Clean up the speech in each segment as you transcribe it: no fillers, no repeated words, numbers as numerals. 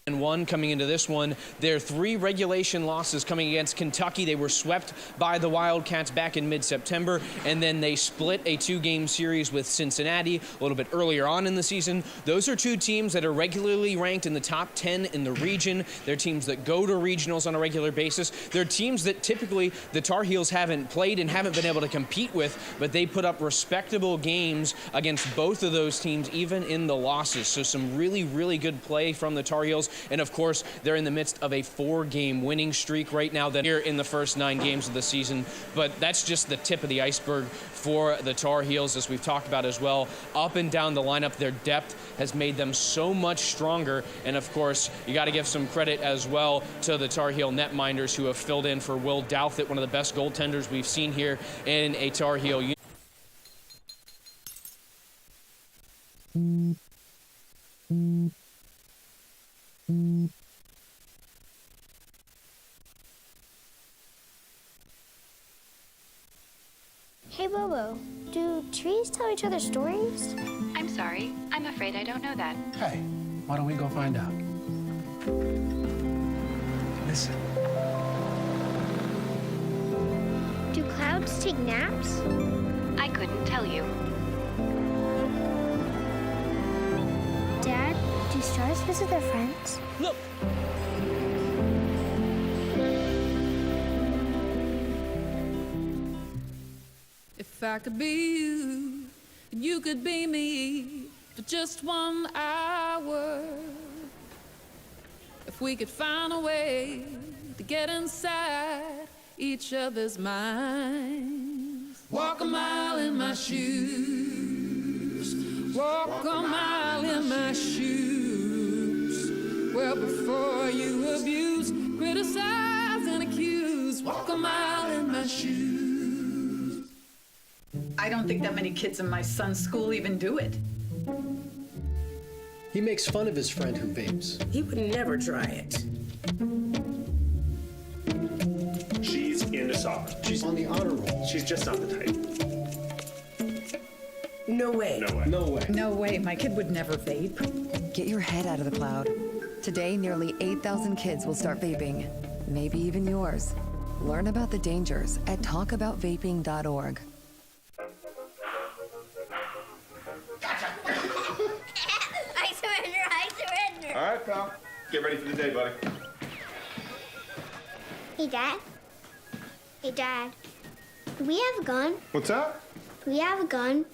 And one coming into this one, their 3 regulation losses coming against Kentucky. They were swept by the Wildcats back in mid-September, and then they split a 2-game series with Cincinnati a little bit earlier on in the season. Those are 2 teams that are regularly ranked in the top 10 in the region. They're teams that go to regionals on a regular basis. They're teams that typically the Tar Heels haven't played and haven't been able to compete with, but they put up respectable games against both of those teams, even in the losses. So some really, really good play from the Tar Heels. And of course, they're in the midst of a 4-game winning streak right now that here in the first 9 games of the season. But that's just the tip of the iceberg for the Tar Heels, as we've talked about as well. Up and down the lineup, their depth has made them so much stronger. And of course, you got to give some credit as well to the Tar Heel netminders who have filled in for Will Douthit, one of the best goaltenders we've seen here in a Tar Heel unit. Hey, Bobo, do trees tell each other stories? I'm sorry. I'm afraid I don't know that. Hey, why don't we go find out? Listen. Do clouds take naps? I couldn't tell you. Dad, do stars visit their friends? Look. If I could be you, and you could be me for just 1 hour. If we could find a way to get inside each other's minds. Walk a mile in my shoes. Walk a mile in my shoes. Well, before you abuse, criticize, and accuse. Walk a mile in my shoes. I don't think that many kids in my son's school even do it. He makes fun of his friend who vapes. He would never try it. She's into soccer. She's on the honor roll. She's just not the type. No way. No way. No way. No way, my kid would never vape. Get your head out of the cloud. Today, nearly 8,000 kids will start vaping. Maybe even yours. Learn about the dangers at talkaboutvaping.org. I surrender, I surrender. All right, pal. Get ready for the day, buddy. Hey, Dad. Hey, Dad. Do we have a gun? What's up? Do we have a gun?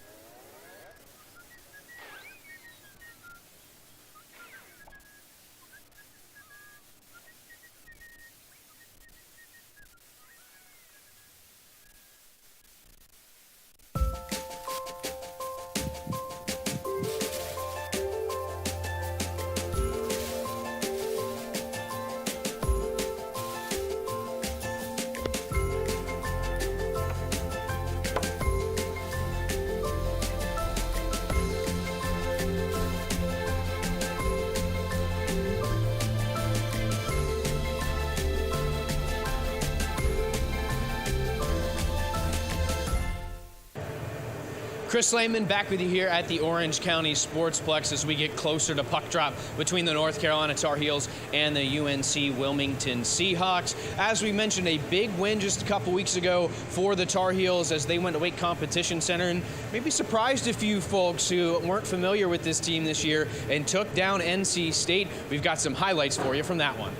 Chris Lehman back with you here at the Orange County Sportsplex as we get closer to puck drop between the North Carolina Tar Heels and the UNC-Wilmington Seahawks. As we mentioned, a big win just a couple weeks ago for the Tar Heels as they went to Wake Competition Center and maybe surprised a few folks who weren't familiar with this team this year and took down NC State. We've got some highlights for you from that one.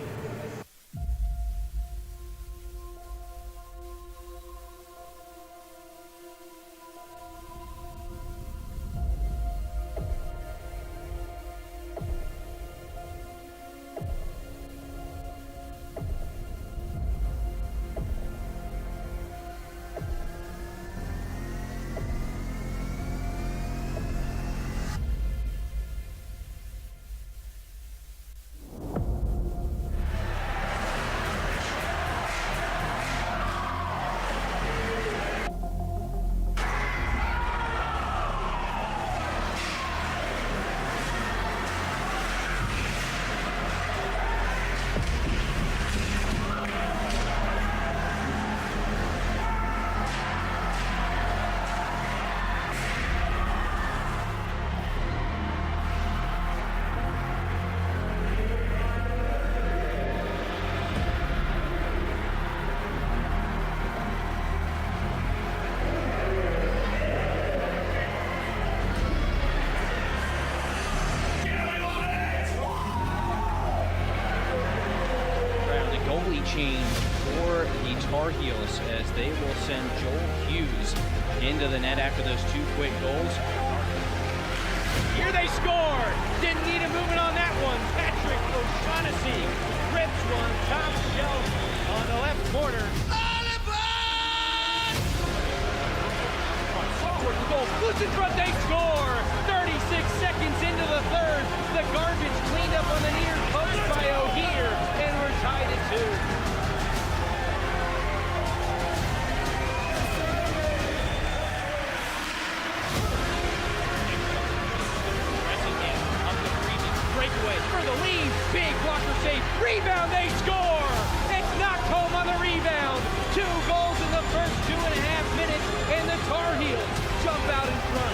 early change for the Tar Heels as they will send Joel Hughes into the net after those 2 quick goals. Here they score! Didn't need a movement on that one. Patrick O'Shaughnessy rips one top shelf on the left corner. Towards the goal, loose in front, they score! 36 seconds into the third. The garbage cleaned up on the near post by O'Heir, and we're tied at 2. Breakaway for the lead. Big blocker save. Rebound, they score! It's knocked home on the rebound. 2 goals in the first 2.5 minutes, and the Tar Heels jump out in front.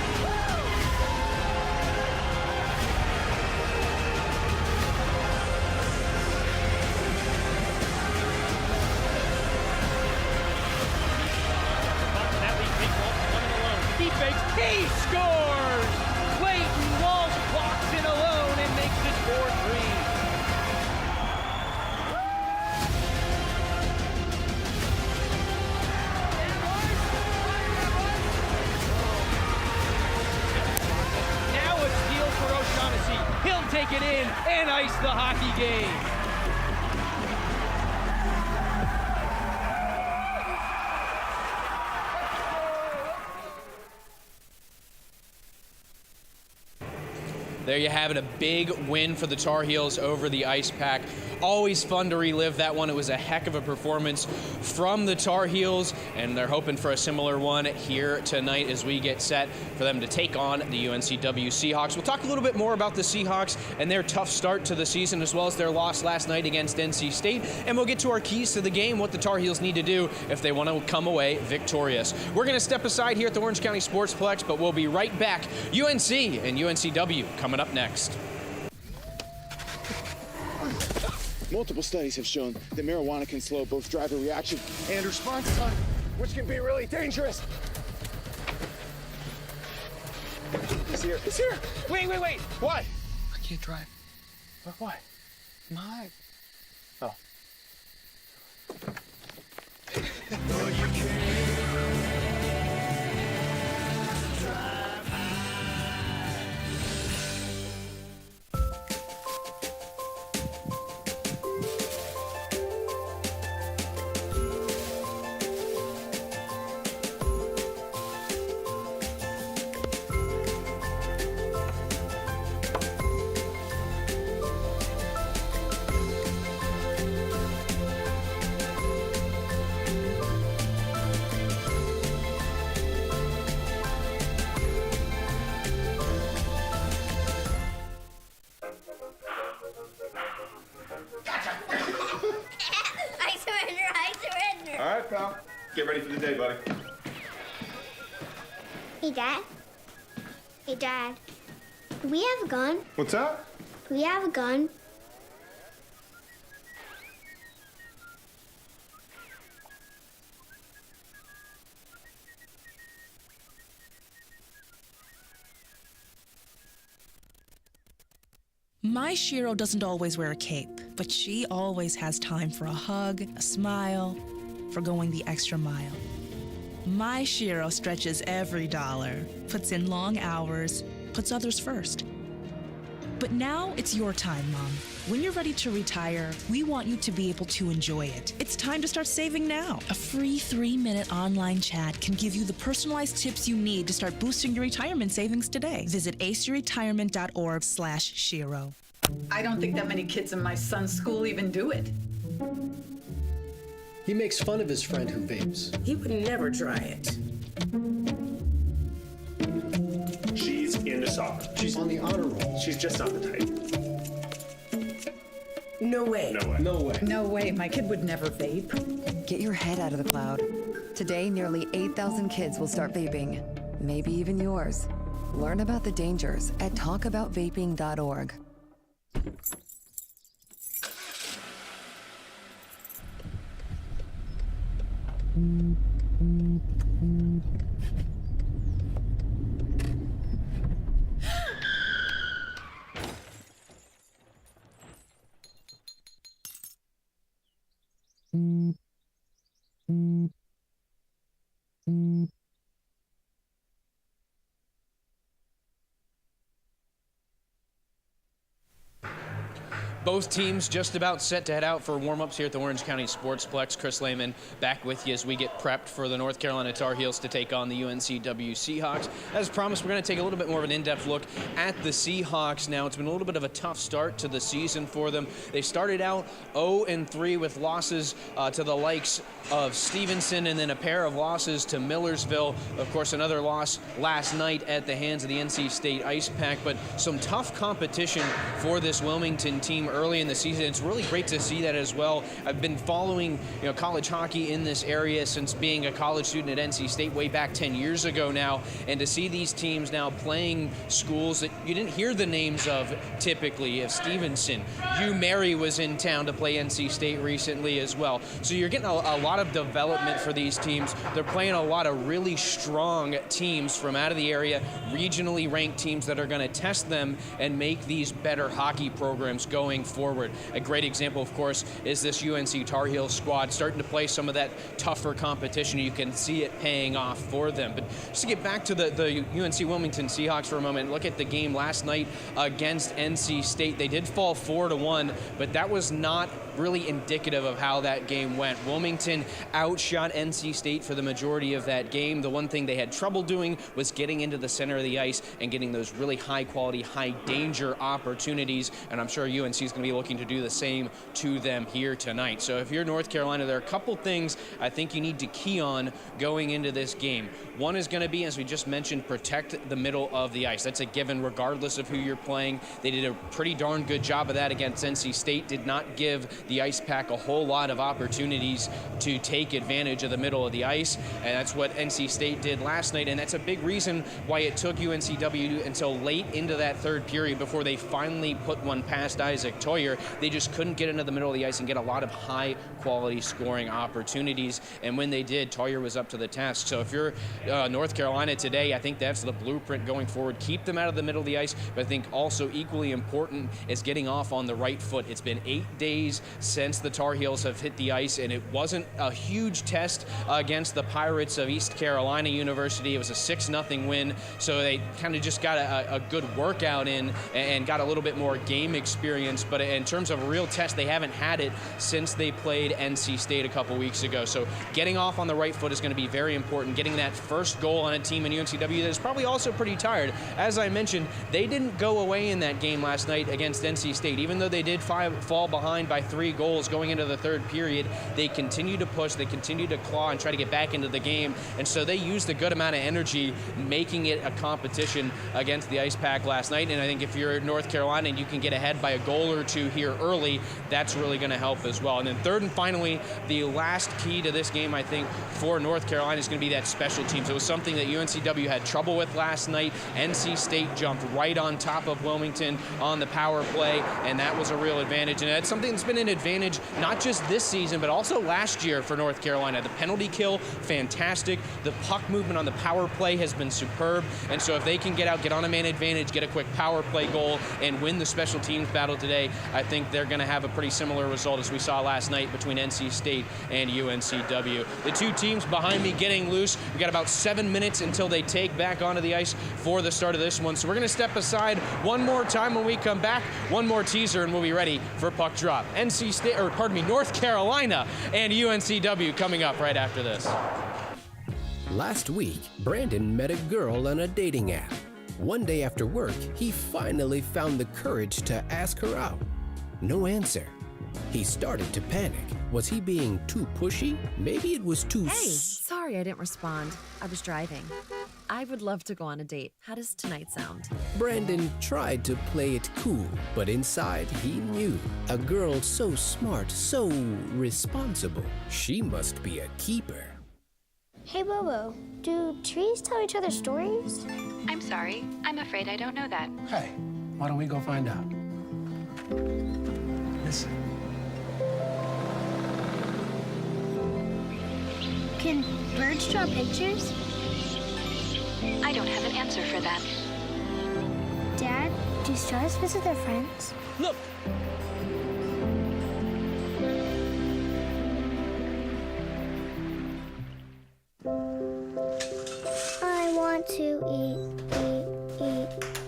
He fakes, he scores! Clayton Walsh clocks in alone and makes it 4-3. Now a steal for O'Shaughnessy. He'll take it in and ice the hockey game. There you have it, a big win for the Tar Heels over the Ice Pack. Always fun to relive that one. It was a heck of a performance from the Tar Heels, and they're hoping for a similar one here tonight as we get set for them to take on the UNCW Seahawks. We'll talk a little bit more about the Seahawks and their tough start to the season, as well as their loss last night against NC State, and we'll get to our keys to the game, what the Tar Heels need to do if they want to come away victorious. We're going to step aside here at the Orange County Sportsplex, but we'll be right back. UNC and UNCW coming up next. Multiple studies have shown that marijuana can slow both driver reaction and response time, which can be really dangerous. He's here. He's here. Wait. What? I can't drive. Why? My. Oh. I surrender. All right, pal. Get ready for the day, buddy. Hey, Dad. Hey, Dad. Do we have a gun? What's that? Do we have a gun? My Shiro doesn't always wear a cape, but she always has time for a hug, a smile, for going the extra mile. My Shiro stretches every dollar, puts in long hours, puts others first. But now it's your time, Mom. When you're ready to retire, we want you to be able to enjoy it. It's time to start saving now. A free 3-minute online chat can give you the personalized tips you need to start boosting your retirement savings today. Visit aceyourretirement.org/Shiro. I don't think that many kids in my son's school even do it. He makes fun of his friend who vapes. He would never try it. She's into soccer. She's on the honor roll. She's just not the type. No way. No way. No way. No way, my kid would never vape. Get your head out of the cloud. Today, nearly 8,000 kids will start vaping. Maybe even yours. Learn about the dangers at talkaboutvaping.org. Both teams just about set to head out for warm-ups here at the Orange County Sportsplex. Chris Lehman back with you as we get prepped for the North Carolina Tar Heels to take on the UNCW Seahawks. As promised, we're going to take a little bit more of an in-depth look at the Seahawks now. It's been a little bit of a tough start to the season for them. They started out 0-3 with losses to the likes of Stevenson and then a pair of losses to Millersville. Of course, another loss last night at the hands of the NC State Ice Pack, but some tough competition for this Wilmington team early in the season. It's really great to see that as well. I've been following college hockey in this area since being a college student at NC State way back 10 years ago now, and to see these teams now playing schools that you didn't hear the names of typically. If Stevenson, Hugh Mary was in town to play NC State recently as well. So you're getting a lot of development for these teams. They're playing a lot of really strong teams from out of the area, regionally ranked teams that are going to test them and make these better hockey programs going forward. A great example, of course, is this UNC Tar Heels squad starting to play some of that tougher competition. You can see it paying off for them. But just to get back to the UNC-Wilmington Seahawks for a moment, look at the game last night against NC State. They did fall 4-1, but that was not really indicative of how that game went. Wilmington outshot NC State for the majority of that game. The one thing they had trouble doing was getting into the center of the ice and getting those really high-quality, high-danger opportunities, and I'm sure UNC is going to be looking to do the same to them here tonight. So if you're North Carolina, there are a couple things I think you need to key on going into this game. One is going to be, as we just mentioned, protect the middle of the ice. That's a given regardless of who you're playing. They did a pretty darn good job of that against NC State. Did not give the Ice Pack a whole lot of opportunities to take advantage of the middle of the ice, and that's what NC State did last night, and that's a big reason why it took UNCW until late into that third period before they finally put one past Isaac Toyer. They just couldn't get into the middle of the ice and get a lot of high-quality scoring opportunities, and when they did, Toyer was up to the task. So if you're North Carolina today, I think that's the blueprint going forward. Keep them out of the middle of the ice, but I think also equally important is getting off on the right foot. It's been 8 days since the Tar Heels have hit the ice, and it wasn't a huge test against the Pirates of East Carolina University. It was a 6-0 win, so they kind of just got a good workout in and got a little bit more game experience, but in terms of a real test, they haven't had it since they played NC State a couple weeks ago. So getting off on the right foot is going to be very important. Getting that first goal on a team in UNCW that is probably also pretty tired. As I mentioned, they didn't go away in that game last night against NC State. Even though they did fall behind by 3 goals going into the third period, they continued to push, they continued to claw and try to get back into the game, and so they used a good amount of energy making it a competition against the Ice Pack last night. And I think if you're North Carolina and you can get ahead by a goal or two here early, that's really going to help as well. And then third and finally, the last key to this game, I think, for North Carolina is going to be that special teams. It was something that UNCW had trouble with last night. NC State jumped right on top of Wilmington on the power play, and that was a real advantage. And that's something that's been an advantage not just this season, but also last year for North Carolina. The penalty kill, fantastic. The puck movement on the power play has been superb. And so if they can get out, get on a man advantage, get a quick power play goal, and win the special teams battle today, I think they're going to have a pretty similar result as we saw last night between NC State and UNCW. The two teams behind me getting loose. We got about 7 minutes until they take back onto the ice for the start of this one. So we're going to step aside one more time when we come back. One more teaser, and we'll be ready for puck drop. North Carolina and UNCW coming up right after this. Last week, Brandon met a girl on a dating app. One day after work, he finally found the courage to ask her out. No answer. He started to panic. Was he being too pushy? Maybe it was too... Hey, sorry I didn't respond. I was driving. I would love to go on a date. How does tonight sound? Brandon tried to play it cool, but inside he knew. A girl so smart, so responsible. She must be a keeper. Hey, Bobo, do trees tell each other stories? I'm sorry. I'm afraid I don't know that. Hey, why don't we go find out? Listen. Can birds draw pictures? I don't have an answer for that. Dad, do stars visit their friends? Look! I want to eat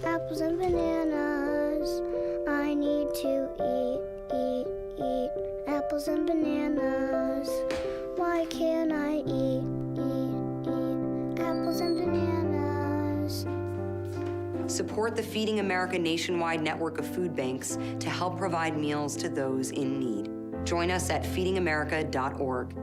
apples and bananas. I need to eat apples and bananas. Why can't I eat apples and bananas? Support the Feeding America nationwide network of food banks to help provide meals to those in need. Join us at feedingamerica.org.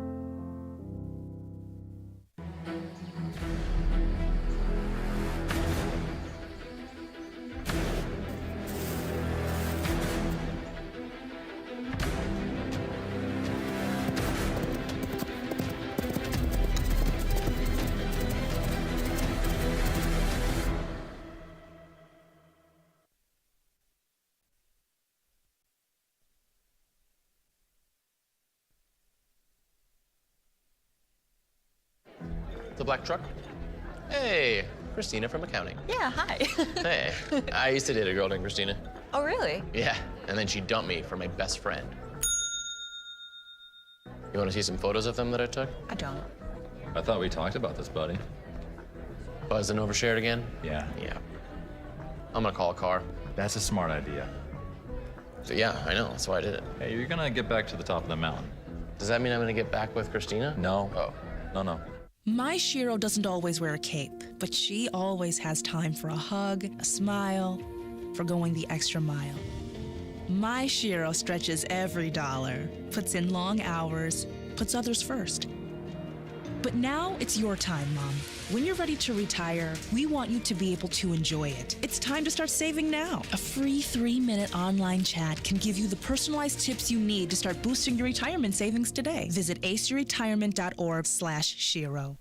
The black truck? Hey, Christina from accounting. Yeah, hi. Hey, I used to date a girl named Christina. Oh, really? Yeah, and then she dumped me for my best friend. You want to see some photos of them that I took? I don't. I thought we talked about this, buddy. Buzzed and overshared again? Yeah. Yeah. I'm gonna call a car. That's a smart idea. So yeah, I know, that's why I did it. Hey, you're gonna get back to the top of the mountain. Does that mean I'm gonna get back with Christina? No. Oh. No. My Shiro doesn't always wear a cape, but she always has time for a hug, a smile, for going the extra mile. My Shiro stretches every dollar, puts in long hours, puts others first. But now it's your time, Mom. When you're ready to retire, we want you to be able to enjoy it. It's time to start saving now. A free 3-minute online chat can give you the personalized tips you need to start boosting your retirement savings today. Visit aceyourretirement.org/Shiro.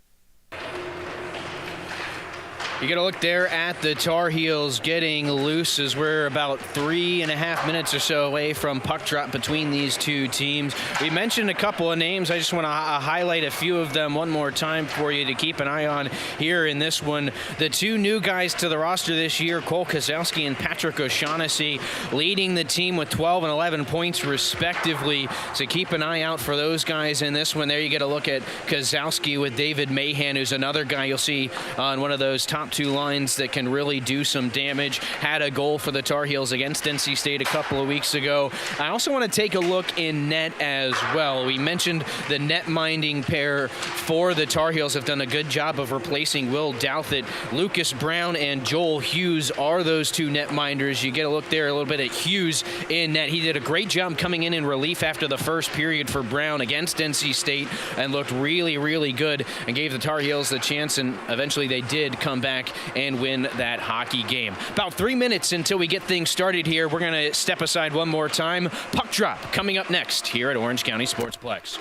You got to look there at the Tar Heels getting loose as we're about 3.5 minutes or so away from puck drop between these two teams. We mentioned a couple of names. I just want to highlight a few of them one more time for you to keep an eye on here in this one. The two new guys to the roster this year, Cole Kozlowski and Patrick O'Shaughnessy, leading the team with 12 and 11 points respectively. So keep an eye out for those guys in this one. There you get a look at Kozlowski with David Mahan, who's another guy you'll see on one of those top two lines that can really do some damage. Had a goal for the Tar Heels against NC State a couple of weeks ago. I also want to take a look in net as well. We mentioned the net minding pair for the Tar Heels have done a good job of replacing Will Douthit. Lucas Brown and Joel Hughes are those two net minders. You get a look there a little bit at Hughes in net. He did a great job coming in relief after the first period for Brown against NC State and looked really, really good and gave the Tar Heels the chance, and eventually they did come back and win that hockey game. About 3 minutes until we get things started here. We're going to step aside one more time. Puck drop coming up next here at Orange County Sportsplex.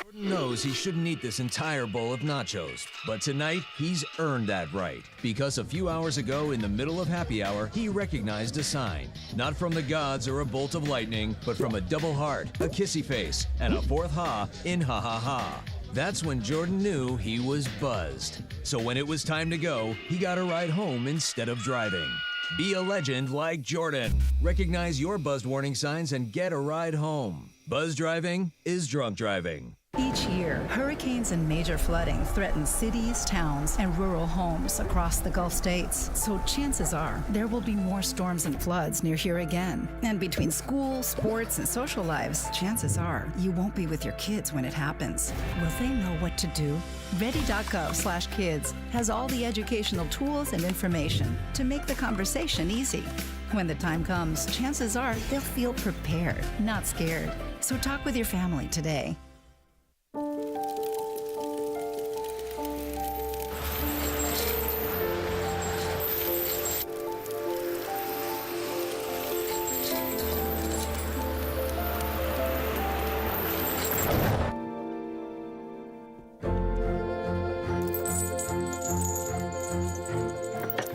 Jordan knows he shouldn't eat this entire bowl of nachos, but tonight he's earned that right, because a few hours ago in the middle of happy hour, he recognized a sign, not from the gods or a bolt of lightning, but from a double heart, a kissy face, and a fourth ha in ha ha ha. That's when Jordan knew he was buzzed. So when it was time to go, he got a ride home instead of driving. Be a legend like Jordan. Recognize your buzzed warning signs and get a ride home. Buzz driving is drunk driving. Each year, hurricanes and major flooding threaten cities, towns, and rural homes across the Gulf states. So chances are there will be more storms and floods near here again. And between school, sports, and social lives, chances are you won't be with your kids when it happens. Will they know what to do? Ready.gov/kids has all the educational tools and information to make the conversation easy. When the time comes, chances are they'll feel prepared, not scared. So talk with your family today.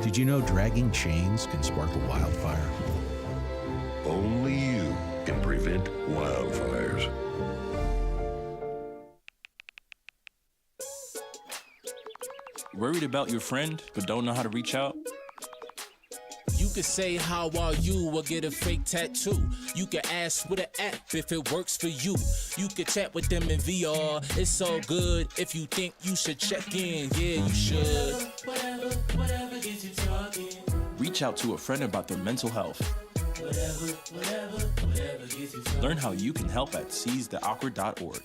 Did you know dragging chains can spark a wildfire? Only you can prevent wildfires. Worried about your friend, but don't know how to reach out? You could say, how are you, or get a fake tattoo. You could ask with an app if it works for you. You could chat with them in VR, it's so good. If you think you should check in, yeah, you should. Whatever gets you talking. Reach out to a friend about their mental health. Learn how you can help at seizetheawkward.org.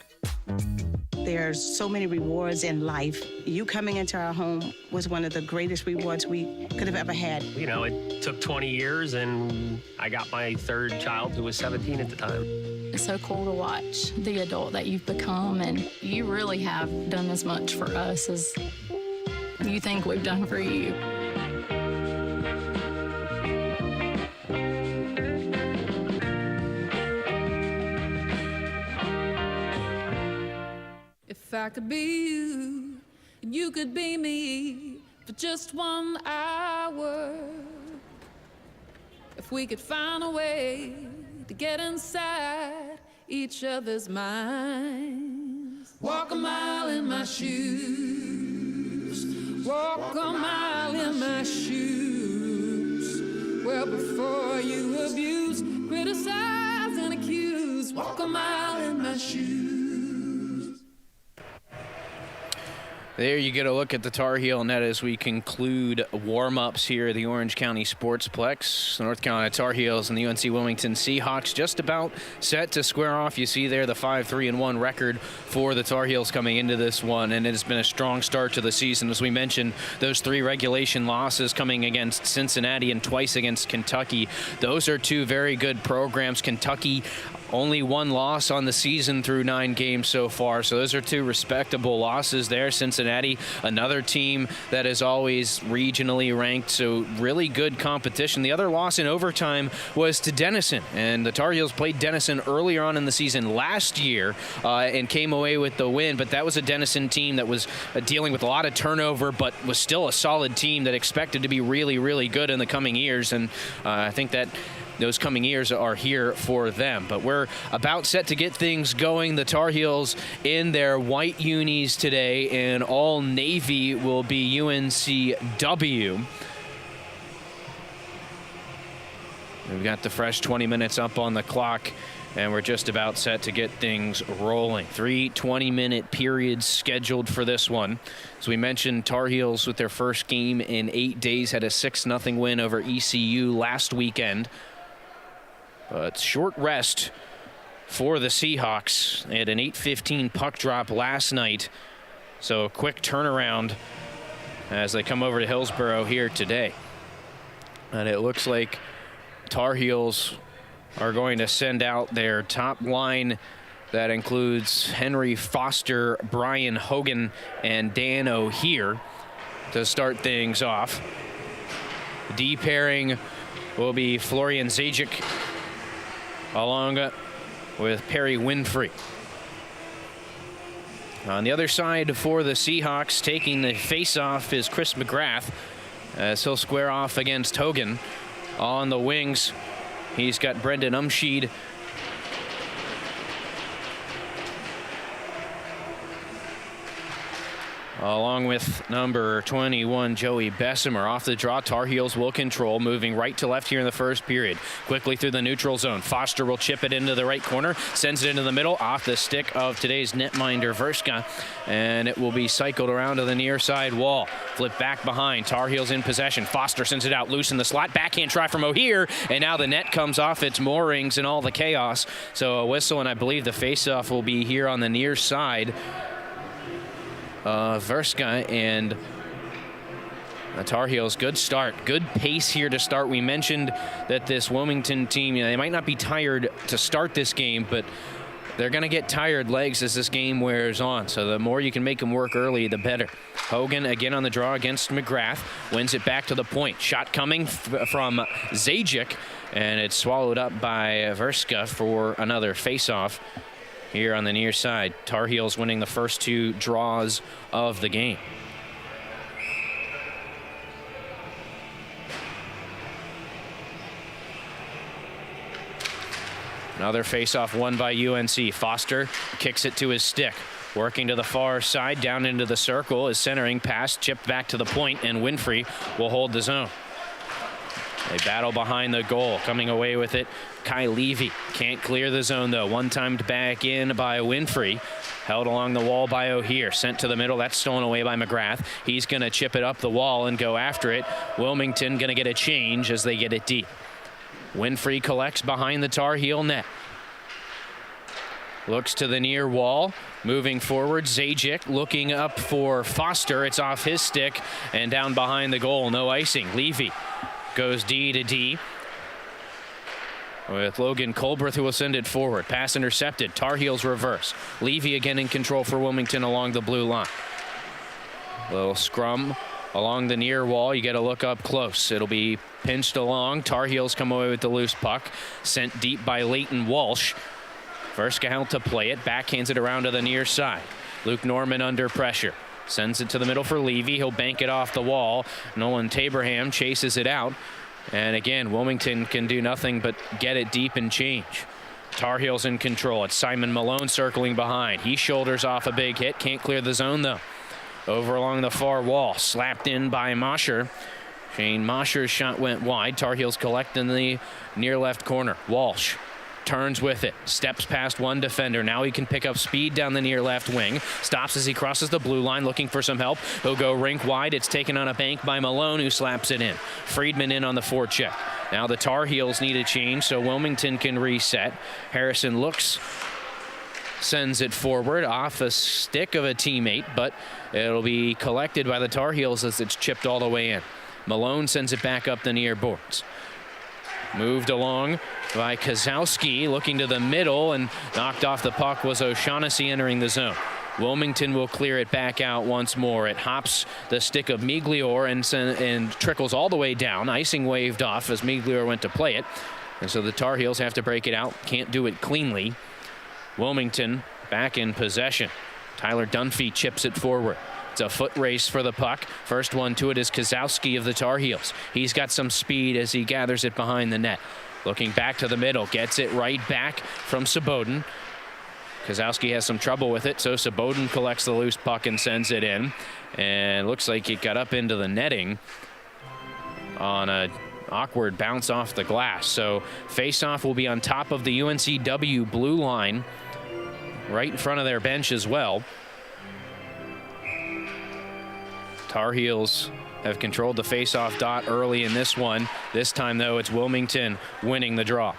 There's so many rewards in life. You coming into our home was one of the greatest rewards we could have ever had. You know, it took 20 years, and I got my third child, who was 17 at the time. It's so cool to watch the adult that you've become, and you really have done as much for us as you think we've done for you. If I could be you, and you could be me for just 1 hour. If we could find a way to get inside each other's minds. Walk a mile in my shoes. Walk a mile in my shoes. Well, before you abuse, criticize, and accuse. Walk a mile in my shoes. There you get a look at the Tar Heel net as we conclude warm-ups here at the Orange County Sportsplex. The North Carolina Tar Heels and the UNC-Wilmington Seahawks just about set to square off. You see there the 5-3-1 record for the Tar Heels coming into this one, and it has been a strong start to the season. As we mentioned, those 3 regulation losses coming against Cincinnati and twice against Kentucky. Those are 2 very good programs. Kentucky only 1 loss on the season through 9 games so far, so those are 2 respectable losses there. Cincinnati, another team that is always regionally ranked, so really good competition. The other loss in overtime was to Denison, and the Tar Heels played Denison earlier on in the season last year and came away with the win, but that was a Denison team that was dealing with a lot of turnover, but was still a solid team that expected to be really, really good in the coming years, and I think that those coming years are here for them. But we're about set to get things going. The Tar Heels in their white unis today, and all navy will be UNCW. We've got the fresh 20 minutes up on the clock, and we're just about set to get things rolling. 3 20-minute periods scheduled for this one. As we mentioned, Tar Heels with their first game in 8 days had a 6-0 win over ECU last weekend. But short rest for the Seahawks. They had an 8:15 puck drop last night. So a quick turnaround as they come over to Hillsborough here today. And it looks like Tar Heels are going to send out their top line that includes Henry Foster, Brian Hogan, and Dan O'Hear to start things off. D pairing will be Florian Zajic along with Perry Winfrey. On the other side for the Seahawks, taking the face-off is Chris McGrath as he'll square off against Hogan. On the wings, he's got Brendan Umsheed. Along with number 21, Joey Bessemer. Off the draw, Tar Heels will control, moving right to left here in the first period. Quickly through the neutral zone. Foster will chip it into the right corner, sends it into the middle, off the stick of today's netminder, Verska, and it will be cycled around to the near side wall. Flip back behind, Tar Heels in possession. Foster sends it out, loose in the slot. Backhand try from O'Hear, and now the net comes off its moorings and all the chaos. So a whistle, and I believe the faceoff will be here on the near side. Verska and the Tar Heels, good start, good pace here to start. We mentioned that this Wilmington team, they might not be tired to start this game, but they're going to get tired legs as this game wears on. So the more you can make them work early, the better. Hogan again on the draw against McGrath, wins it back to the point. Shot coming from Zajic, and it's swallowed up by Verska for another face-off. Here on the near side, Tar Heels winning the first 2 draws of the game. Another face-off won by UNC. Foster kicks it to his stick. Working to the far side, down into the circle, is centering pass, chipped back to the point, and Winfrey will hold the zone. They battle behind the goal. Coming away with it, Kai Levy. Can't clear the zone, though. One-timed back in by Winfrey. Held along the wall by O'Hear. Sent to the middle. That's stolen away by McGrath. He's going to chip it up the wall and go after it. Wilmington going to get a change as they get it deep. Winfrey collects behind the Tar Heel net. Looks to the near wall. Moving forward, Zajic looking up for Foster. It's off his stick and down behind the goal. No icing. Levy goes D to D with Logan Colbreth, who will send it forward. Pass intercepted. Tar Heels reverse. Levy again in control for Wilmington along the blue line. Little scrum along the near wall. You get a look up close. It'll be pinched along. Tar Heels come away with the loose puck. Sent deep by Leighton Walsh. Verska held to play it. Backhands it around to the near side. Luke Norman under pressure. Sends it to the middle for Levy. He'll bank it off the wall. Nolan Taberham chases it out. And again, Wilmington can do nothing but get it deep and change. Tar Heels in control. It's Simon Malone circling behind. He shoulders off a big hit. Can't clear the zone, though. Over along the far wall. Slapped in by Mosher. Shane Mosher's shot went wide. Tar Heels collect in the near left corner. Walsh turns with it. Steps past one defender. Now he can pick up speed down the near left wing. Stops as he crosses the blue line looking for some help. He'll go rink wide. It's taken on a bank by Malone, who slaps it in. Friedman in on the forecheck. Now the Tar Heels need a change so Wilmington can reset. Harrison looks, sends it forward off a stick of a teammate, but it'll be collected by the Tar Heels as it's chipped all the way in. Malone sends it back up the near boards. Moved along by Kozowski, looking to the middle, and knocked off the puck was O'Shaughnessy entering the zone. Wilmington will clear it back out once more. It hops the stick of Miglior and trickles all the way down. Icing waved off as Miglior went to play it. And so the Tar Heels have to break it out. Can't do it cleanly. Wilmington back in possession. Tyler Dunphy chips it forward. It's a foot race for the puck. First one to it is Kozowski of the Tar Heels. He's got some speed as he gathers it behind the net. Looking back to the middle. Gets it right back from Saboden. Kozowski has some trouble with it, so Saboden collects the loose puck and sends it in. And looks like it got up into the netting on a awkward bounce off the glass. So face-off will be on top of the UNCW blue line, right in front of their bench as well. Tar Heels have controlled the face-off dot early in this one. This time, though, it's Wilmington winning the draw.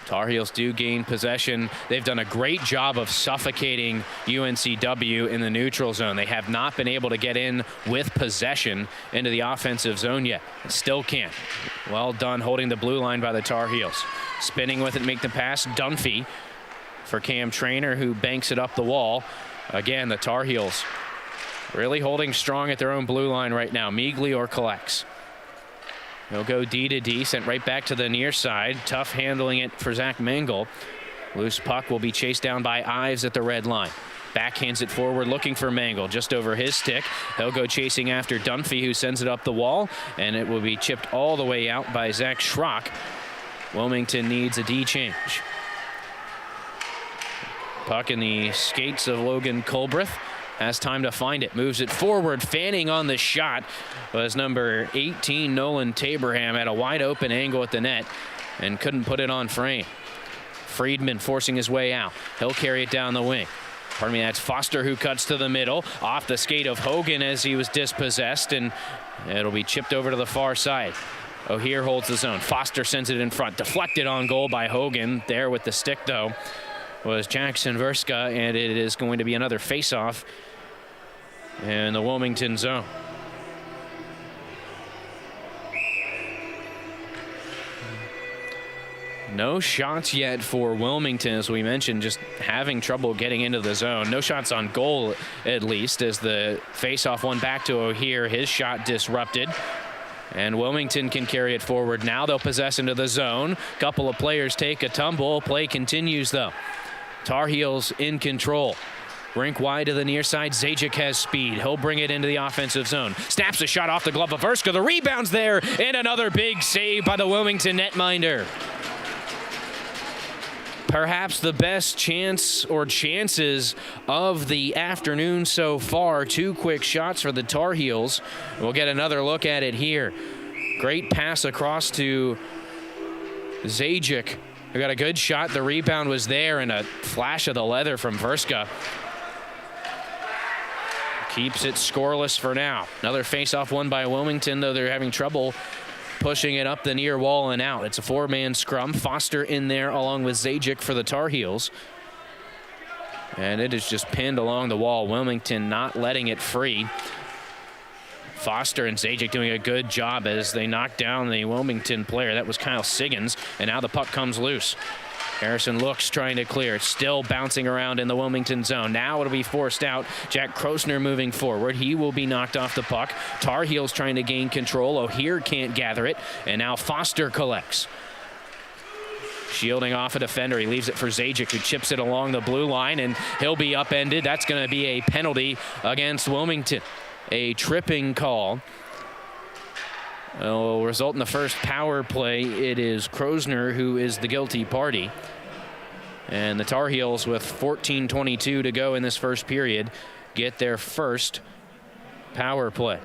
Tar Heels do gain possession. They've done a great job of suffocating UNCW in the neutral zone. They have not been able to get in with possession into the offensive zone yet. Still can't. Well done holding the blue line by the Tar Heels. Spinning with it, make the pass. Dunphy for Cam Trainer, who banks it up the wall. Again, the Tar Heels really holding strong at their own blue line right now. Miglior collects. He'll go D to D, sent right back to the near side. Tough handling it for Zach Mangle. Loose puck will be chased down by Ives at the red line. Backhands it forward, looking for Mangle, just over his stick. He'll go chasing after Dunphy, who sends it up the wall, and it will be chipped all the way out by Zach Schrock. Wilmington needs a D change. Puck in the skates of Logan Colbreth. Has time to find it, moves it forward, fanning on the shot was number 18, Nolan Taberham, at a wide open angle at the net and couldn't put it on frame. Friedman forcing his way out. He'll carry it down the wing. Pardon me, that's Foster who cuts to the middle, off the skate of Hogan as he was dispossessed, and it'll be chipped over to the far side. O'Hear holds the zone. Foster sends it in front, deflected on goal by Hogan. There with the stick, though, was Jackson Verska, and it is going to be another face-off in the Wilmington zone. No shots yet for Wilmington, as we mentioned, just having trouble getting into the zone. No shots on goal, at least, as the face-off one back to O'Hear. His shot disrupted. And Wilmington can carry it forward. Now they'll possess into the zone. Couple of players take a tumble. Play continues, though. Tar Heels in control. Rink wide to the near side. Zajic has speed. He'll bring it into the offensive zone. Snaps a shot off the glove of Verska. The rebound's there, and another big save by the Wilmington netminder. Perhaps the best chance or chances of the afternoon so far. Two quick shots for the Tar Heels. We'll get another look at it here. Great pass across to Zajic. We got a good shot. The rebound was there, and a flash of the leather from Verska. Keeps it scoreless for now. Another face-off won by Wilmington, though they're having trouble pushing it up the near wall and out. It's a 4-man scrum. Foster in there along with Zajic for the Tar Heels. And it is just pinned along the wall. Wilmington not letting it free. Foster and Zajic doing a good job as they knock down the Wilmington player. That was Kyle Siggins, and now the puck comes loose. Harrison looks, trying to clear. It's still bouncing around in the Wilmington zone. Now it'll be forced out. Jack Krosner moving forward. He will be knocked off the puck. Tar Heels trying to gain control. O'Heir can't gather it, and now Foster collects. Shielding off a defender. He leaves it for Zajic, who chips it along the blue line, and he'll be upended. That's going to be a penalty against Wilmington. A tripping call. Will result in the first power play. It is Krosner who is the guilty party. And the Tar Heels, with 14:22 to go in this first period, get their first power play.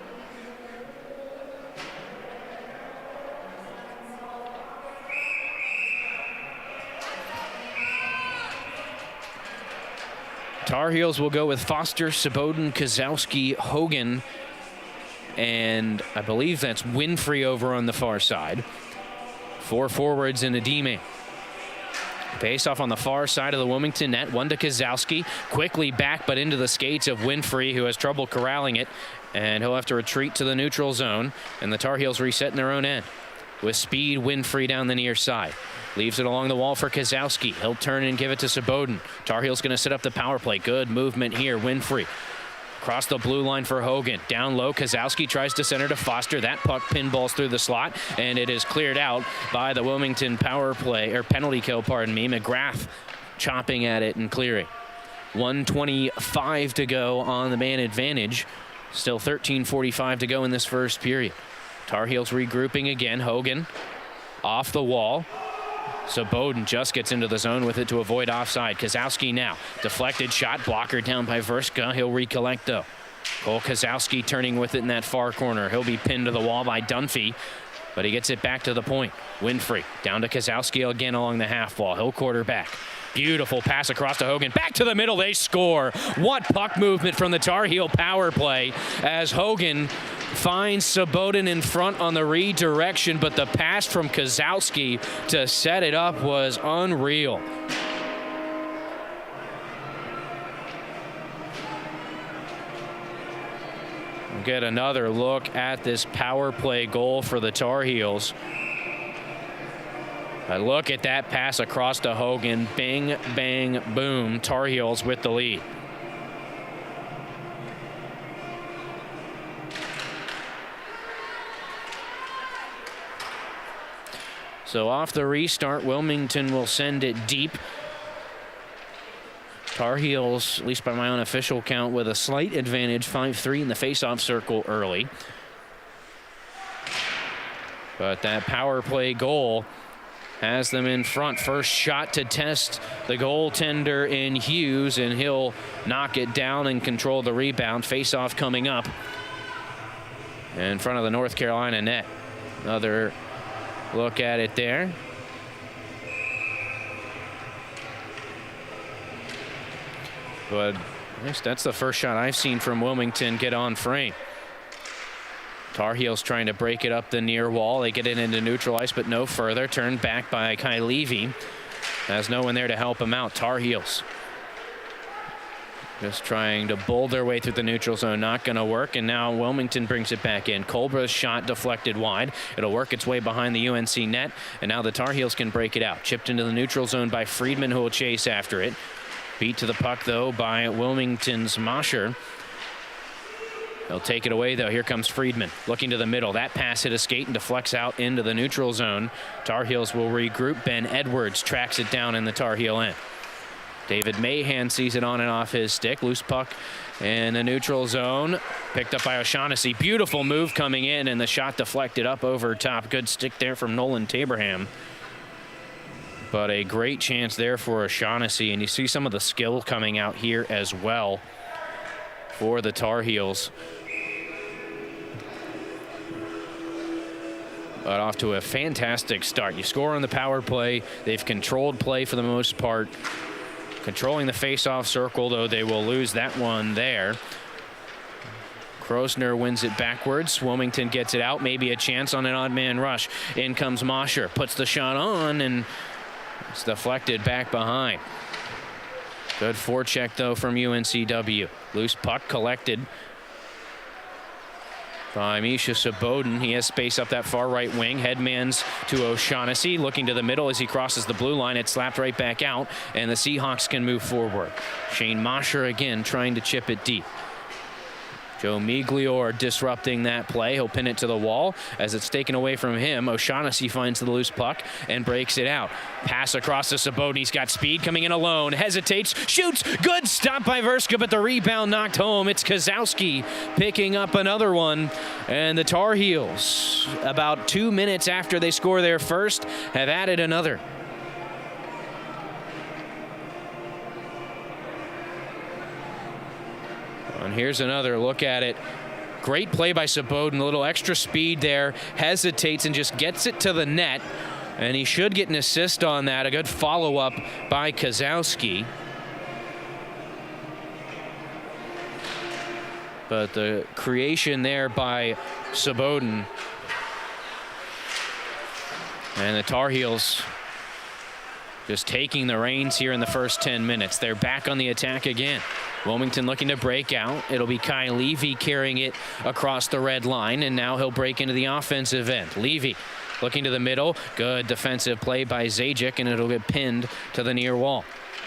Tar Heels will go with Foster, Saboden, Kozowski, Hogan, and I believe that's Winfrey over on the far side. 4 forwards and a D-man. Face off on the far side of the Wilmington net. One to Kozowski. Quickly back, but into the skates of Winfrey, who has trouble corralling it. And he'll have to retreat to the neutral zone. And the Tar Heels reset in their own end. With speed, Winfrey down the near side. Leaves it along the wall for Kozowski. He'll turn and give it to Saboden. Tar Heels going to set up the power play. Good movement here. Winfrey. Across the blue line for Hogan. Down low, Kozowski tries to center to Foster. That puck pinballs through the slot, and it is cleared out by the Wilmington power play, or penalty kill, pardon me. McGrath chopping at it and clearing. 1:25 to go on the man advantage. Still 13:45 to go in this first period. Tar Heels regrouping again. Hogan off the wall. Saboden just gets into the zone with it to avoid offside. Kozowski now. Deflected shot. Blocker down by Verska. He'll recollect, though. Cole Kozowski turning with it in that far corner. He'll be pinned to the wall by Dunphy, but he gets it back to the point. Winfrey down to Kozowski again along the half wall. He'll quarterback. Beautiful pass across to Hogan. Back to the middle. They score. What puck movement from the Tar Heel power play as Hogan finds Saboden in front on the redirection, but the pass from Kozowski to set it up was unreal. We'll get another look at this power play goal for the Tar Heels. But look at that pass across to Hogan. Bing, bang, boom. Tar Heels with the lead. So off the restart, Wilmington will send it deep. Tar Heels, at least by my own official count, with a slight advantage, 5-3 in the face-off circle early. But that power play goal has them in front. First shot to test the goaltender in Hughes, and he'll knock it down and control the rebound. Face-off coming up in front of the North Carolina net. Another look at it there. But I guess that's the first shot I've seen from Wilmington get on frame. Tar Heels trying to break it up the near wall. They get it into neutral ice, but no further. Turned back by Kai Levy. Has no one there to help him out. Tar Heels just trying to bull their way through the neutral zone. Not going to work, and now Wilmington brings it back in. Colbra's shot deflected wide. It'll work its way behind the UNC net, and now the Tar Heels can break it out. Chipped into the neutral zone by Friedman, who will chase after it. Beat to the puck, though, by Wilmington's Mosher. They'll take it away, though. Here comes Friedman looking to the middle. That pass hit a skate and deflects out into the neutral zone. Tar Heels will regroup. Ben Edwards tracks it down in the Tar Heel end. David Mahan sees it on and off his stick. Loose puck in the neutral zone. Picked up by O'Shaughnessy. Beautiful move coming in, and the shot deflected up over top. Good stick there from Nolan Taberham. But a great chance there for O'Shaughnessy, and you see some of the skill coming out here as well for the Tar Heels. But off to a fantastic start. You score on the power play. They've controlled play for the most part. Controlling the face-off circle, though they will lose that one there. Krosner wins it backwards. Wilmington gets it out. Maybe a chance on an odd man rush. In comes Mosher. Puts the shot on, and it's deflected back behind. Good forecheck, though, from UNCW. Loose puck collected by Misha Sabodin. He has space up that far right wing. Headmans to O'Shaughnessy, looking to the middle as he crosses the blue line. It's slapped right back out, and the Seahawks can move forward. Shane Mosher again trying to chip it deep. Joe Miglior disrupting that play. He'll pin it to the wall as it's taken away from him. O'Shaughnessy finds the loose puck and breaks it out. Pass across to Sabodin. He's got speed coming in alone. Hesitates, shoots. Good stop by Verska, but the rebound knocked home. It's Kozowski picking up another one. And the Tar Heels, about 2 minutes after they score their first, have added another. And here's another look at it. Great play by Sabodin, a little extra speed there, hesitates and just gets it to the net. And he should get an assist on that. A good follow-up by Kozowski. But the creation there by Sabodin. And the Tar Heels just taking the reins here in the first 10 minutes. They're back on the attack again. Wilmington looking to break out. It'll be Kai Levy carrying it across the red line, and now he'll break into the offensive end. Levy looking to the middle. Good defensive play by Zajic, and it'll get pinned to the near wall.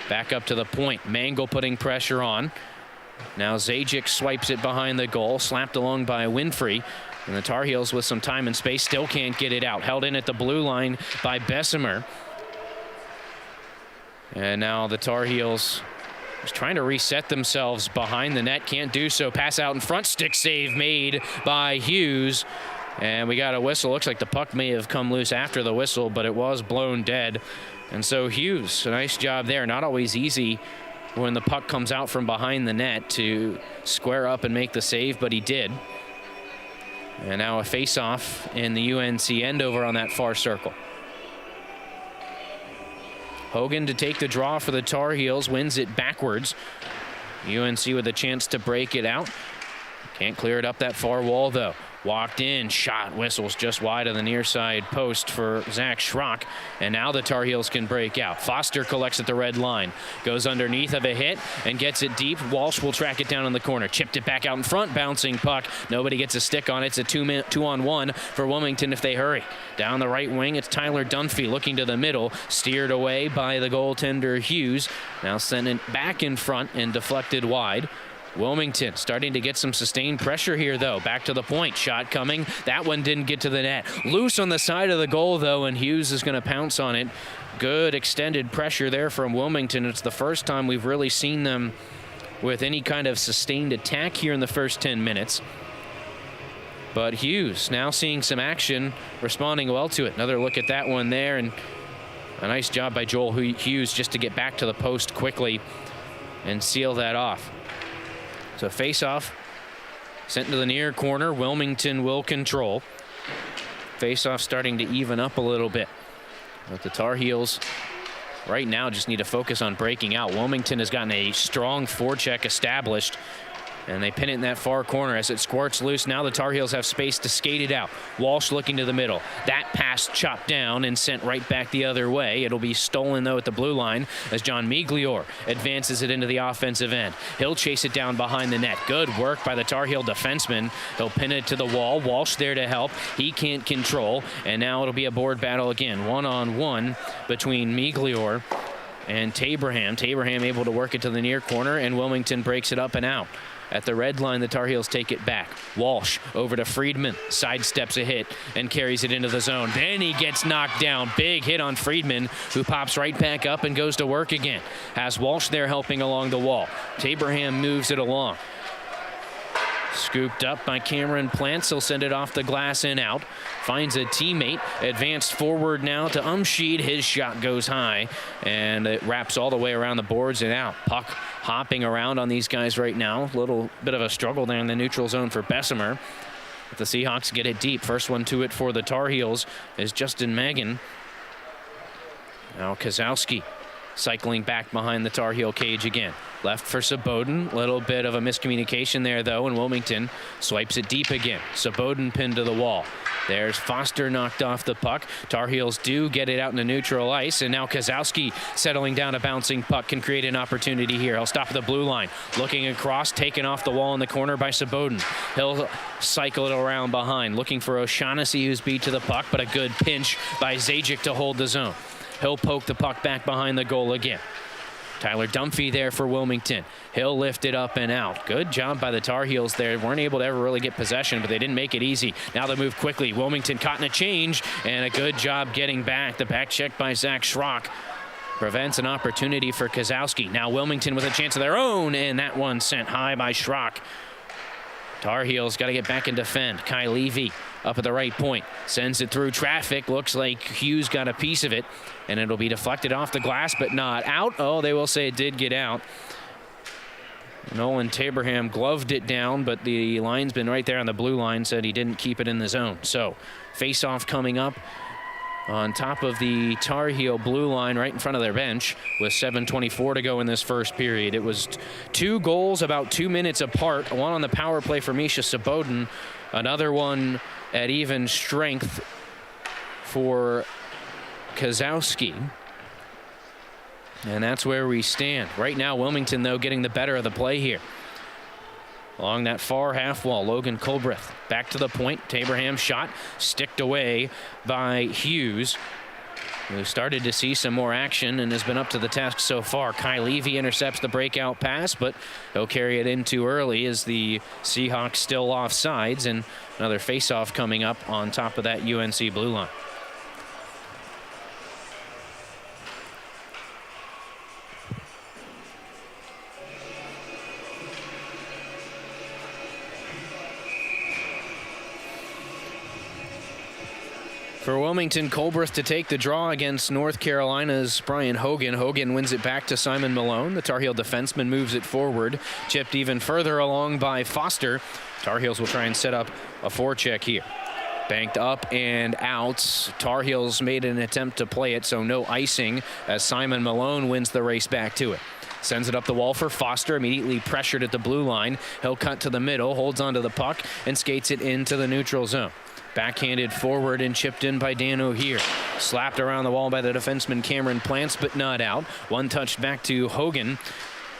Back up to the point. Mangle putting pressure on. Now Zajic swipes it behind the goal, slapped along by Winfrey. And the Tar Heels with some time and space still can't get it out. Held in at the blue line by Bessemer. And now the Tar Heels just trying to reset themselves behind the net. Can't do so. Pass out in front. Stick save made by Hughes. And we got a whistle. Looks like the puck may have come loose after the whistle, but it was blown dead. And so Hughes, a nice job there. Not always easy when the puck comes out from behind the net to square up and make the save, but he did. And now a face-off in the UNC end over on that far circle. Hogan to take the draw for the Tar Heels, wins it backwards. UNC with a chance to break it out. Can't clear it up that far wall, though. Walked in, shot, whistles just wide of the near side post for Zach Schrock. And now the Tar Heels can break out. Foster collects at the red line. Goes underneath of a hit and gets it deep. Walsh will track it down in the corner. Chipped it back out in front. Bouncing puck. Nobody gets a stick on it. It's a two-on-one for Wilmington if they hurry. Down the right wing, it's Tyler Dunphy looking to the middle. Steered away by the goaltender Hughes. Now sent it back in front and deflected wide. Wilmington starting to get some sustained pressure here, though. Back to the point. Shot coming. That one didn't get to the net. Loose on the side of the goal, though, and Hughes is going to pounce on it. Good extended pressure there from Wilmington. It's the first time we've really seen them with any kind of sustained attack here in the first 10 minutes. But Hughes now seeing some action, responding well to it. Another look at that one there, and a nice job by Joel Hughes just to get back to the post quickly and seal that off. So face-off sent to the near corner. Wilmington will control. Face-off starting to even up a little bit. But the Tar Heels right now just need to focus on breaking out. Wilmington has gotten a strong forecheck established, and they pin it in that far corner as it squirts loose. Now the Tar Heels have space to skate it out. Walsh looking to the middle. That pass chopped down and sent right back the other way. It'll be stolen, though, at the blue line as John Miglior advances it into the offensive end. He'll chase it down behind the net. Good work by the Tar Heel defenseman. He'll pin it to the wall. Walsh there to help. He can't control, and now it'll be a board battle again. One-on-one between Miglior and Tabraham. Tabraham able to work it to the near corner, and Wilmington breaks it up and out. At the red line, the Tar Heels take it back. Walsh over to Friedman, sidesteps a hit and carries it into the zone. Then he gets knocked down. Big hit on Friedman, who pops right back up and goes to work again. Has Walsh there helping along the wall. Tabraham moves it along. Scooped up by Cameron Plants. He'll send it off the glass and out. Finds a teammate. Advanced forward now to Umsheed. His shot goes high, and it wraps all the way around the boards and out. Puck hopping around on these guys right now. A little bit of a struggle there in the neutral zone for Bessemer. But the Seahawks get it deep. First one to it for the Tar Heels is Justin Magan. Now Kozowski cycling back behind the Tar Heel cage again. Left for Saboden. Little bit of a miscommunication there, though, and Wilmington swipes it deep again. Saboden pinned to the wall. There's Foster knocked off the puck. Tar Heels do get it out into neutral ice, and now Kozowski settling down a bouncing puck can create an opportunity here. He'll stop at the blue line. Looking across, taken off the wall in the corner by Saboden. He'll cycle it around behind, looking for O'Shaughnessy, who's beat to the puck, but a good pinch by Zajic to hold the zone. He'll poke the puck back behind the goal again. Tyler Dunphy there for Wilmington. He'll lift it up and out. Good job by the Tar Heels there. Weren't able to ever really get possession, but they didn't make it easy. Now they move quickly. Wilmington caught in a change, and a good job getting back. The back check by Zach Schrock prevents an opportunity for Kozowski. Now Wilmington with a chance of their own, and that one sent high by Schrock. Tar Heels got to get back and defend. Kai Levy up at the right point. Sends it through traffic. Looks like Hughes got a piece of it, and it'll be deflected off the glass, but not out. Oh, they will say it did get out. Nolan Taberham gloved it down, but the linesman right there on the blue line said he didn't keep it in the zone. So face-off coming up on top of the Tar Heel blue line right in front of their bench with 7:24 to go in this first period. It was 2 goals about 2 minutes apart, one on the power play for Misha Saboden, another one at even strength for Kozowski. And that's where we stand. Right now, Wilmington, though, getting the better of the play here. Along that far half wall, Logan Colbreth back to the point. Taberham shot sticked away by Hughes, who started to see some more action and has been up to the task so far. Kai Levy intercepts the breakout pass, but he'll carry it in too early as the Seahawks still offsides, and another faceoff coming up on top of that UNC blue line. For Wilmington, Colbreth to take the draw against North Carolina's Brian Hogan. Hogan wins it back to Simon Malone. The Tar Heel defenseman moves it forward. Chipped even further along by Foster. Tar Heels will try and set up a forecheck here. Banked up and out. Tar Heels made an attempt to play it, so no icing as Simon Malone wins the race back to it. Sends it up the wall for Foster, immediately pressured at the blue line. He'll cut to the middle, holds onto the puck, and skates it into the neutral zone. Backhanded forward and chipped in by Dan O'Heir. Slapped around the wall by the defenseman Cameron Plants, but not out. One touch back to Hogan,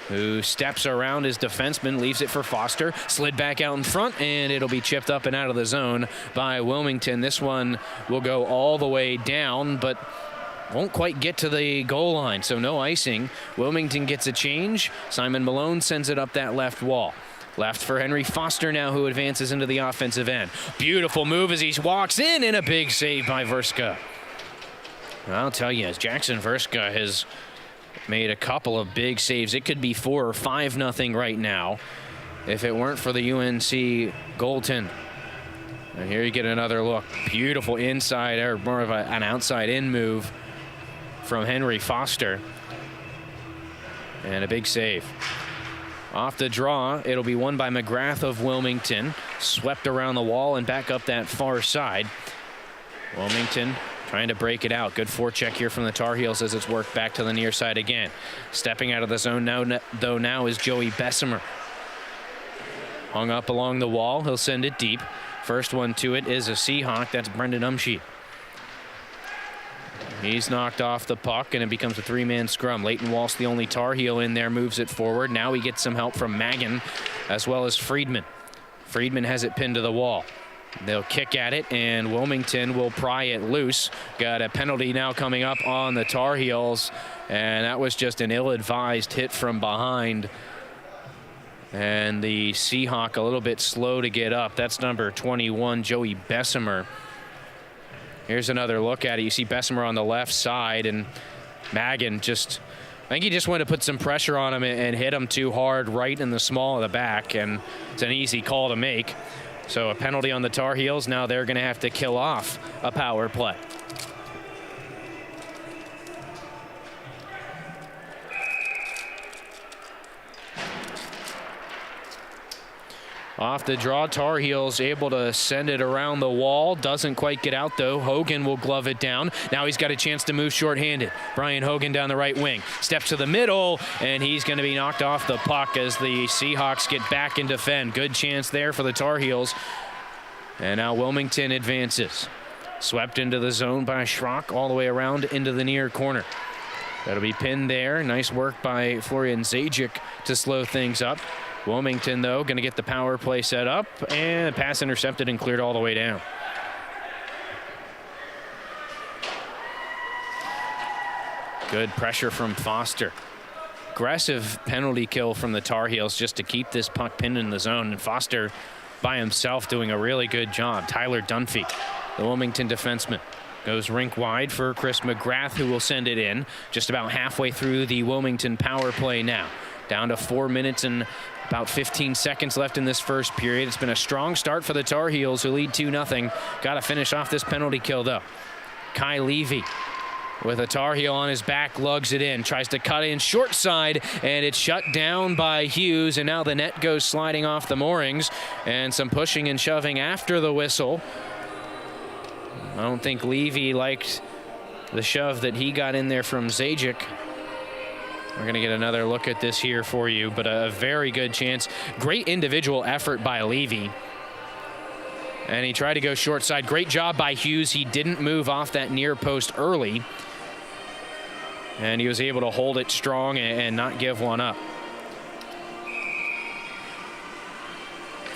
who steps around his defenseman, leaves it for Foster. Slid back out in front, and it'll be chipped up and out of the zone by Wilmington. This one will go all the way down, but won't quite get to the goal line, so no icing. Wilmington gets a change. Simon Malone sends it up that left wall. Left for Henry Foster now, who advances into the offensive end. Beautiful move as he walks in, and a big save by Verska. I'll tell you, as Jackson Verska has made a couple of big saves, it could be 4 or 5-0 right now if it weren't for the UNC goaltender. And here you get another look. Beautiful inside, or more of an outside-in move from Henry Foster. And a big save. Off the draw, it'll be won by McGrath of Wilmington. Swept around the wall and back up that far side. Wilmington trying to break it out. Good forecheck here from the Tar Heels as it's worked back to the near side again. Stepping out of the zone now is Joey Bessemer. Hung up along the wall. He'll send it deep. First one to it is a Seahawk. That's Brendan Umschied. He's knocked off the puck, and it becomes a 3-man scrum. Leighton Walsh, the only Tar Heel in there, moves it forward. Now he gets some help from Magan as well as Friedman. Friedman has it pinned to the wall. They'll kick at it, and Wilmington will pry it loose. Got a penalty now coming up on the Tar Heels, and that was just an ill-advised hit from behind. And the Seahawk a little bit slow to get up. That's number 21, Joey Bessemer. Here's another look at it. You see Bessemer on the left side, and Magan I think he just wanted to put some pressure on him and hit him too hard right in the small of the back, and it's an easy call to make. So a penalty on the Tar Heels. Now they're going to have to kill off a power play. Off the draw, Tar Heels able to send it around the wall. Doesn't quite get out, though. Hogan will glove it down. Now he's got a chance to move shorthanded. Brian Hogan down the right wing. Steps to the middle, and he's going to be knocked off the puck as the Seahawks get back and defend. Good chance there for the Tar Heels. And now Wilmington advances. Swept into the zone by Schrock all the way around into the near corner. That'll be pinned there. Nice work by Florian Zajic to slow things up. Wilmington, though, going to get the power play set up, and pass intercepted and cleared all the way down. Good pressure from Foster. Aggressive penalty kill from the Tar Heels just to keep this puck pinned in the zone, and Foster by himself doing a really good job. Tyler Dunphy, the Wilmington defenseman, goes rink wide for Chris McGrath, who will send it in just about halfway through the Wilmington power play now. Down to 4 minutes and about 15 seconds left in this first period. It's been a strong start for the Tar Heels, who lead 2-0. Got to finish off this penalty kill, though. Kai Levy with a Tar Heel on his back, lugs it in, tries to cut in short side, and it's shut down by Hughes, and now the net goes sliding off the moorings, and some pushing and shoving after the whistle. I don't think Levy liked the shove that he got in there from Zajic. We're going to get another look at this here for you, but a very good chance. Great individual effort by Levy. And he tried to go short side. Great job by Hughes. He didn't move off that near post early. And he was able to hold it strong and not give one up.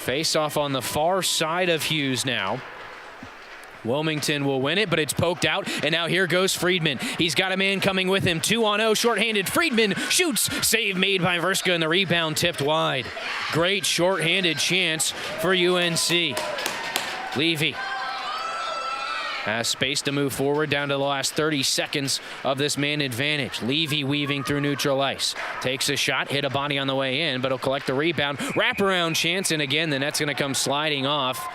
Face off on the far side of Hughes now. Wilmington will win it, but it's poked out, and now here goes Friedman. He's got a man coming with him. 2-on-0, shorthanded. Friedman shoots. Save made by Verska, and the rebound tipped wide. Great shorthanded chance for UNC. Levy has space to move forward down to the last 30 seconds of this man advantage. Levy weaving through neutral ice. Takes a shot, hit a body on the way in, but he'll collect the rebound. Wraparound chance, and again, the net's going to come sliding off.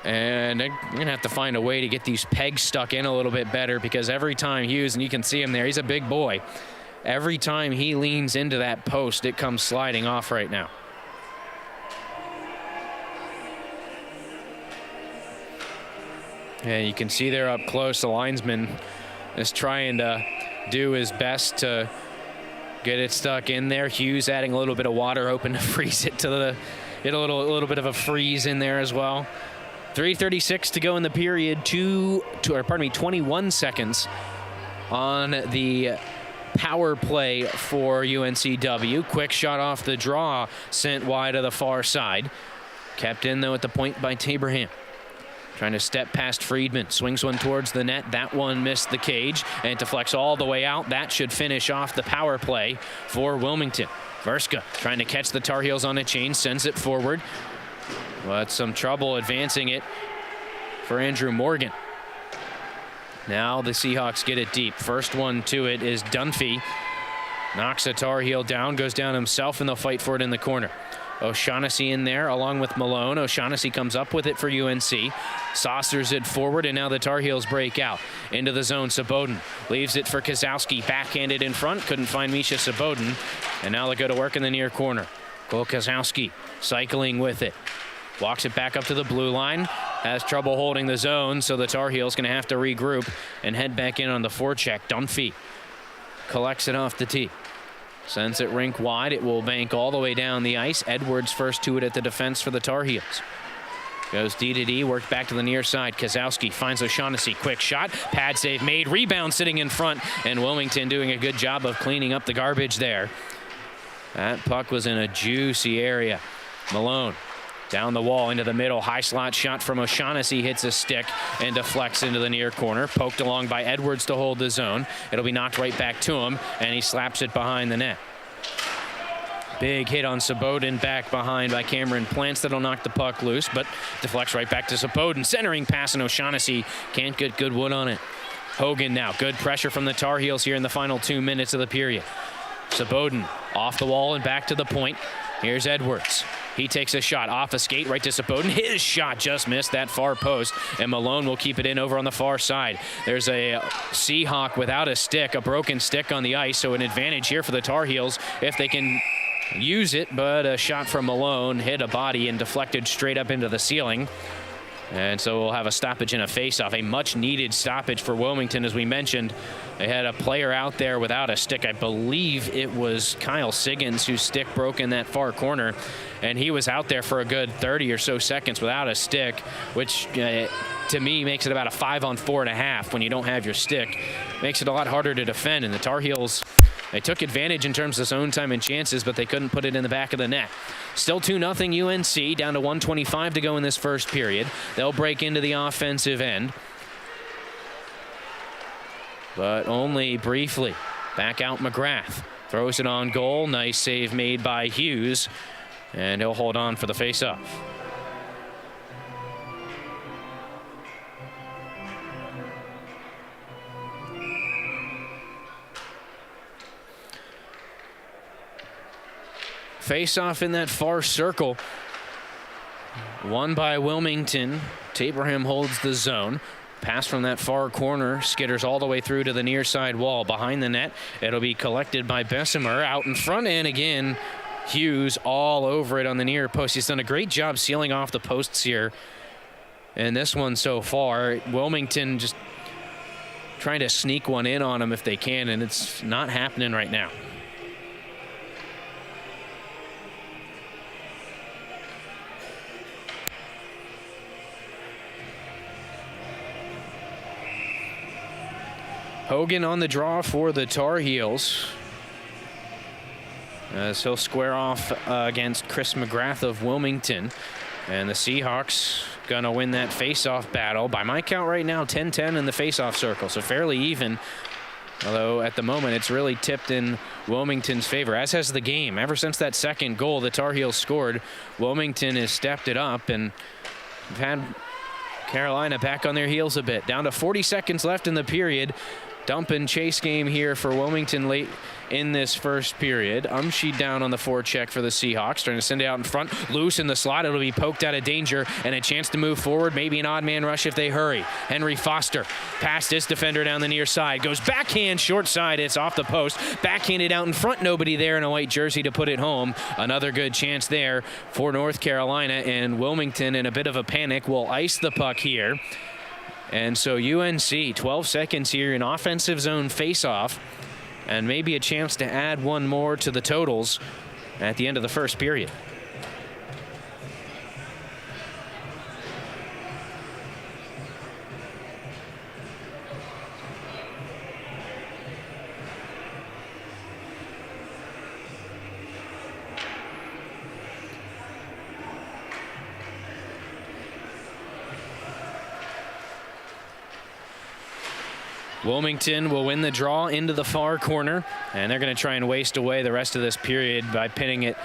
And they're going to have to find a way to get these pegs stuck in a little bit better, because every time Hughes, and you can see him there, he's a big boy. Every time he leans into that post, it comes sliding off right now. And you can see there up close, the linesman is trying to do his best to get it stuck in there. Hughes adding a little bit of water, hoping to freeze it to get a little bit of a freeze in there as well. 3:36 to go in the period. 21 seconds on the power play for UNCW. Quick shot off the draw, sent wide to the far side. Kept in, though, at the point by Taberham. Trying to step past Friedman. Swings one towards the net. That one missed the cage and deflects all the way out. That should finish off the power play for Wilmington. Verska trying to catch the Tar Heels on a chain. Sends it forward. But some trouble advancing it for Andrew Morgan. Now the Seahawks get it deep. First one to it is Dunphy. Knocks a Tar Heel down, goes down himself, and they'll fight for it in the corner. O'Shaughnessy in there along with Malone. O'Shaughnessy comes up with it for UNC. Saucers it forward, and now the Tar Heels break out. Into the zone, Saboden leaves it for Kozowski. Backhanded in front, couldn't find Misha Saboden. And now they go to work in the near corner. Cole Kozowski cycling with it. Walks it back up to the blue line. Has trouble holding the zone, so the Tar Heels going to have to regroup and head back in on the forecheck. Dunphy collects it off the tee. Sends it rink wide. It will bank all the way down the ice. Edwards first to it at the defense for the Tar Heels. Goes D to D, worked back to the near side. Kozowski finds O'Shaughnessy. Quick shot. Pad save made. Rebound sitting in front. And Wilmington doing a good job of cleaning up the garbage there. That puck was in a juicy area. Malone down the wall into the middle. High slot shot from O'Shaughnessy. Hits a stick and deflects into the near corner. Poked along by Edwards to hold the zone. It'll be knocked right back to him, and he slaps it behind the net. Big hit on Saboden, back behind by Cameron Plants. That'll knock the puck loose, but deflects right back to Saboden. Centering pass, and O'Shaughnessy can't get good wood on it. Hogan now. Good pressure from the Tar Heels here in the final 2 minutes of the period. Saboden off the wall and back to the point. Here's Edwards. He takes a shot off a skate right to Saboden. His shot just missed that far post, and Malone will keep it in over on the far side. There's a Seahawk without a stick, a broken stick on the ice, so an advantage here for the Tar Heels if they can use it, but a shot from Malone hit a body and deflected straight up into the ceiling. And so we'll have a stoppage and a face-off, a much-needed stoppage for Wilmington. As we mentioned, they had a player out there without a stick. I believe it was Kyle Siggins whose stick broke in that far corner, and he was out there for a good 30 or so seconds without a stick, which to me makes it about a 5 on 4.5 when you don't have your stick. Makes it a lot harder to defend, and the Tar Heels, they took advantage in terms of zone time and chances, but they couldn't put it in the back of the net. Still 2-0 UNC, down to 1:25 to go in this first period. They'll break into the offensive end, but only briefly. Back out McGrath. Throws it on goal. Nice save made by Hughes, and he'll hold on for the face-off. Face-off in that far circle. Won by Wilmington. Taberham holds the zone. Pass from that far corner. Skitters all the way through to the near side wall. Behind the net, it'll be collected by Bessemer. Out in front, and again, Hughes all over it on the near post. He's done a great job sealing off the posts here in this one so far. Wilmington just trying to sneak one in on him if they can, and it's not happening right now. Hogan on the draw for the Tar Heels, as he'll square off against Chris McGrath of Wilmington. And the Seahawks gonna win that face-off battle. By my count right now, 10-10 in the face-off circle, so fairly even. Although at the moment it's really tipped in Wilmington's favor, as has the game. Ever since that second goal the Tar Heels scored, Wilmington has stepped it up, and we've had Carolina back on their heels a bit. Down to 40 seconds left in the period. Dump and chase game here for Wilmington late in this first period. Umshee down on the forecheck for the Seahawks, trying to send it out in front. Loose in the slot. It'll be poked out of danger, and a chance to move forward. Maybe an odd man rush if they hurry. Henry Foster past this defender down the near side. Goes backhand short side. It's off the post. Backhanded out in front. Nobody there in a white jersey to put it home. Another good chance there for North Carolina, and Wilmington in a bit of a panic will ice the puck here. And so UNC, 12 seconds here in offensive zone face-off, and maybe a chance to add one more to the totals at the end of the first period. Wilmington will win the draw into the far corner, and they're going to try and waste away the rest of this period by pinning it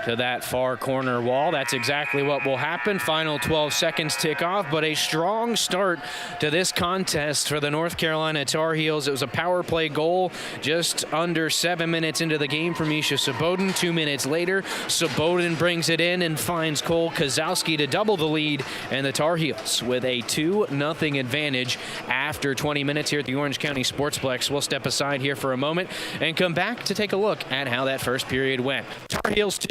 to that far corner wall. That's exactly what will happen. Final 12 seconds tick off, but a strong start to this contest for the North Carolina Tar Heels. It was a power play goal just under 7 minutes into the game from Misha Sobodin. 2 minutes later, Sobodin brings it in and finds Cole Kozowski to double the lead, and the Tar Heels with a 2-0 advantage after 20 minutes here at the Orange County Sportsplex. We'll step aside here for a moment and come back to take a look at how that first period went. Tar Heels 2.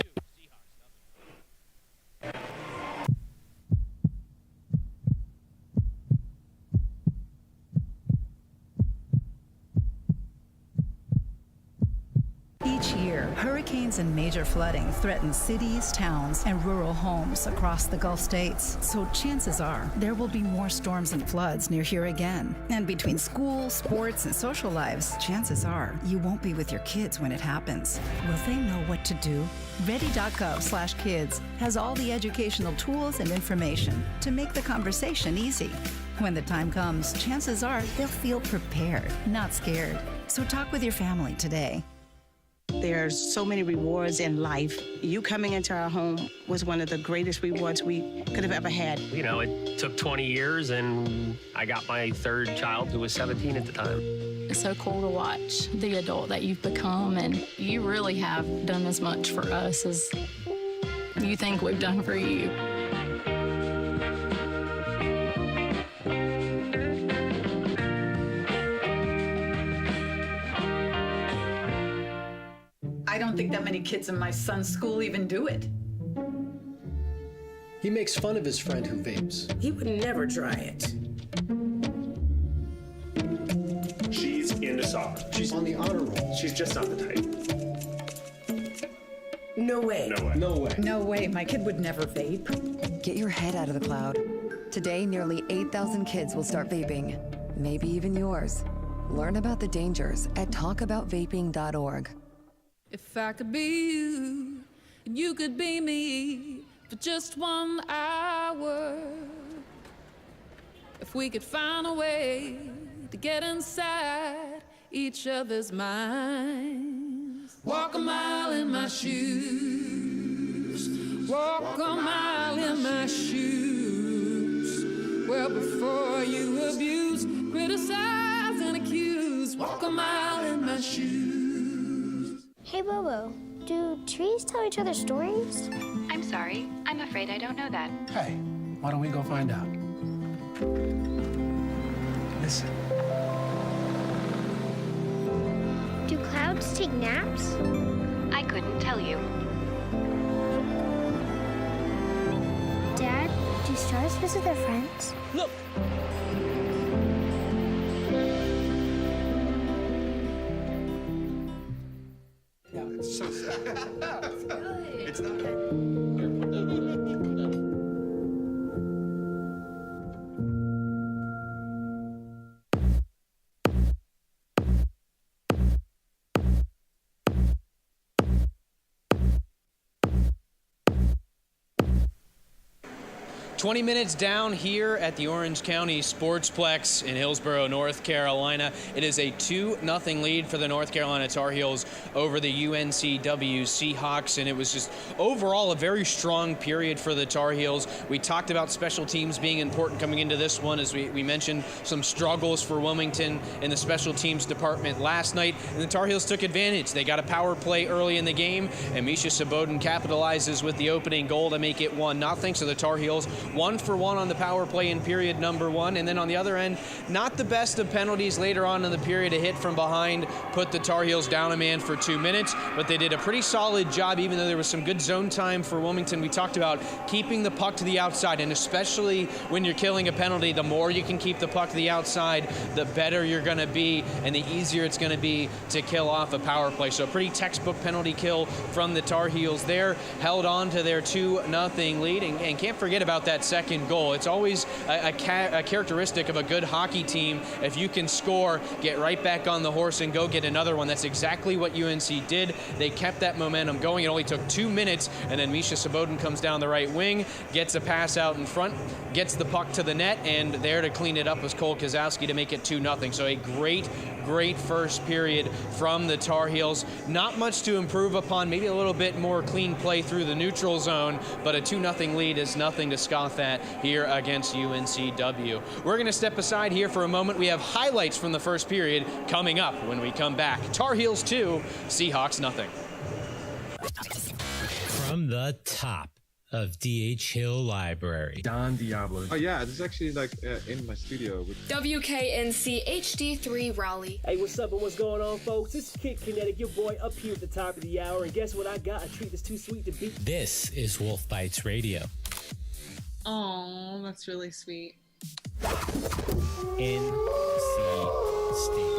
Each year, hurricanes and major flooding threaten cities, towns, and rural homes across the Gulf states. So chances are there will be more storms and floods near here again. And between school, sports, and social lives, chances are you won't be with your kids when it happens. Will they know what to do? Ready.gov/kids has all the educational tools and information to make the conversation easy. When the time comes, chances are they'll feel prepared, not scared. So talk with your family today. There's so many rewards in life. You coming into our home was one of the greatest rewards we could have ever had. You know, it took 20 years, and I got my third child, who was 17 at the time. It's so cool to watch the adult that you've become, and you really have done as much for us as you think we've done for you. I I don't think that many kids in my son's school even do it. He makes fun of his friend who vapes. He would never try it. She's into soccer. She's on the honor roll. She's just not the type. No way. No way. No way. No way, my kid would never vape. Get your head out of the cloud. Today, nearly 8,000 kids will start vaping. Maybe even yours. Learn about the dangers at talkaboutvaping.org. If I could be you, and you could be me for just 1 hour. If we could find a way to get inside each other's minds. Walk a mile in my shoes. Walk a mile in my shoes. Well, before you abuse, criticize, and accuse. Walk a mile in my shoes. Hey, Bobo, do trees tell each other stories? I'm sorry. I'm afraid I don't know that. Hey, why don't we go find out? Listen. Do clouds take naps? I couldn't tell you. Dad, do stars visit their friends? Look! It's so sad. It's not. 20 minutes down here at the Orange County Sportsplex in Hillsborough, North Carolina. It is a 2-0 lead for the North Carolina Tar Heels over the UNCW Seahawks, and it was just overall a very strong period for the Tar Heels. We talked about special teams being important coming into this one, as we mentioned some struggles for Wilmington in the special teams department last night, and the Tar Heels took advantage. They got a power play early in the game, and Misha Saboden capitalizes with the opening goal to make it 1-0. So the Tar Heels 1 for 1 on the power play in period number 1. And then on the other end, not the best of penalties later on in the period. A hit from behind put the Tar Heels down a man for 2 minutes, but they did a pretty solid job, even though there was some good zone time for Wilmington. We talked about keeping the puck to the outside, and especially when you're killing a penalty, the more you can keep the puck to the outside, the better you're going to be, and the easier it's going to be to kill off a power play. So a pretty textbook penalty kill from the Tar Heels there, held on to their 2-0 lead, and can't forget about that second goal. It's always a characteristic of a good hockey team. If you can score, get right back on the horse and go get another one. That's exactly what UNC did. They kept that momentum going. It only took 2 minutes, and then Misha Saboden comes down the right wing, gets a pass out in front, gets the puck to the net, and there to clean it up was Cole Kozowski to make it 2-0. So a great first period from the Tar Heels. Not much to improve upon, maybe a little bit more clean play through the neutral zone, but a 2-0 lead is nothing to scoff at here against UNCW. We're going to step aside here for a moment. We have highlights from the first period coming up when we come back. Tar Heels 2, Seahawks 0. From the top of D.H. Hill Library. Don Diablo. Oh yeah, this is actually like in my studio. WKNC HD3 Raleigh. Hey, what's up and what's going on, folks? This is Kid Kinetic, your boy, up here at the top of the hour. And guess what I got? A treat that's too sweet to beat. This is Wolf Bites Radio. Oh, that's really sweet. NC State.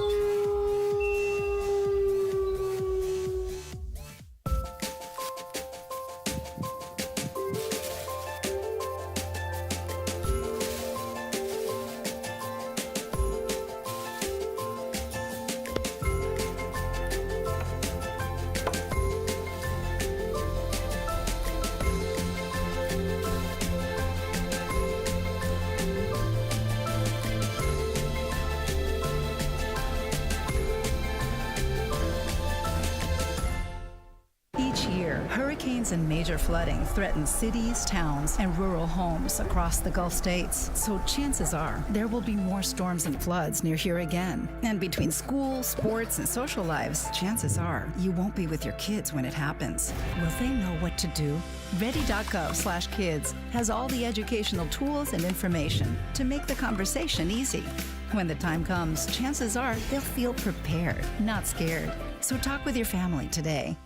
Hurricanes and major flooding threaten cities, towns, and rural homes across the Gulf states. So chances are there will be more storms and floods near here again. And between school, sports, and social lives, chances are you won't be with your kids when it happens. Will they know what to do? Ready.gov/kids has all the educational tools and information to make the conversation easy. When the time comes, chances are they'll feel prepared, not scared. So talk with your family today.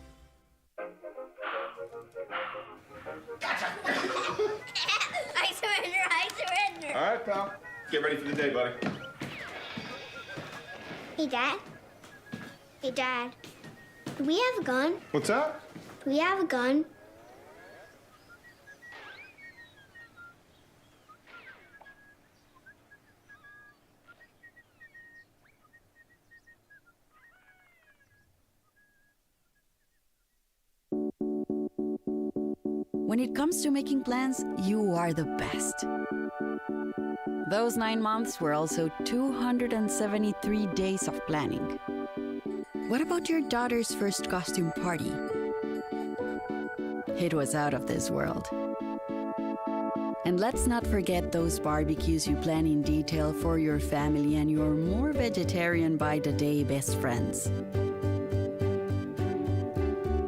way. All right, pal. Get ready for the day, buddy. Hey, Dad. Hey, Dad. Do we have a gun? What's that? Do we have a gun? When it comes to making plans, you are the best. Those 9 months were also 273 days of planning. What about your daughter's first costume party? It was out of this world. And let's not forget those barbecues you plan in detail for your family and your more vegetarian by the day best friends.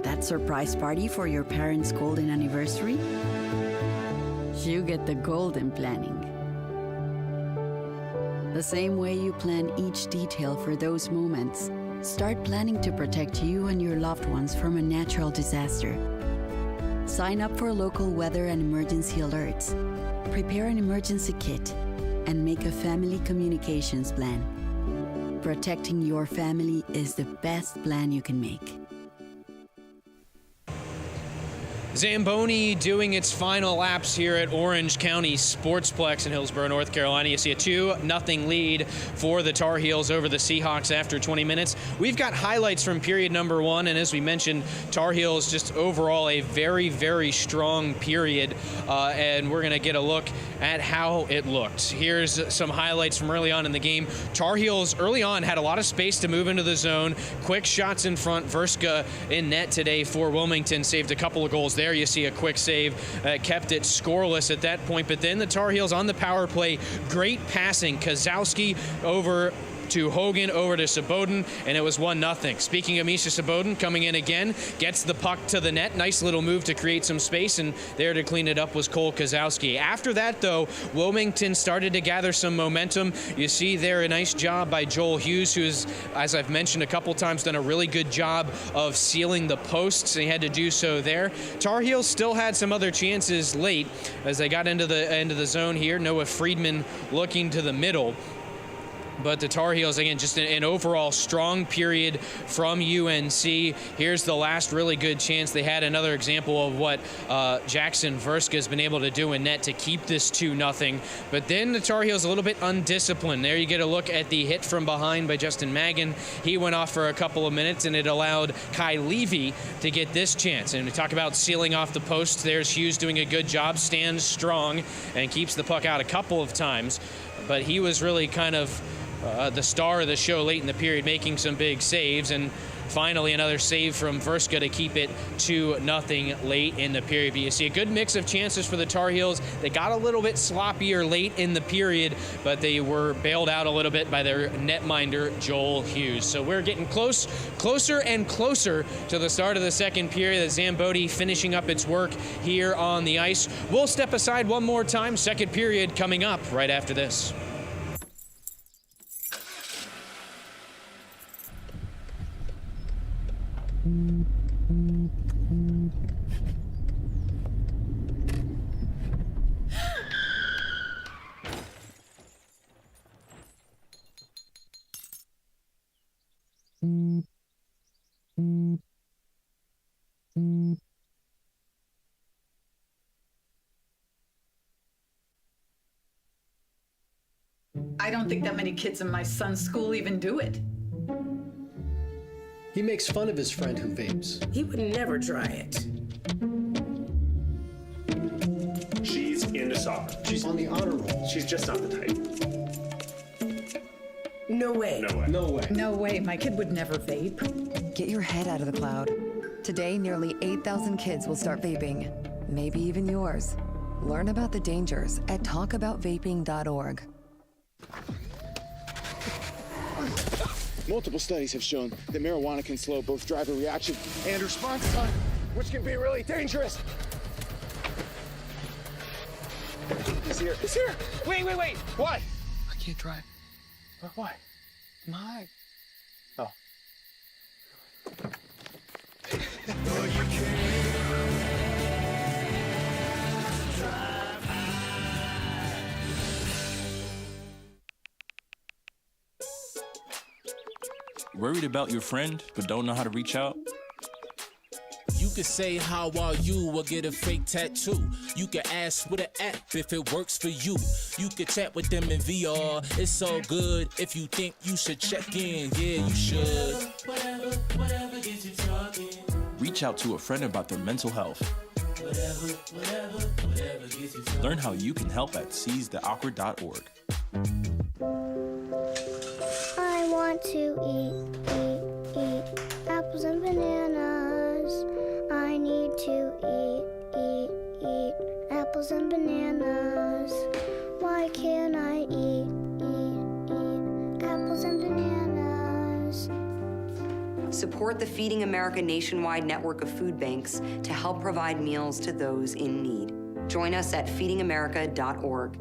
That surprise party for your parents' golden anniversary? You get the golden planning. The same way you plan each detail for those moments, start planning to protect you and your loved ones from a natural disaster. Sign up for local weather and emergency alerts. Prepare an emergency kit and make a family communications plan. Protecting your family is the best plan you can make. Zamboni doing its final laps here at Orange County Sportsplex in Hillsborough, North Carolina. You see a 2-0 lead for the Tar Heels over the Seahawks after 20 minutes. We've got highlights from period number 1, and as we mentioned, Tar Heels just overall a very, very strong period, and we're going to get a look at how it looked. Here's some highlights from early on in the game. Tar Heels early on had a lot of space to move into the zone. Quick shots in front. Verska in net today for Wilmington, saved a couple of goals there. You see a quick save, kept it scoreless at that point, but then the Tar Heels on the power play, great passing. Kozowski over to Hogan, over to Saboden, and it was 1-0. Speaking of Misha Saboden, coming in again, gets the puck to the net. Nice little move to create some space, and there to clean it up was Cole Kozowski. After that, though, Wilmington started to gather some momentum. You see there a nice job by Joel Hughes, who's, as I've mentioned a couple times, done a really good job of sealing the posts, and he had to do so there. Tar Heels still had some other chances late as they got into the zone here. Noah Friedman looking to the middle. But the Tar Heels, again, just an overall strong period from UNC. Here's the last really good chance. They had another example of what Jackson Verska has been able to do in net to keep this 2-0. But then the Tar Heels a little bit undisciplined. There you get a look at the hit from behind by Justin Magan. He went off for a couple of minutes, and it allowed Kai Levy to get this chance. And we talk about sealing off the post. There's Hughes doing a good job, stands strong, and keeps the puck out a couple of times. But he was really kind of the star of the show late in the period, making some big saves, and finally another save from Verska to keep it 2-0 late in the period. But you see a good mix of chances for the Tar Heels. They got a little bit sloppier late in the period, but they were bailed out a little bit by their netminder, Joel Hughes. So we're getting closer and closer to the start of the second period. The Zamboni finishing up its work here on the ice. We'll step aside one more time. Second period coming up right after this. I don't think that many kids in my son's school even do it. He makes fun of his friend who vapes. He would never try it. She's into soccer. She's on the honor roll. She's just not the type. No way. No way. No way. No way, my kid would never vape. Get your head out of the cloud. Today, nearly 8,000 kids will start vaping, maybe even yours. Learn about the dangers at talkaboutvaping.org. Multiple studies have shown that marijuana can slow both driver reaction and response time, which can be really dangerous. He's here. He's here. Wait. What? I can't drive. Why? My. Oh. Worried about your friend, but don't know how to reach out? You could say, how are you, or get a fake tattoo. You could ask with an app if it works for you. You could chat with them in VR, it's so good. If you think you should check in, yeah, you should. Whatever gets you talking. Reach out to a friend about their mental health. Whatever gets you talking. Learn how you can help at seizetheawkward.org. I want to eat apples and bananas. I need to eat apples and bananas. Why can't I eat apples and bananas? Support the Feeding America nationwide network of food banks to help provide meals to those in need. Join us at feedingamerica.org.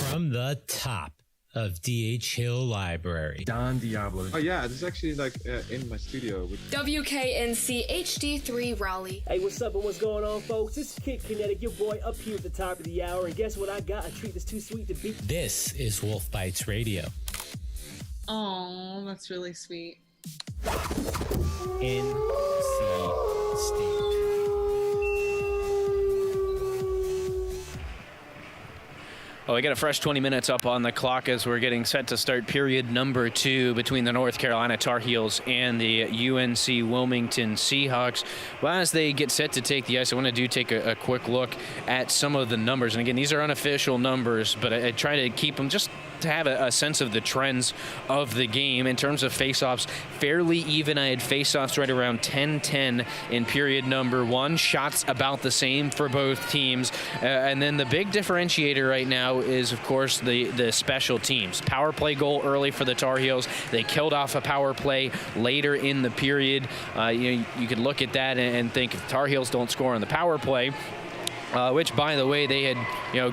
From the top of D.H. Hill Library. Don Diablo. Oh yeah, this is actually like in my studio. WKNC HD3 Raleigh. Hey, what's up and what's going on, folks? It's Kid Kinetic, your boy up here at the top of the hour. And guess what I got? A treat that's too sweet to beat. This is Wolf Bites Radio. Oh, that's really sweet. NC State. Well, we got a fresh 20 minutes up on the clock as we're getting set to start period number 2 between the North Carolina Tar Heels and the UNC-Wilmington Seahawks. Well, as they get set to take the ice, I want to take a quick look at some of the numbers. And again, these are unofficial numbers, but I try to keep them just to have a sense of the trends of the game. In terms of faceoffs, fairly even. I had faceoffs right around 10-10 in period number 1. Shots about the same for both teams. And then the big differentiator right now is, of course, the special teams. Power play goal early for the Tar Heels. They killed off a power play later in the period. You could look at that and think if the Tar Heels don't score on the power play, which, by the way, they had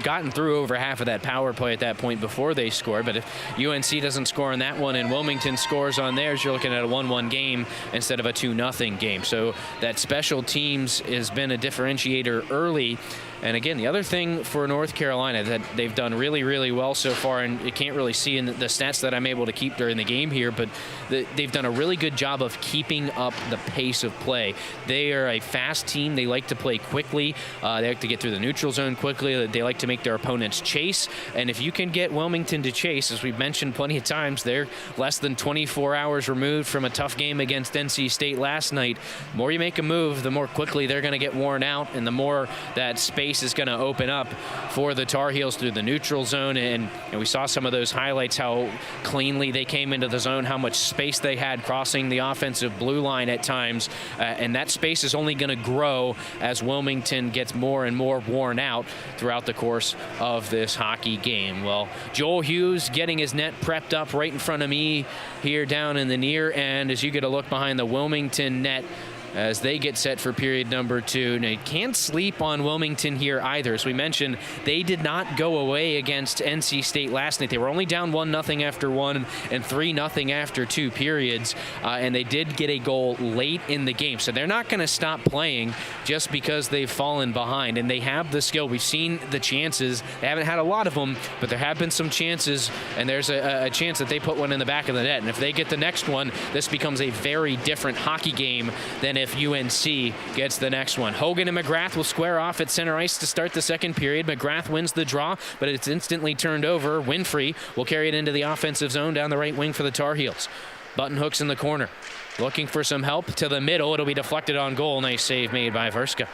gotten through over half of that power play at that point before they scored. But if UNC doesn't score on that one and Wilmington scores on theirs, you're looking at a 1-1 game instead of a 2-0 game. So that special teams has been a differentiator early. And again, the other thing for North Carolina that they've done really, really well so far, and you can't really see in the stats that I'm able to keep during the game here, but they've done a really good job of keeping up the pace of play. They are a fast team. They like to play quickly. They like to get through the neutral zone quickly. They like to make their opponents chase. And if you can get Wilmington to chase, as we've mentioned plenty of times, they're less than 24 hours removed from a tough game against NC State last night. The more you make a move, the more quickly they're going to get worn out, and the more that space is going to open up for the Tar Heels through the neutral zone. And we saw some of those highlights, how cleanly they came into the zone, how much space they had crossing the offensive blue line at times. And that space is only going to grow as Wilmington gets more and more worn out throughout the course of this hockey game. Well, Joel Hughes getting his net prepped up right in front of me here down in the near end as you get a look behind the Wilmington net as they get set for period number 2. Now, you can't sleep on Wilmington here either. As we mentioned, they did not go away against NC State last night. They were only down 1-0 after 1 and 3-0 after 2 periods, and they did get a goal late in the game. So they're not going to stop playing just because they've fallen behind, and they have the skill. We've seen the chances. They haven't had a lot of them, but there have been some chances, and there's a chance that they put one in the back of the net. And if they get the next one, this becomes a very different hockey game than if UNC gets the next one. Hogan and McGrath will square off at center ice to start the second period. McGrath wins the draw, but it's instantly turned over. Winfrey will carry it into the offensive zone down the right wing for the Tar Heels. Button hooks in the corner. Looking for some help to the middle. It'll be deflected on goal. Nice save made by Verska.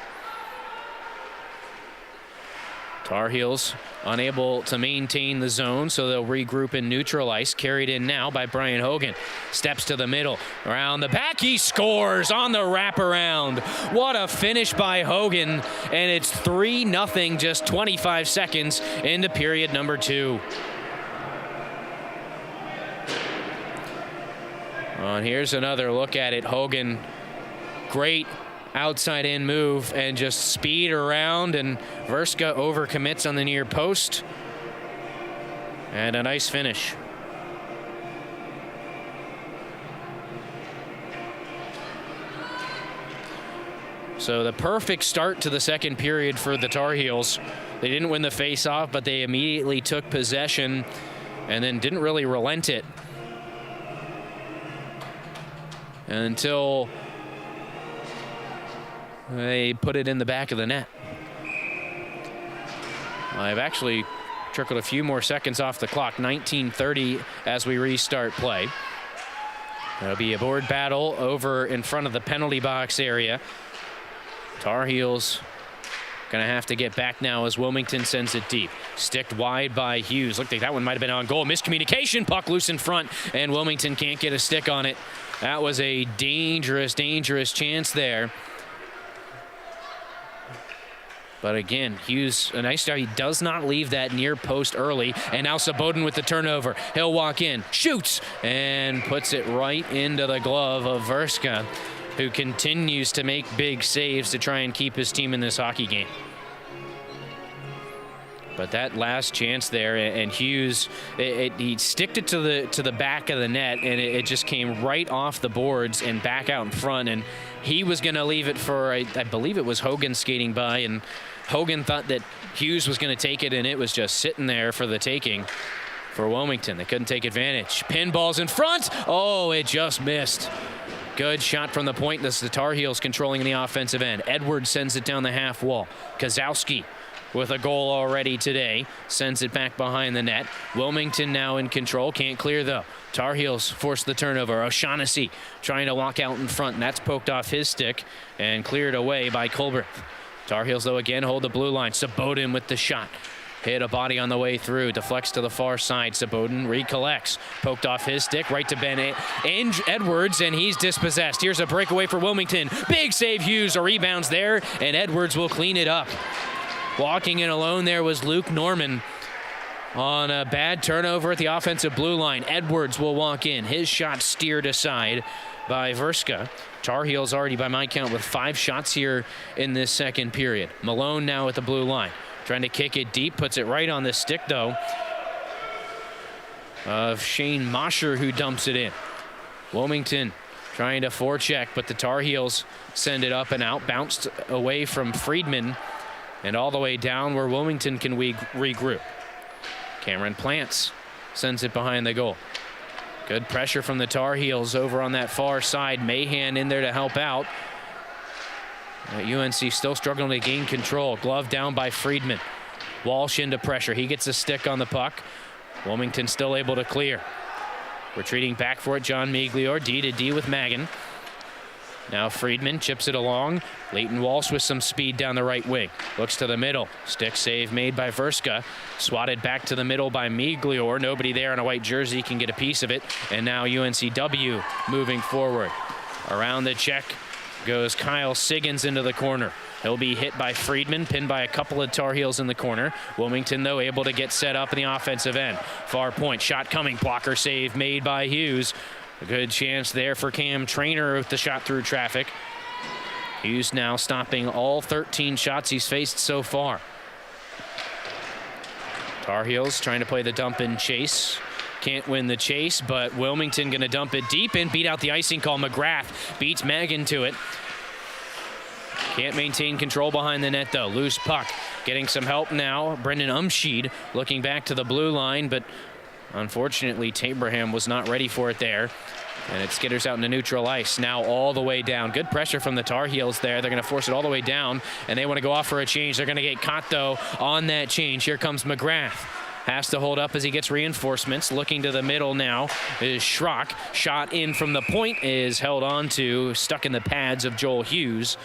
Tar Heels unable to maintain the zone, so they'll regroup in neutral ice. Carried in now by Brian Hogan. Steps to the middle. Around the back, he scores on the wraparound. What a finish by Hogan, and it's 3-0 just 25 seconds into period number 2. And here's another look at it. Hogan, great outside in move and just speed around, and Verska overcommits on the near post. And a nice finish. So the perfect start to the second period for the Tar Heels. They didn't win the face-off, but they immediately took possession. and then didn't really relent it until they put it in the back of the net. I've actually trickled a few more seconds off the clock. 19:30 as we restart play. There'll be a board battle over in front of the penalty box area. Tar Heels going to have to get back now as Wilmington sends it deep. Sticked wide by Hughes. Looked like that one might have been on goal. Miscommunication. Puck loose in front, and Wilmington can't get a stick on it. That was a dangerous, dangerous chance there. But again, Hughes, a nice job. He does not leave that near post early. And now Sabodin with the turnover. He'll walk in, shoots, and puts it right into the glove of Verska, who continues to make big saves to try and keep his team in this hockey game. But that last chance there, and Hughes, he sticked it to the back of the net, and it just came right off the boards and back out in front. And he was going to leave it for, I believe it was Hogan skating by, and Hogan thought that Hughes was going to take it, and it was just sitting there for the taking for Wilmington. They couldn't take advantage. Pinballs in front. Oh, it just missed. Good shot from the point. This is the Tar Heels controlling the offensive end. Edwards sends it down the half wall. Kozowski with a goal already today sends it back behind the net. Wilmington now in control. Can't clear, though. Tar Heels force the turnover. O'Shaughnessy trying to walk out in front, and that's poked off his stick and cleared away by Colbert. Tar Heels, though, again hold the blue line. Sabodin with the shot. Hit a body on the way through. Deflects to the far side. Sabodin recollects. Poked off his stick right to Ben Edwards, and he's dispossessed. Here's a breakaway for Wilmington. Big save, Hughes. A rebounds there, and Edwards will clean it up. Walking in alone there was Luke Norman on a bad turnover at the offensive blue line. Edwards will walk in. His shot steered aside by Verska. Tar Heels already, by my count, with 5 shots here in this second period. Malone now at the blue line. Trying to kick it deep. Puts it right on the stick, though, of Shane Mosher, who dumps it in. Wilmington trying to forecheck, but the Tar Heels send it up and out. Bounced away from Friedman and all the way down where Wilmington can regroup. Cameron Plants sends it behind the goal. Good pressure from the Tar Heels over on that far side. Mahan in there to help out. UNC still struggling to gain control. Glove down by Friedman. Walsh into pressure. He gets a stick on the puck. Wilmington still able to clear. Retreating back for it, John Miglior. D to D with Magan. Now Friedman chips it along. Leighton Walsh with some speed down the right wing. Looks to the middle. Stick save made by Verska. Swatted back to the middle by Miglior. Nobody there in a white jersey can get a piece of it. And now UNCW moving forward. Around the check goes Kyle Siggins into the corner. He'll be hit by Friedman, pinned by a couple of Tar Heels in the corner. Wilmington, though, able to get set up in the offensive end. Far point, shot coming. Blocker save made by Hughes. A good chance there for Cam Trainer with the shot through traffic. Hughes now stopping all 13 shots he's faced so far. Tar Heels trying to play the dump and chase. Can't win the chase, but Wilmington going to dump it deep and beat out the icing call. McGrath beats Magan to it. Can't maintain control behind the net, though. Loose puck. Getting some help now. Brendan Umschied looking back to the blue line, but unfortunately, Tabraham was not ready for it there. And it skitters out into neutral ice. Now all the way down. Good pressure from the Tar Heels there. They're going to force it all the way down, and they want to go off for a change. They're going to get caught, though, on that change. Here comes McGrath. Has to hold up as he gets reinforcements. Looking to the middle now is Schrock. Shot in from the point is held on to, stuck in the pads of Joel Hughes,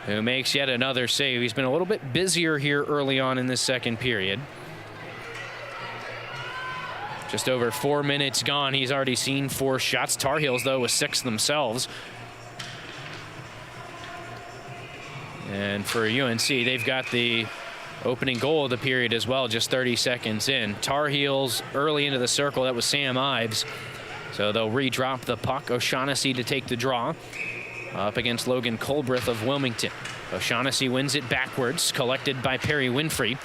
who makes yet another save. He's been a little bit busier here early on in this second period. Just over 4 minutes gone. He's already seen 4 shots. Tar Heels, though, with 6 themselves. And for UNC, they've got the opening goal of the period as well, just 30 seconds in. Tar Heels early into the circle. That was Sam Ives. So they'll redrop the puck. O'Shaughnessy to take the draw up against Logan Colbreth of Wilmington. O'Shaughnessy wins it backwards, collected by Perry Winfrey.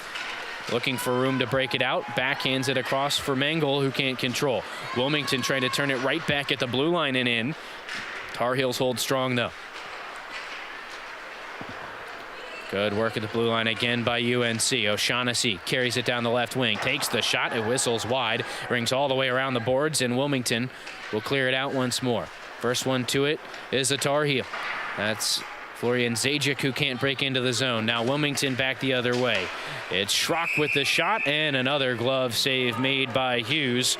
Looking for room to break it out. Backhands it across for Mangle, who can't control. Wilmington trying to turn it right back at the blue line and in. Tar Heels hold strong, though. Good work at the blue line again by UNC. O'Shaughnessy carries it down the left wing, takes the shot, it whistles wide, rings all the way around the boards, and Wilmington will clear it out once more. First one to it is a Tar Heel. That's Florian Zajic, who can't break into the zone. Now Wilmington back the other way. It's Schrock with the shot, and another glove save made by Hughes,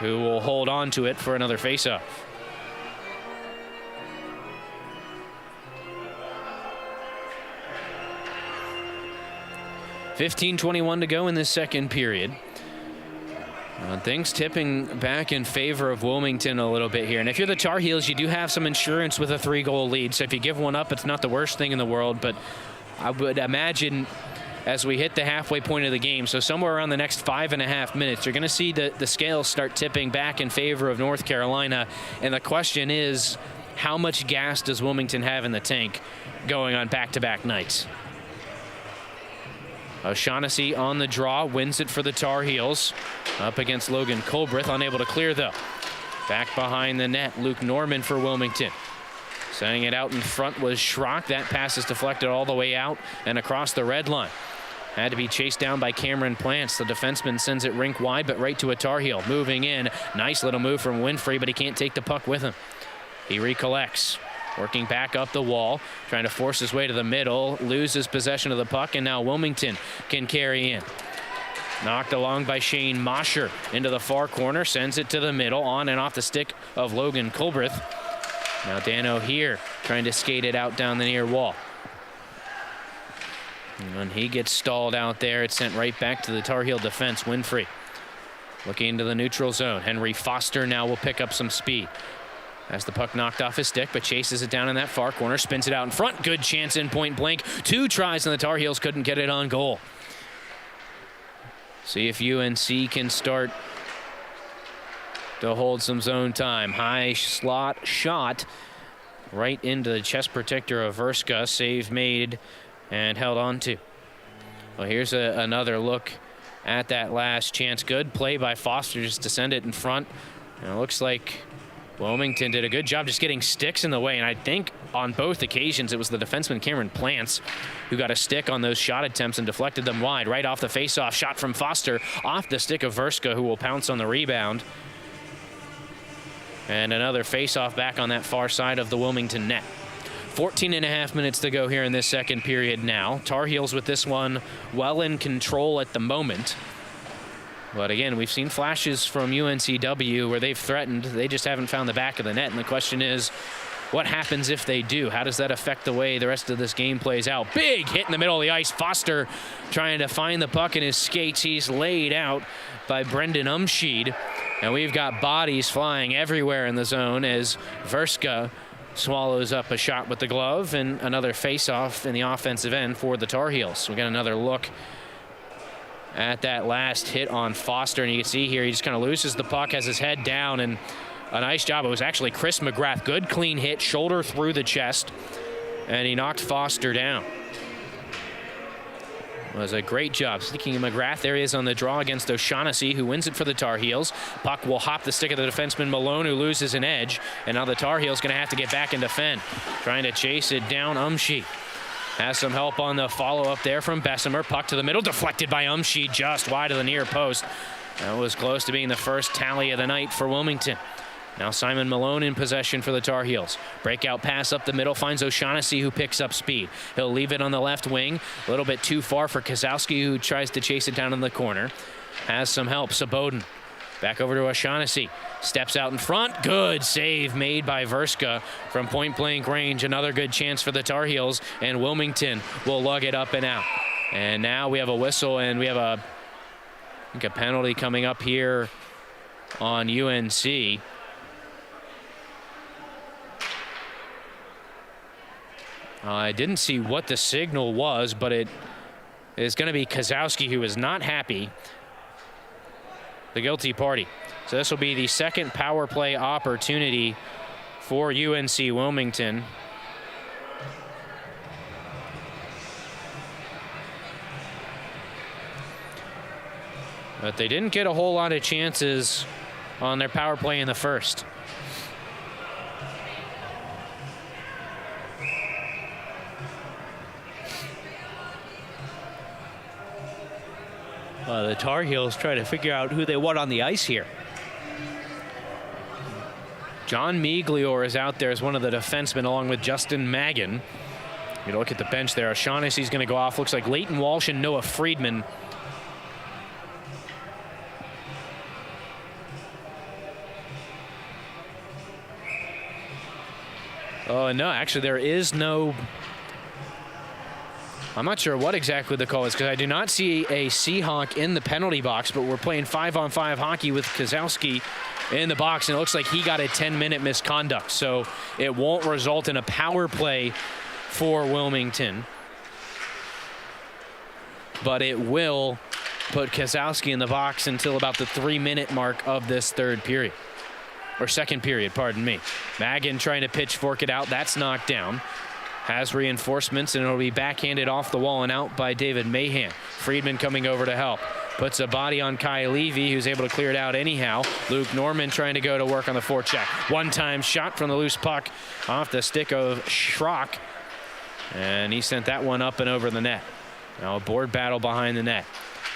who will hold on to it for another faceoff. .21 to go in this second period. Things tipping back in favor of Wilmington a little bit here. And if you're the Tar Heels, you do have some insurance with a 3-goal lead. So if you give one up, it's not the worst thing in the world. But I would imagine as we hit the halfway point of the game, so somewhere around the next 5.5 minutes, you're going to see the scales start tipping back in favor of North Carolina. And the question is, how much gas does Wilmington have in the tank going on back-to-back nights? O'Shaughnessy on the draw, wins it for the Tar Heels. Up against Logan Colbreth, unable to clear though. Back behind the net, Luke Norman for Wilmington. Sending it out in front was Schrock. That pass is deflected all the way out and across the red line. Had to be chased down by Cameron Plants. The defenseman sends it rink wide, but right to a Tar Heel. Moving in, nice little move from Winfrey, but he can't take the puck with him. He recollects. Working back up the wall, trying to force his way to the middle, loses possession of the puck, and now Wilmington can carry in. Knocked along by Shane Mosher into the far corner, sends it to the middle, on and off the stick of Logan Colbreth. Now Dano here, trying to skate it out down the near wall. And when he gets stalled out there, it's sent right back to the Tar Heel defense. Winfrey looking into the neutral zone. Henry Foster now will pick up some speed. Has the puck knocked off his stick, but chases it down in that far corner, spins it out in front. Good chance in point blank. 2 tries, and the Tar Heels couldn't get it on goal. See if UNC can start to hold some zone time. High slot shot right into the chest protector of Verska. Save made and held on to. Well, here's another look at that last chance. Good play by Foster just to send it in front. And it looks like Wilmington did a good job just getting sticks in the way, and I think on both occasions it was the defenseman Cameron Plants who got a stick on those shot attempts and deflected them wide. Right off the faceoff, shot from Foster off the stick of Verska, who will pounce on the rebound. And another faceoff back on that far side of the Wilmington net. 14.5 minutes to go here in this second period now. Tar Heels with this one well in control at the moment. But again, we've seen flashes from UNCW where they've threatened. They just haven't found the back of the net. And the question is, what happens if they do? How does that affect the way the rest of this game plays out? Big hit in the middle of the ice. Foster trying to find the puck in his skates. He's laid out by Brendan Umschied. And we've got bodies flying everywhere in the zone as Verska swallows up a shot with the glove, and another face-off in the offensive end for the Tar Heels. We got another look at that last hit on Foster, and you can see here he just kind of loses the puck, has his head down, and a nice job. It was actually Chris McGrath. Good clean hit, shoulder through the chest, and he knocked Foster down. It was a great job. Speaking of McGrath, there he is on the draw against O'Shaughnessy, who wins it for the Tar Heels. Puck will hop the stick of the defenseman Malone, who loses an edge, and now the Tar Heels going to have to get back and defend. Trying to chase it down, Umschied. Has some help on the follow-up there from Bessemer. Puck to the middle, deflected by Umschied just wide of the near post. That was close to being the first tally of the night for Wilmington. Now Simon Malone in possession for the Tar Heels. Breakout pass up the middle, finds O'Shaughnessy, who picks up speed. He'll leave it on the left wing. A little bit too far for Kozowski, who tries to chase it down in the corner. Has some help, Saboden. Back over to O'Shaughnessy. Steps out in front. Good save made by Verska from point-blank range. Another good chance for the Tar Heels, and Wilmington will lug it up and out. And now we have a whistle, and we have I think a penalty coming up here on UNC. I didn't see what the signal was, but it is going to be Kozowski, who is not happy. The guilty party. So this will be the second power play opportunity for UNC-Wilmington. But they didn't get a whole lot of chances on their power play in the first. The Tar Heels try to figure out who they want on the ice here. John Miglior is out there as one of the defensemen along with Justin Maggin. You look at the bench there. O'Shaughnessy's going to go off. Looks like Leighton Walsh and Noah Friedman. Oh, no, actually there is no... I'm not sure what exactly the call is because I do not see a Seahawk in the penalty box, but we're playing 5-on-5 hockey with Kozlowski in the box, and it looks like he got a 10-minute misconduct, so it won't result in a power play for Wilmington, but it will put Kozlowski in the box until about the 3-minute mark of this third period, or second period, pardon me. Maggin trying to pitchfork it out. That's knocked down. Has reinforcements, and it'll be backhanded off the wall and out by David Mahan. Friedman coming over to help. Puts a body on Kai Levy, who's able to clear it out anyhow. Luke Norman trying to go to work on the forecheck. One-time shot from the loose puck off the stick of Schrock. And he sent that one up and over the net. Now a board battle behind the net.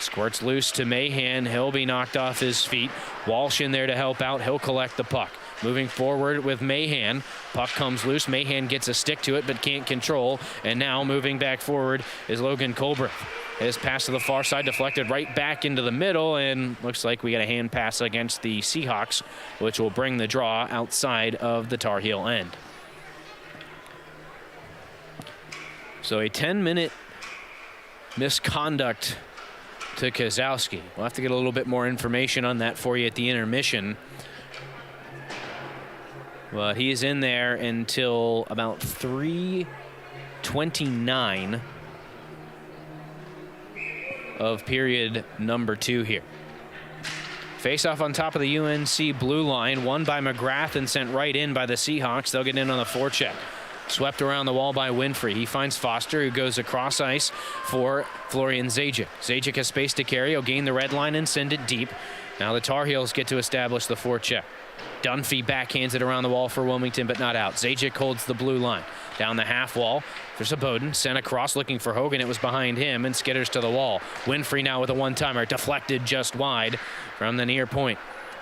Squirts loose to Mahan. He'll be knocked off his feet. Walsh in there to help out. He'll collect the puck. Moving forward with Mahan. Puck comes loose. Mahan gets a stick to it but can't control. And now moving back forward is Logan Colbert. His pass to the far side deflected right back into the middle, and looks like we got a hand pass against the Seahawks, which will bring the draw outside of the Tar Heel end. So a 10-minute misconduct to Kozlowski. We'll have to get a little bit more information on that for you at the intermission. But he is in there until about 3:29 of period number 2 here. Face-off on top of the UNC blue line, won by McGrath and sent right in by the Seahawks. They'll get in on the forecheck. Swept around the wall by Winfrey. He finds Foster, who goes across ice for Florian Zajic. Zajic has space to carry. He'll gain the red line and send it deep. Now the Tar Heels get to establish the forecheck. Dunphy backhands it around the wall for Wilmington, but not out. Zajic holds the blue line. Down the half wall, there's a Bowden. Sent across looking for Hogan. It was behind him and skitters to the wall. Winfrey now with a one-timer. Deflected just wide from the near point.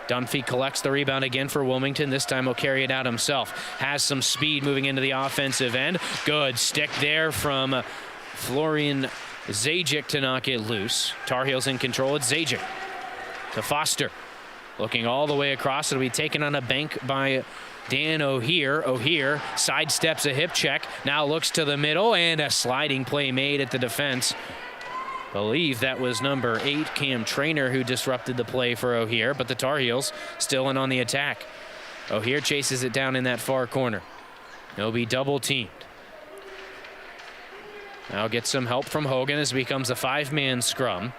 Dunphy collects the rebound again for Wilmington. This time he'll carry it out himself. Has some speed moving into the offensive end. Good stick there from Florian Zajic to knock it loose. Tar Heels in control. It's Zajic to Foster. Looking all the way across. It'll be taken on a bank by Dan O'Hear. O'Hear sidesteps a hip check. Now looks to the middle, and a sliding play made at the defense. Believe that was number 8, Cam Trainer, who disrupted the play for O'Hear, but the Tar Heels still in on the attack. O'Hear chases it down in that far corner. He'll be double teamed. Now get some help from Hogan as it becomes a 5-man scrum.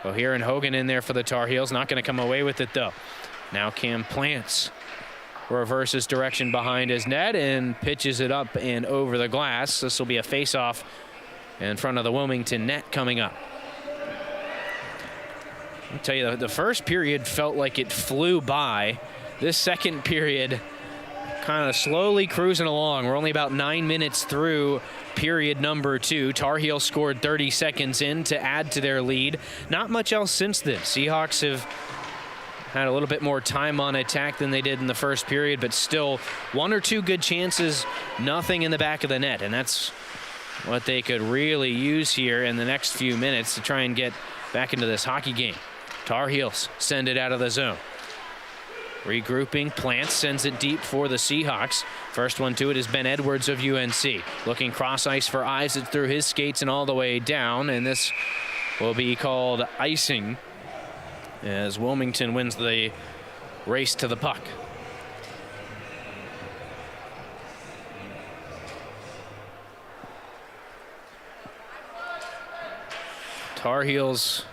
O'Hear and Hogan in there for the Tar Heels. Not going to come away with it, though. Now Cam Plants reverses direction behind his net and pitches it up and over the glass. This will be a face-off in front of the Wilmington net coming up. I'll tell you, the first period felt like it flew by. This second period kind of slowly cruising along. We're only about 9 minutes through period number 2. Tar Heels scored 30 seconds in to add to their lead. Not much else since then. Seahawks have had a little bit more time on attack than they did in the first period, but still 1 or 2 good chances, nothing in the back of the net, and that's what they could really use here in the next few minutes to try and get back into this hockey game. Tar Heels send it out of the zone. Regrouping, Plants sends it deep for the Seahawks. First one to it is Ben Edwards of UNC. Looking cross ice for eyes. It's through his skates and all the way down, and this will be called icing as Wilmington wins the race to the puck. Tar Heels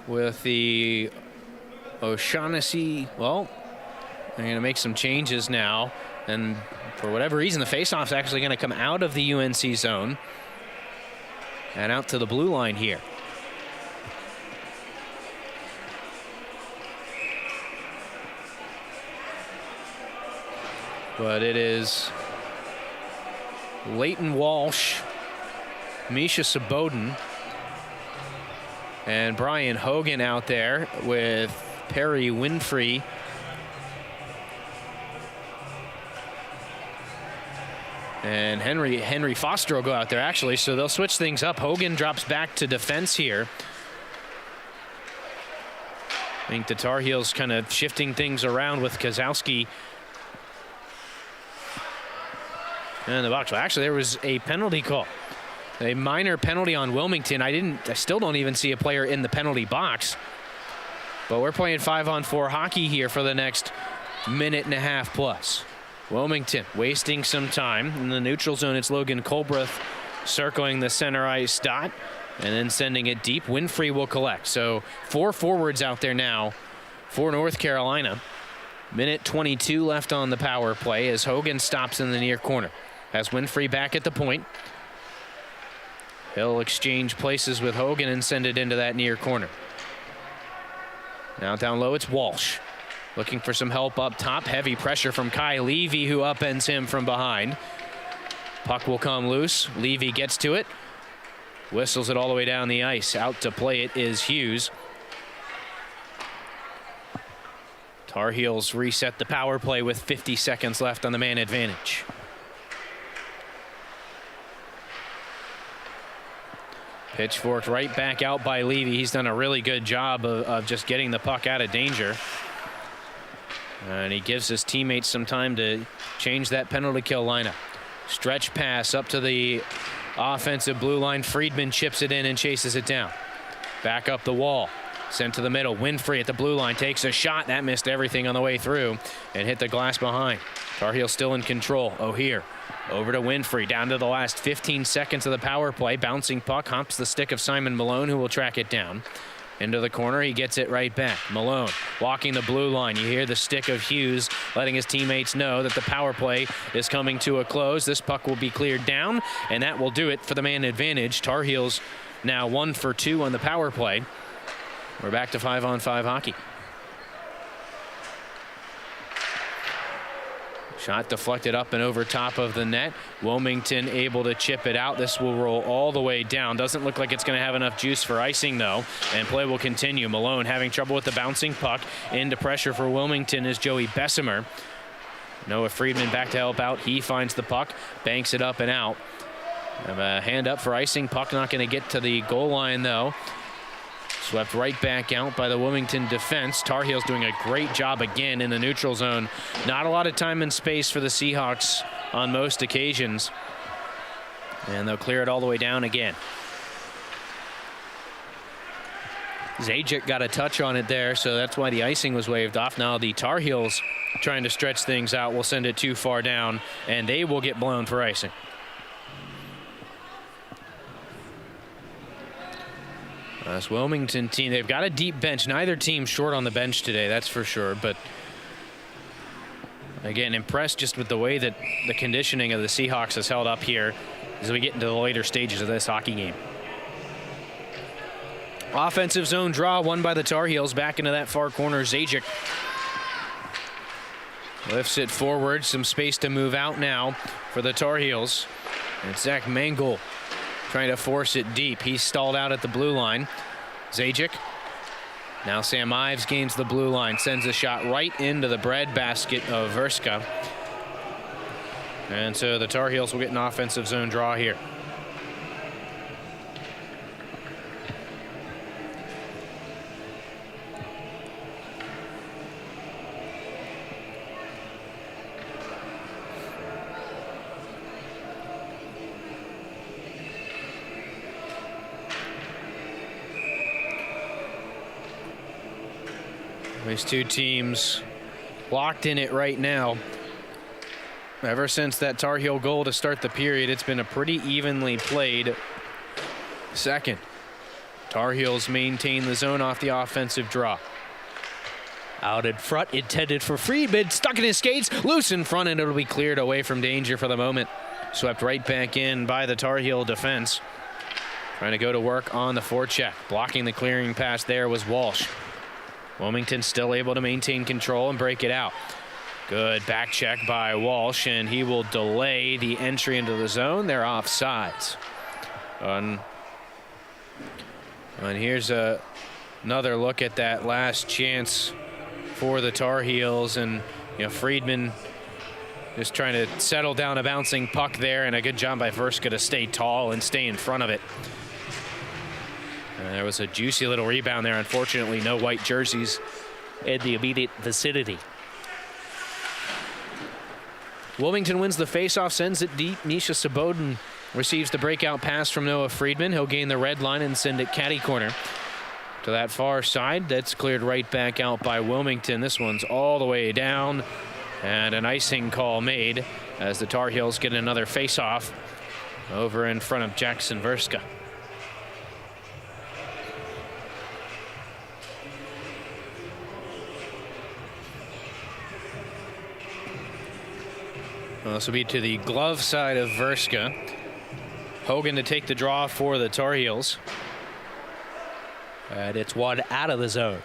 with the O'Shaughnessy. Well, they're going to make some changes now, and for whatever reason, the faceoff's actually going to come out of the UNC zone and out to the blue line here. But it is Leighton Walsh, Misha Saboden, And Brian Hogan out there with Perry Winfrey. And Henry Foster will go out there, actually, so they'll switch things up. Hogan drops back to defense here. I think the Tar Heels kind of shifting things around with Kozowski in the box. Well, actually, there was a penalty call. A minor penalty on Wilmington. I still don't even see a player in the penalty box. But we're playing 5-on-4 hockey here for the next minute and a half plus. Wilmington wasting some time. In the neutral zone, it's Logan Colbreth circling the center ice dot and then sending it deep. Winfrey will collect. So 4 forwards out there now for North Carolina. Minute 22 left on the power play as Hogan stops in the near corner. Has Winfrey back at the point. He'll exchange places with Hogan and send it into that near corner. Now down low, it's Walsh. Looking for some help up top. Heavy pressure from Kai Levy, who upends him from behind. Puck will come loose. Levy gets to it. Whistles it all the way down the ice. Out to play it is Hughes. Tar Heels reset the power play with 50 seconds left on the man advantage. Pitchforked right back out by Levy. He's done a really good job of just getting the puck out of danger. And he gives his teammates some time to change that penalty kill lineup. Stretch pass up to the offensive blue line. Friedman chips it in and chases it down. Back up the wall. Sent to the middle. Winfrey at the blue line takes a shot. That missed everything on the way through and hit the glass behind. Tar Heels still in control. O'Hear over to Winfrey. Down to the last 15 seconds of the power play. Bouncing puck. Humps the stick of Simon Malone, who will track it down. Into the corner, he gets it right back. Malone walking the blue line. You hear the stick of Hughes letting his teammates know that the power play is coming to a close. This puck will be cleared down, and that will do it for the man advantage. Tar Heels now 1 for 2 on the power play. We're back to 5-on-5 hockey. Shot deflected up and over top of the net. Wilmington able to chip it out. This will roll all the way down. Doesn't look like it's going to have enough juice for icing, though. And play will continue. Malone having trouble with the bouncing puck. Into pressure for Wilmington is Joey Bessemer. Noah Friedman back to help out. He finds the puck. Banks it up and out. Have a hand up for icing. Puck not going to get to the goal line, though. Swept right back out by the Wilmington defense. Tar Heels doing a great job again in the neutral zone. Not a lot of time and space for the Seahawks on most occasions. And they'll clear it all the way down again. Zajic got a touch on it there, so that's why the icing was waved off. Now the Tar Heels trying to stretch things out will send it too far down, and they will get blown for icing. This Wilmington team, they've got a deep bench. Neither team short on the bench today, that's for sure. But again, impressed just with the way that the conditioning of the Seahawks has held up here as we get into the later stages of this hockey game. Offensive zone draw won by the Tar Heels. Back into that far corner, Zajic lifts it forward. Some space to move out now for the Tar Heels. And Zach Mangel trying to force it deep. He's stalled out at the blue line. Zajic. Now Sam Ives gains the blue line. Sends a shot right into the breadbasket of Verska. And so the Tar Heels will get an offensive zone draw here. These two teams locked in it right now. Ever since that Tar Heel goal to start the period, it's been a pretty evenly played second. Tar Heels maintain the zone off the offensive draw. Out in front, intended for Friedman, stuck in his skates, loose in front, and it'll be cleared away from danger for the moment. Swept right back in by the Tar Heel defense. Trying to go to work on the forecheck. Blocking the clearing pass there was Walsh. Wilmington still able to maintain control and break it out. Good back check by Walsh, and he will delay the entry into the zone. They're offsides. And here's another look at that last chance for the Tar Heels. And, Friedman just trying to settle down a bouncing puck there, and a good job by Verska to stay tall and stay in front of it. And there was a juicy little rebound there. Unfortunately, no white jerseys in the immediate vicinity. Wilmington wins the faceoff, sends it deep. Misha Sabodin receives the breakout pass from Noah Friedman. He'll gain the red line and send it caddy corner to that far side. That's cleared right back out by Wilmington. This one's all the way down, and an icing call made as the Tar Heels get another faceoff over in front of Jackson Verska. Well, this will be to the glove side of Verska. Hogan to take the draw for the Tar Heels. And it's one out of the zone.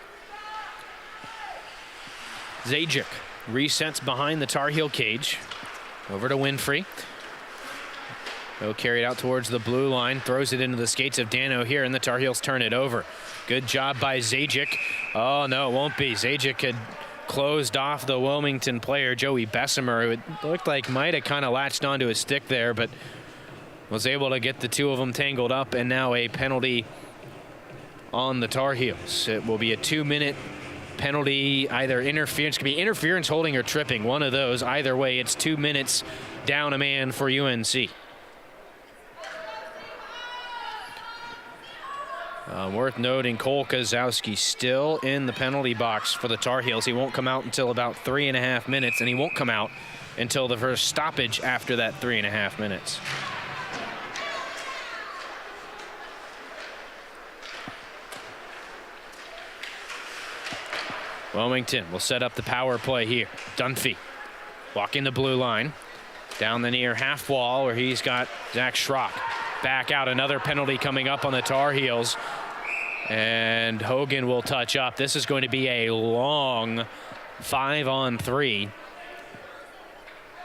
Zajic resets behind the Tar Heel cage. Over to Winfrey. He'll carry it out towards the blue line. Throws it into the skates of Dano here, and the Tar Heels turn it over. Good job by Zajic. Oh, no, it won't be. Zajic had closed off the Wilmington player, Joey Bessemer, who it looked like might have kind of latched onto his stick there, but was able to get the two of them tangled up, and now a penalty on the Tar Heels. It will be a 2-minute penalty, either interference, could be interference, holding, or tripping, one of those. Either way, it's 2 minutes down a man for UNC. Worth noting, Cole Kozowski still in the penalty box for the Tar Heels. He won't come out until about 3.5 minutes, and he won't come out until the first stoppage after that 3.5 minutes. Wilmington will set up the power play here. Dunphy walking the blue line. Down the near half wall where he's got Zach Schrock. Back out, another penalty coming up on the Tar Heels. And Hogan will touch up. This is going to be a long 5-on-3.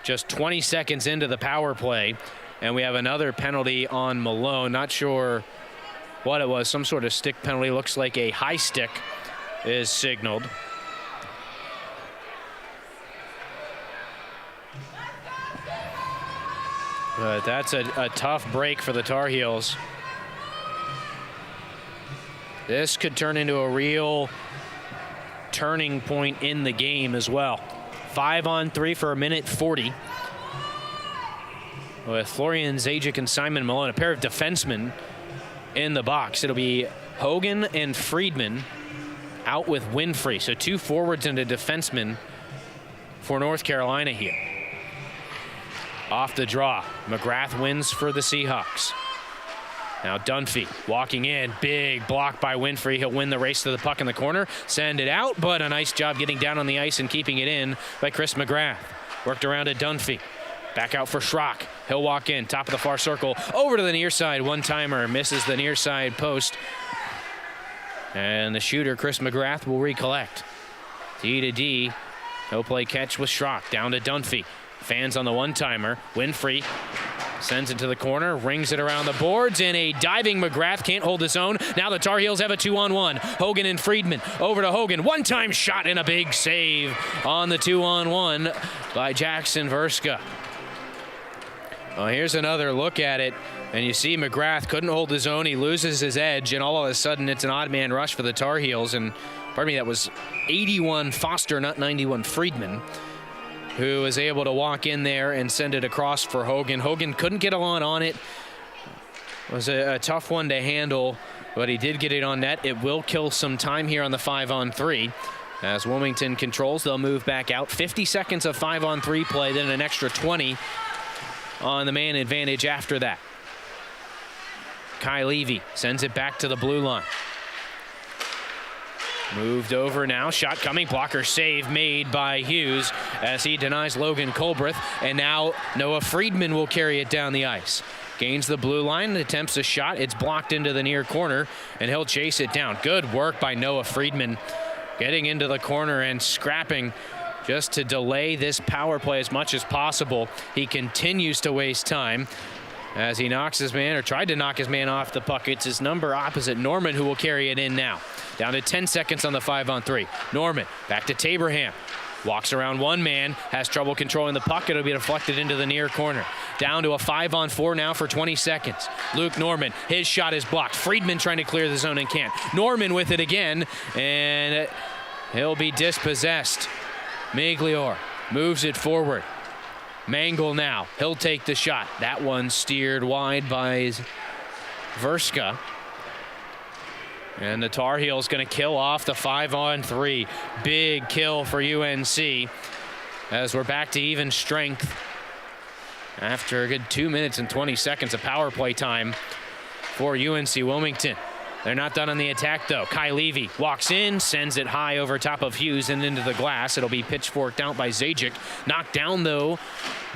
Just 20 seconds into the power play. And we have another penalty on Malone. Not sure what it was. Some sort of stick penalty. Looks like a high stick is signaled. But that's a tough break for the Tar Heels. This could turn into a real turning point in the game as well. 5-on-3 for 1:40. With Florian Zajic and Simon Malone, a pair of defensemen in the box. It'll be Hogan and Friedman out with Winfrey. So 2 forwards and a defenseman for North Carolina here. Off the draw, McGrath wins for the Seahawks. Now Dunphy walking in, big block by Winfrey. He'll win the race to the puck in the corner, send it out, but a nice job getting down on the ice and keeping it in by Chris McGrath. Worked around to Dunphy. Back out for Schrock. He'll walk in, top of the far circle, over to the near side. One-timer, misses the near side post. And the shooter, Chris McGrath, will recollect. D to D. He'll play catch with Schrock. Down to Dunphy. Fans on the one-timer. Winfrey sends it to the corner, rings it around the boards, and a diving McGrath can't hold his own. Now the Tar Heels have a 2-on-1. Hogan and Friedman over to Hogan. One-time shot and a big save on the 2-on-1 by Jackson Verska. Well, here's another look at it, and you see McGrath couldn't hold his own. He loses his edge, and all of a sudden it's an odd man rush for the Tar Heels. And pardon me, that was 81 Foster, not 91 Friedman, who was able to walk in there and send it across for Hogan. Hogan couldn't get on it. It was a tough one to handle, but he did get it on net. It will kill some time here on the 5-on-3. As Wilmington controls, they'll move back out. 50 seconds of 5-on-3 play, then an extra 20 on the man advantage after that. Kai Levy sends it back to the blue line. Moved over now, shot coming, blocker save made by Hughes as he denies Logan Colbreth, and now Noah Friedman will carry it down the ice. Gains the blue line, attempts a shot, it's blocked into the near corner, and he'll chase it down. Good work by Noah Friedman, getting into the corner and scrapping just to delay this power play as much as possible. He continues to waste time. as he knocks his man, or tried to knock his man off the puck. It's his number opposite, Norman, who will carry it in now. Down to 10 seconds on the 5-on-3. Norman back to Taberham. Walks around one man, has trouble controlling the puck. It'll be deflected into the near corner. Down to a 5-on-4 now for 20 seconds. Luke Norman, his shot is blocked. Friedman trying to clear the zone and can't. Norman with it again, and he'll be dispossessed. Miglior moves it forward. Mangle now, he'll take the shot. That one steered wide by Verska. And the Tar Heels going to kill off the 5-on-3. Big kill for UNC as we're back to even strength after a good 2 minutes and 20 seconds of power play time for UNC-Wilmington. They're not done on the attack, though. Kai Levy walks in, sends it high over top of Hughes and into the glass. It'll be pitchforked out by Zajic. Knocked down, though,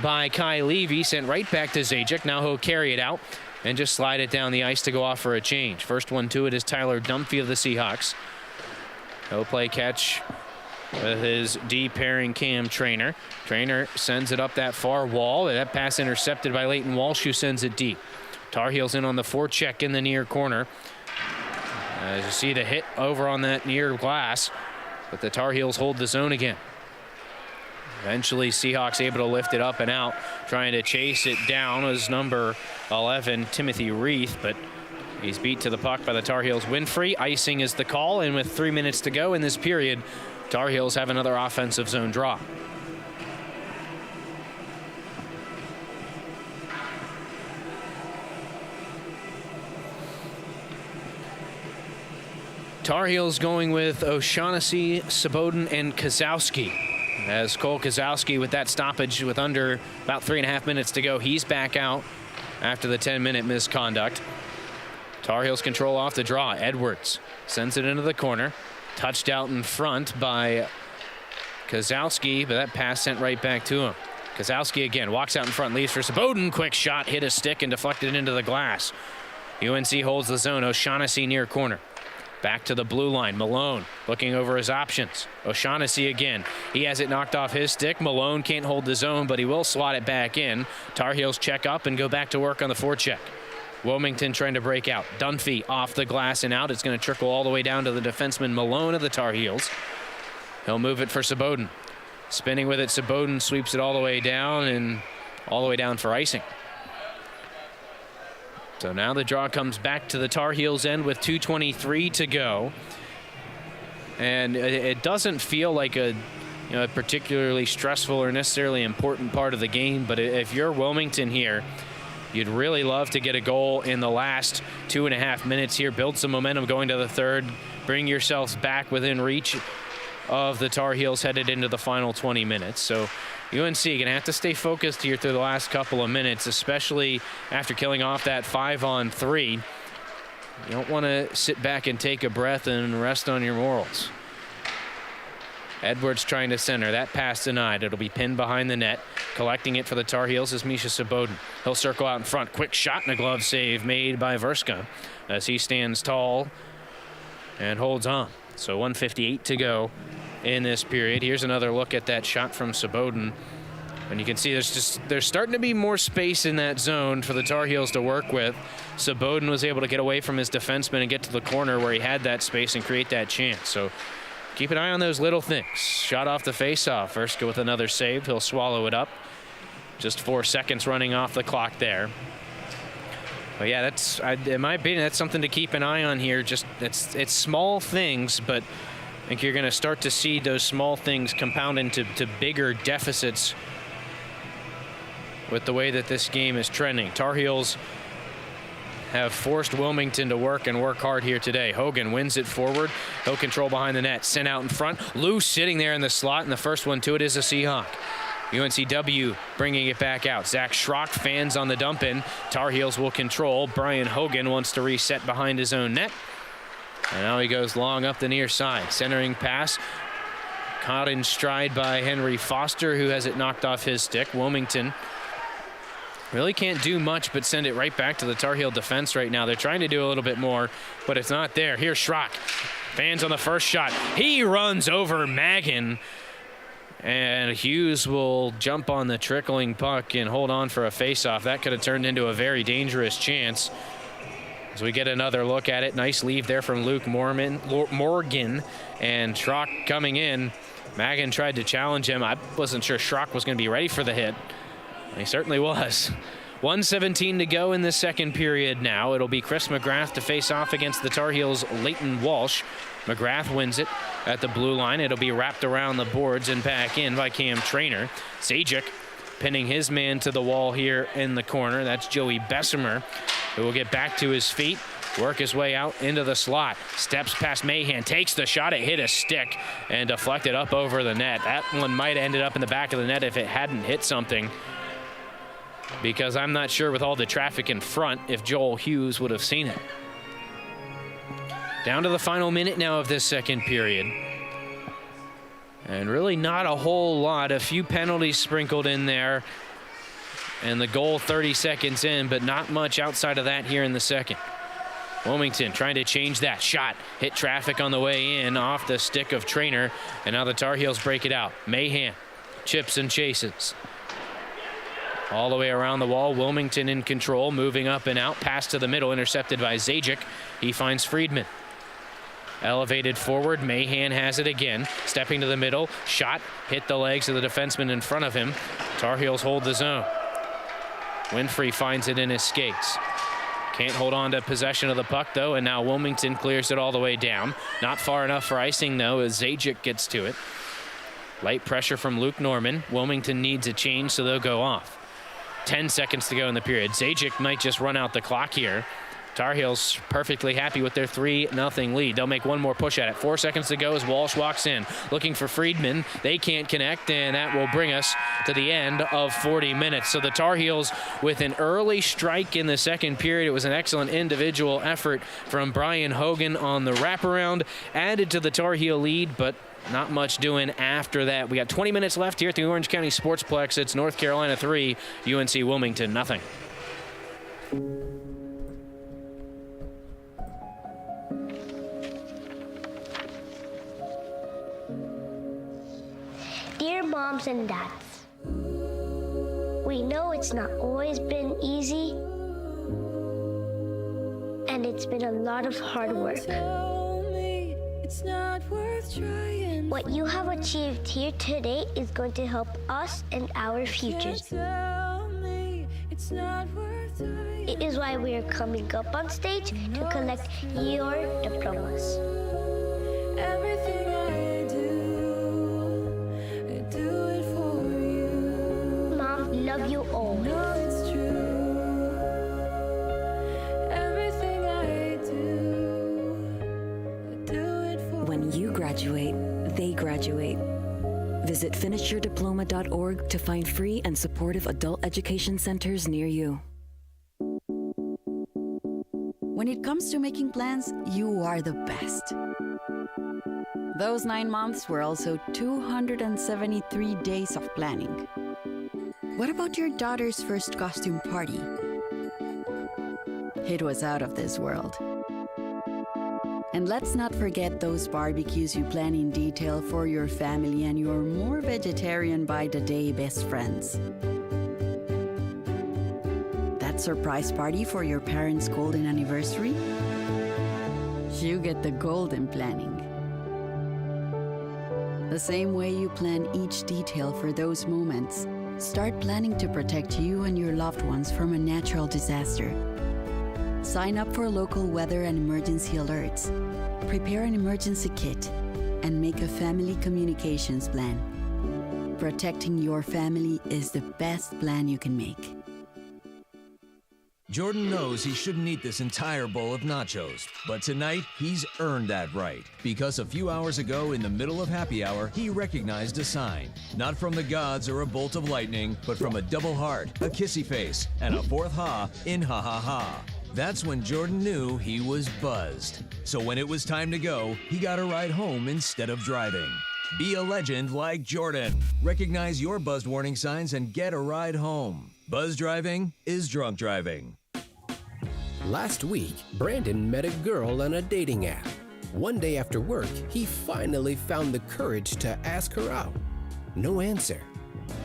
by Kai Levy. Sent right back to Zajic. Now he'll carry it out and just slide it down the ice to go off for a change. First one to it is Tyler Dunphy of the Seahawks. He'll play catch with his D-pairing Cam Trainer. Trainer sends it up that far wall. That pass intercepted by Leighton Walsh, who sends it deep. Tar Heels in on the forecheck in the near corner. As you see the hit over on that near glass, but the Tar Heels hold the zone again. Eventually, Seahawks able to lift it up and out. Trying to chase it down was number 11, Timothy Reith, but he's beat to the puck by the Tar Heels. Winfrey, icing is the call, and with 3 minutes to go in this period, Tar Heels have another offensive zone draw. Tar Heels going with O'Shaughnessy, Saboden, and Kozowski. As Cole Kozowski with that stoppage with under about 3.5 minutes to go, he's back out after the 10-minute misconduct. Tar Heels control off the draw. Edwards sends it into the corner. Touched out in front by Kozowski, but that pass sent right back to him. Kozowski again walks out in front, leaves for Saboden. Quick shot, hit a stick and deflected into the glass. UNC holds the zone. O'Shaughnessy near corner. Back to the blue line. Malone looking over his options. O'Shaughnessy again. He has it knocked off his stick. Malone can't hold the zone, but he will slot it back in. Tar Heels check up and go back to work on the forecheck. Wilmington trying to break out. Dunphy off the glass and out. It's going to trickle all the way down to the defenseman Malone of the Tar Heels. He'll move it for Saboden. Spinning with it, Saboden sweeps it all the way down and all the way down for icing. So now the draw comes back to the Tar Heels end with 2:23 to go. And it doesn't feel like a particularly stressful or necessarily important part of the game, but if you're Wilmington here, you'd really love to get a goal in the last 2.5 minutes here, build some momentum going to the third, bring yourselves back within reach of the Tar Heels headed into the final 20 minutes. So UNC going to have to stay focused here through the last couple of minutes, especially after killing off that 5-on-3. You don't want to sit back and take a breath and rest on your laurels. Edwards trying to center. That pass denied. It'll be pinned behind the net. Collecting it for the Tar Heels is Misha Saboden. He'll circle out in front. Quick shot and a glove save made by Verska as he stands tall and holds on. So 1:58 to go in this period. Here's another look at that shot from Saboden. And you can see there's starting to be more space in that zone for the Tar Heels to work with. Saboden was able to get away from his defenseman and get to the corner where he had that space and create that chance. So keep an eye on those little things. Shot off the faceoff. Verska with another save. He'll swallow it up. Just 4 seconds running off the clock there. But yeah, in my opinion, that's something to keep an eye on here. Just it's small things, but I think you're going to start to see those small things compound into bigger deficits with the way that this game is trending. Tar Heels have forced Wilmington to work hard here today. Hogan wins it forward. He'll control behind the net. Sent out in front. Loose sitting there in the slot, and the first one to it is a Seahawk. UNCW bringing it back out. Zach Schrock fans on the dump in. Tar Heels will control. Brian Hogan wants to reset behind his own net. And now he goes long up the near side. Centering pass. Caught in stride by Henry Foster, who has it knocked off his stick. Wilmington really can't do much but send it right back to the Tar Heel defense right now. They're trying to do a little bit more, but it's not there. Here's Schrock. Fans on the first shot. He runs over Maggin. And Hughes will jump on the trickling puck and hold on for a faceoff. That could have turned into a very dangerous chance. As we get another look at it, nice leave there from Luke Morgan, and Schrock coming in. Magan tried to challenge him. I wasn't sure Schrock was going to be ready for the hit. He certainly was. 1:17 to go in the second period now. It'll be Chris McGrath to face off against the Tar Heels' Leighton Walsh. McGrath wins it at the blue line. It'll be wrapped around the boards and back in by Cam Trainer. Zajic pinning his man to the wall here in the corner. That's Joey Bessemer, who will get back to his feet, work his way out into the slot. Steps past Mahan, takes the shot. It hit a stick and deflected up over the net. That one might have ended up in the back of the net if it hadn't hit something, because I'm not sure with all the traffic in front if Joel Hughes would have seen it. Down to the final minute now of this second period. And really not a whole lot. A few penalties sprinkled in there. And the goal 30 seconds in, but not much outside of that here in the second. Wilmington trying to change that. Shot hit traffic on the way in off the stick of Trainer. And now the Tar Heels break it out. Mahan chips and chases. All the way around the wall, Wilmington in control, moving up and out. Pass to the middle, intercepted by Zajic. He finds Friedman. Elevated forward, Mahan has it again. Stepping to the middle, shot, hit the legs of the defenseman in front of him. Tar Heels hold the zone. Winfrey finds it in his skates. Can't hold on to possession of the puck, though, and now Wilmington clears it all the way down. Not far enough for icing, though, as Zajic gets to it. Light pressure from Luke Norman. Wilmington needs a change, so they'll go off. 10 seconds to go in the period. Zajic might just run out the clock here. Tar Heels perfectly happy with their 3-0 lead. They'll make one more push at it. 4 seconds to go as Walsh walks in, looking for Friedman. They can't connect, and that will bring us to the end of 40 minutes. So the Tar Heels with an early strike in the second period. It was an excellent individual effort from Brian Hogan on the wraparound. Added to the Tar Heel lead, but not much doing after that. We got 20 minutes left here at the Orange County Sportsplex. It's North Carolina 3, UNC-Wilmington 0. Dear moms and dads, we know it's not always been easy, and it's been a lot of hard work. It's not worth trying. What you have achieved here today is going to help us and our futures. It is why we are coming up on stage to collect your diplomas. Everything I do it for you. Mom, love you always. No, it's true. Everything I do it for When you graduate, they graduate. Visit finishyourdiploma.org to find free and supportive adult education centers near you. When it comes to making plans, you are the best. Those 9 months were also 273 days of planning. What about your daughter's first costume party? It was out of this world. And let's not forget those barbecues you plan in detail for your family and your more vegetarian by the day best friends. That surprise party for your parents' golden anniversary? You get the golden planning. The same way you plan each detail for those moments, start planning to protect you and your loved ones from a natural disaster. Sign up for local weather and emergency alerts. Prepare an emergency kit and make a family communications plan. Protecting your family is the best plan you can make. Jordan knows he shouldn't eat this entire bowl of nachos, but tonight he's earned that right, because a few hours ago in the middle of happy hour, he recognized a sign, not from the gods or a bolt of lightning, but from a double heart, a kissy face, and a fourth ha in ha ha ha. That's when Jordan knew he was buzzed. So when it was time to go, he got a ride home instead of driving. Be a legend like Jordan. Recognize your buzzed warning signs and get a ride home. Buzz driving is drunk driving. Last week, Brandon met a girl on a dating app. One day after work, he finally found the courage to ask her out. No answer.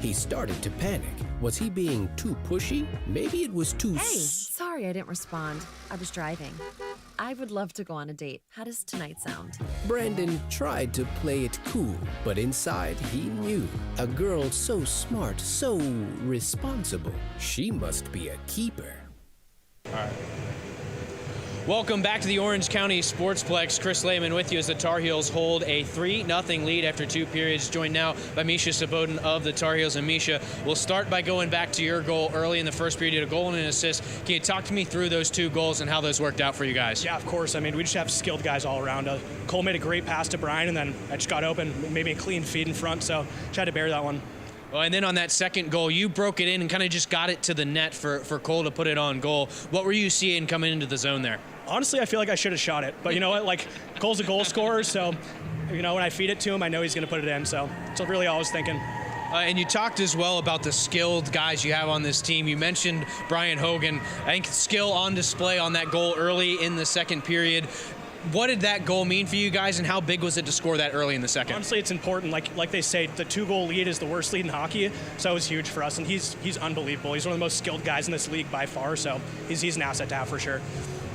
He started to panic. Was he being too pushy? Maybe it was too... Hey, sorry I didn't respond. I was driving. I would love to go on a date. How does tonight sound? Brandon tried to play it cool, but inside he knew. A girl so smart, so responsible. She must be a keeper. All right. Welcome back to the Orange County Sportsplex. Chris Lehman with you as the Tar Heels hold a 3-0 lead after 2 periods. Joined now by Misha Saboden of the Tar Heels. And Misha, we'll start by going back to your goal early in the first period. You had a goal and an assist. Can you talk to me through those 2 goals and how those worked out for you guys? Yeah, of course. I mean, we just have skilled guys all around. Cole made a great pass to Brian, and then I just got open, maybe a clean feed in front, so just had to bury that one. Well, and then on that second goal, you broke it in and kind of just got it to the net for Cole to put it on goal. What were you seeing coming into the zone there? Honestly, I feel like I should have shot it. But you know what? Like, Cole's a goal scorer, so, you know, when I feed it to him, I know he's going to put it in. So that's really all I was thinking. And you talked as well about the skilled guys you have on this team. You mentioned Brian Hogan. I think skill on display on that goal early in the second period. What did that goal mean for you guys, and how big was it to score that early in the second? Honestly, it's important. Like they say, the 2-goal lead is the worst lead in hockey, so it was huge for us. And he's unbelievable. He's one of the most skilled guys in this league by far, so he's an asset to have for sure.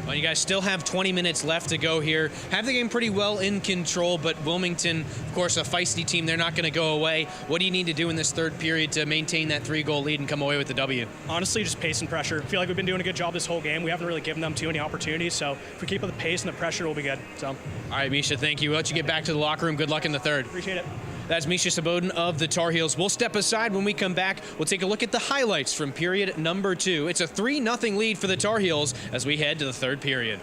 Well, you guys still have 20 minutes left to go here. Have the game pretty well in control, but Wilmington, of course, a feisty team. They're not going to go away. What do you need to do in this third period to maintain that 3-goal lead and come away with the W? Honestly, just pace and pressure. I feel like we've been doing a good job this whole game. We haven't really given them too many opportunities, so if we keep up the pace and the pressure, we'll be good. So. All right, Misha, thank you. We'll let you get back to the locker room. Good luck in the third. Appreciate it. That's Misha Saboden of the Tar Heels. We'll step aside. When we come back, we'll take a look at the highlights from period number 2. It's a 3-0 lead for the Tar Heels as we head to the third period.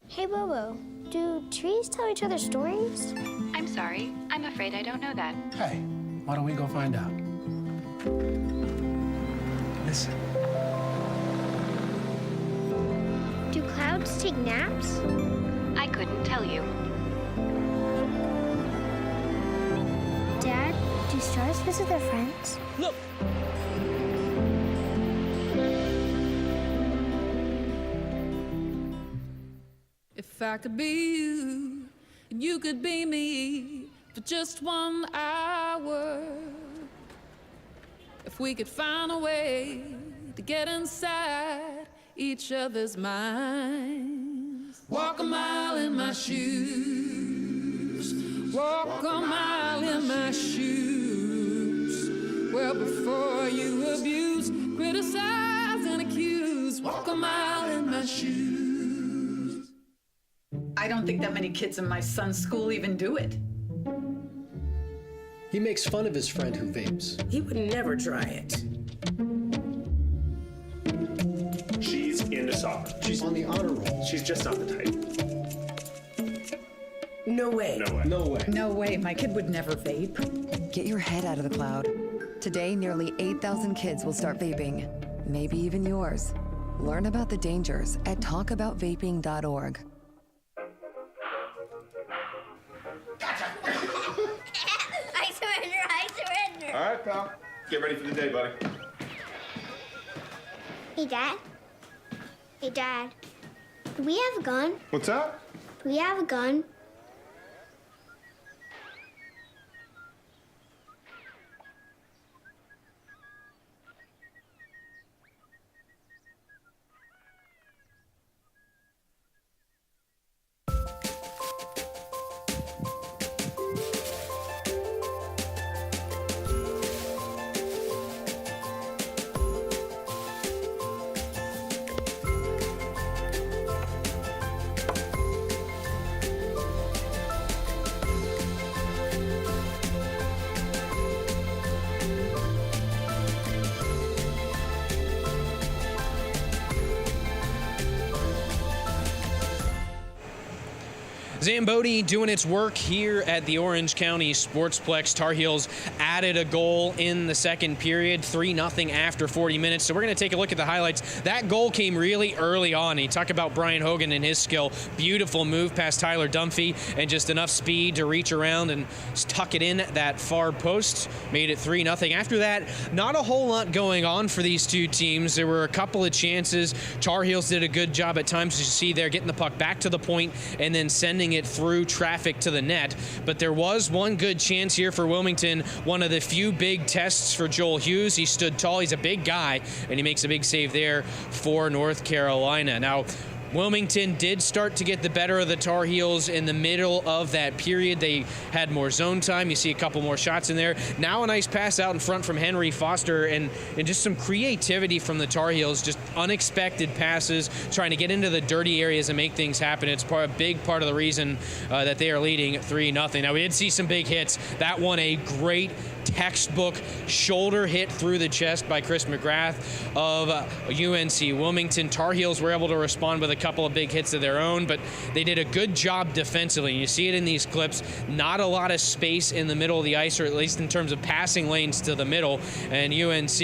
Hey, Bobo, do trees tell each other stories? I'm sorry. I'm afraid I don't know that. Hey, why don't we go find out? Listen. Do clouds take naps? I couldn't tell you. Dad, do stars visit their friends? Look! If I could be you, and you could be me for just 1 hour. If we could find a way to get inside each other's minds. Walk a mile in my shoes. Walk a mile in my shoes. Well, before you abuse, criticize, and accuse. Walk a mile in my shoes. I don't think that many kids in my son's school even do it. He makes fun of his friend who vapes. He would never try it. She's into soccer. She's on the honor roll. She's just not the type. No way. No way. No way. No way. My kid would never vape. Get your head out of the cloud. Today, nearly 8,000 kids will start vaping. Maybe even yours. Learn about the dangers at talkaboutvaping.org. I surrender. All right, pal. Get ready for the day, buddy. Hey, Dad. Hey, Dad. Do we have a gun? What's that? Do we have a gun? Zamboni doing its work here at the Orange County Sportsplex. Tar Heels added a goal in the second period, 3-0 after 40 minutes. So we're going to take a look at the highlights. That goal came really early on. You talk about Brian Hogan and his skill. Beautiful move past Tyler Dunphy and just enough speed to reach around and tuck it in that far post. Made it 3-0. After that, not a whole lot going on for these two teams. There were a couple of chances. Tar Heels did a good job at times, as you see there, getting the puck back to the point and then sending it through traffic to the net. But there was one good chance here for Wilmington, one of the few big tests for Joel Hughes. He stood tall, he's a big guy, and he makes a big save there for North Carolina. Now, Wilmington did start to get the better of the Tar Heels in the middle of that period. They had more zone time. You see a couple more shots in there. Now a nice pass out in front from Henry Foster and just some creativity from the Tar Heels, just unexpected passes, trying to get into the dirty areas and make things happen. It's a big part of the reason that they are leading 3-0. Now we did see some big hits. That one, a great textbook shoulder hit through the chest by Chris McGrath of UNC-Wilmington. Tar Heels were able to respond with a couple of big hits of their own, but they did a good job defensively. You see it in these clips. Not a lot of space in the middle of the ice, or at least in terms of passing lanes to the middle, and UNC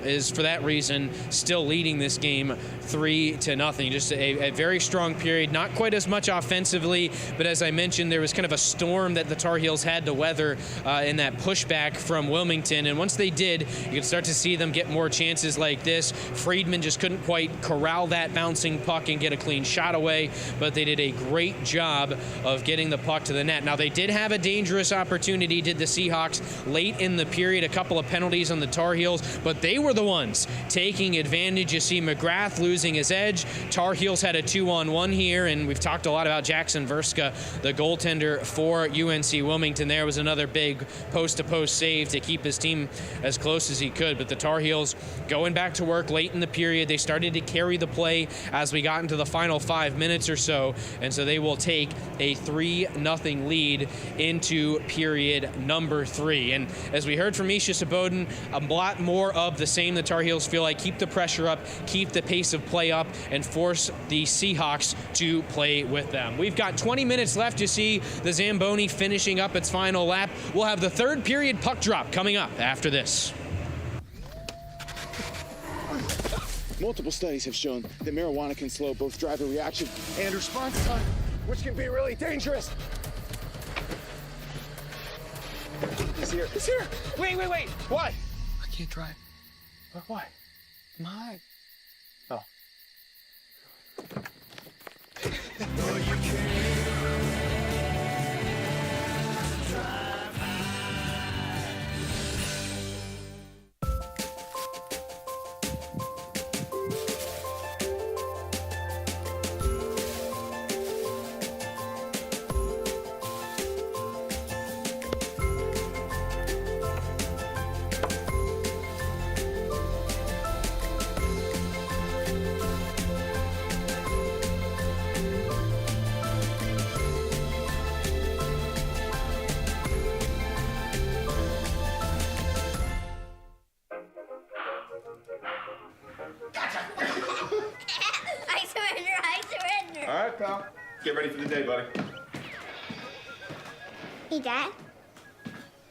is, for that reason, still leading this game 3-0. Just a very strong period. Not quite as much offensively, but as I mentioned, there was kind of a storm that the Tar Heels had to weather in that pushback from Wilmington, and once they did, you could start to see them get more chances like this. Friedman just couldn't quite corral that bouncing puck and get a clean shot away, but they did a great job of getting the puck to the net. Now, they did have a dangerous opportunity, did the Seahawks, late in the period, a couple of penalties on the Tar Heels, but they were the ones taking advantage. You see McGrath losing his edge. Tar Heels had a 2-on-1 here, and we've talked a lot about Jackson Verska, the goaltender for UNC-Wilmington. There was another big post-to-post save to keep his team as close as he could, but the Tar Heels going back to work late in the period. They started to carry the play as we got into the final 5 minutes or so, and so they will take a 3-0 lead into period number 3. And as we heard from Misha Saboden, a lot more of the same. The Tar Heels feel like keep the pressure up, keep the pace of play up, and force the Seahawks to play with them. We've got 20 minutes left. You see the Zamboni finishing up its final lap. We'll have the third period puck drop coming up after this. Multiple studies have shown that marijuana can slow both driver reaction and response time, which can be really dangerous. He's here. He's here. Wait. What? I can't drive. Why? My. Oh. All right, pal. Get ready for the day, buddy. Hey, Dad.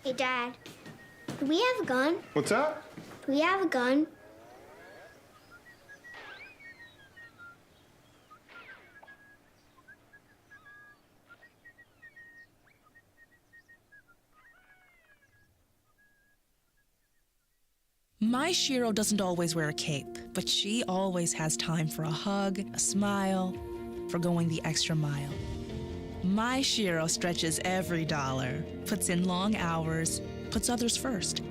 Hey, Dad. Do we have a gun? What's that? Do we have a gun? My Shiro doesn't always wear a cape, but she always has time for a hug, a smile, for going the extra mile. My Shiro stretches every dollar, puts in long hours, puts others first.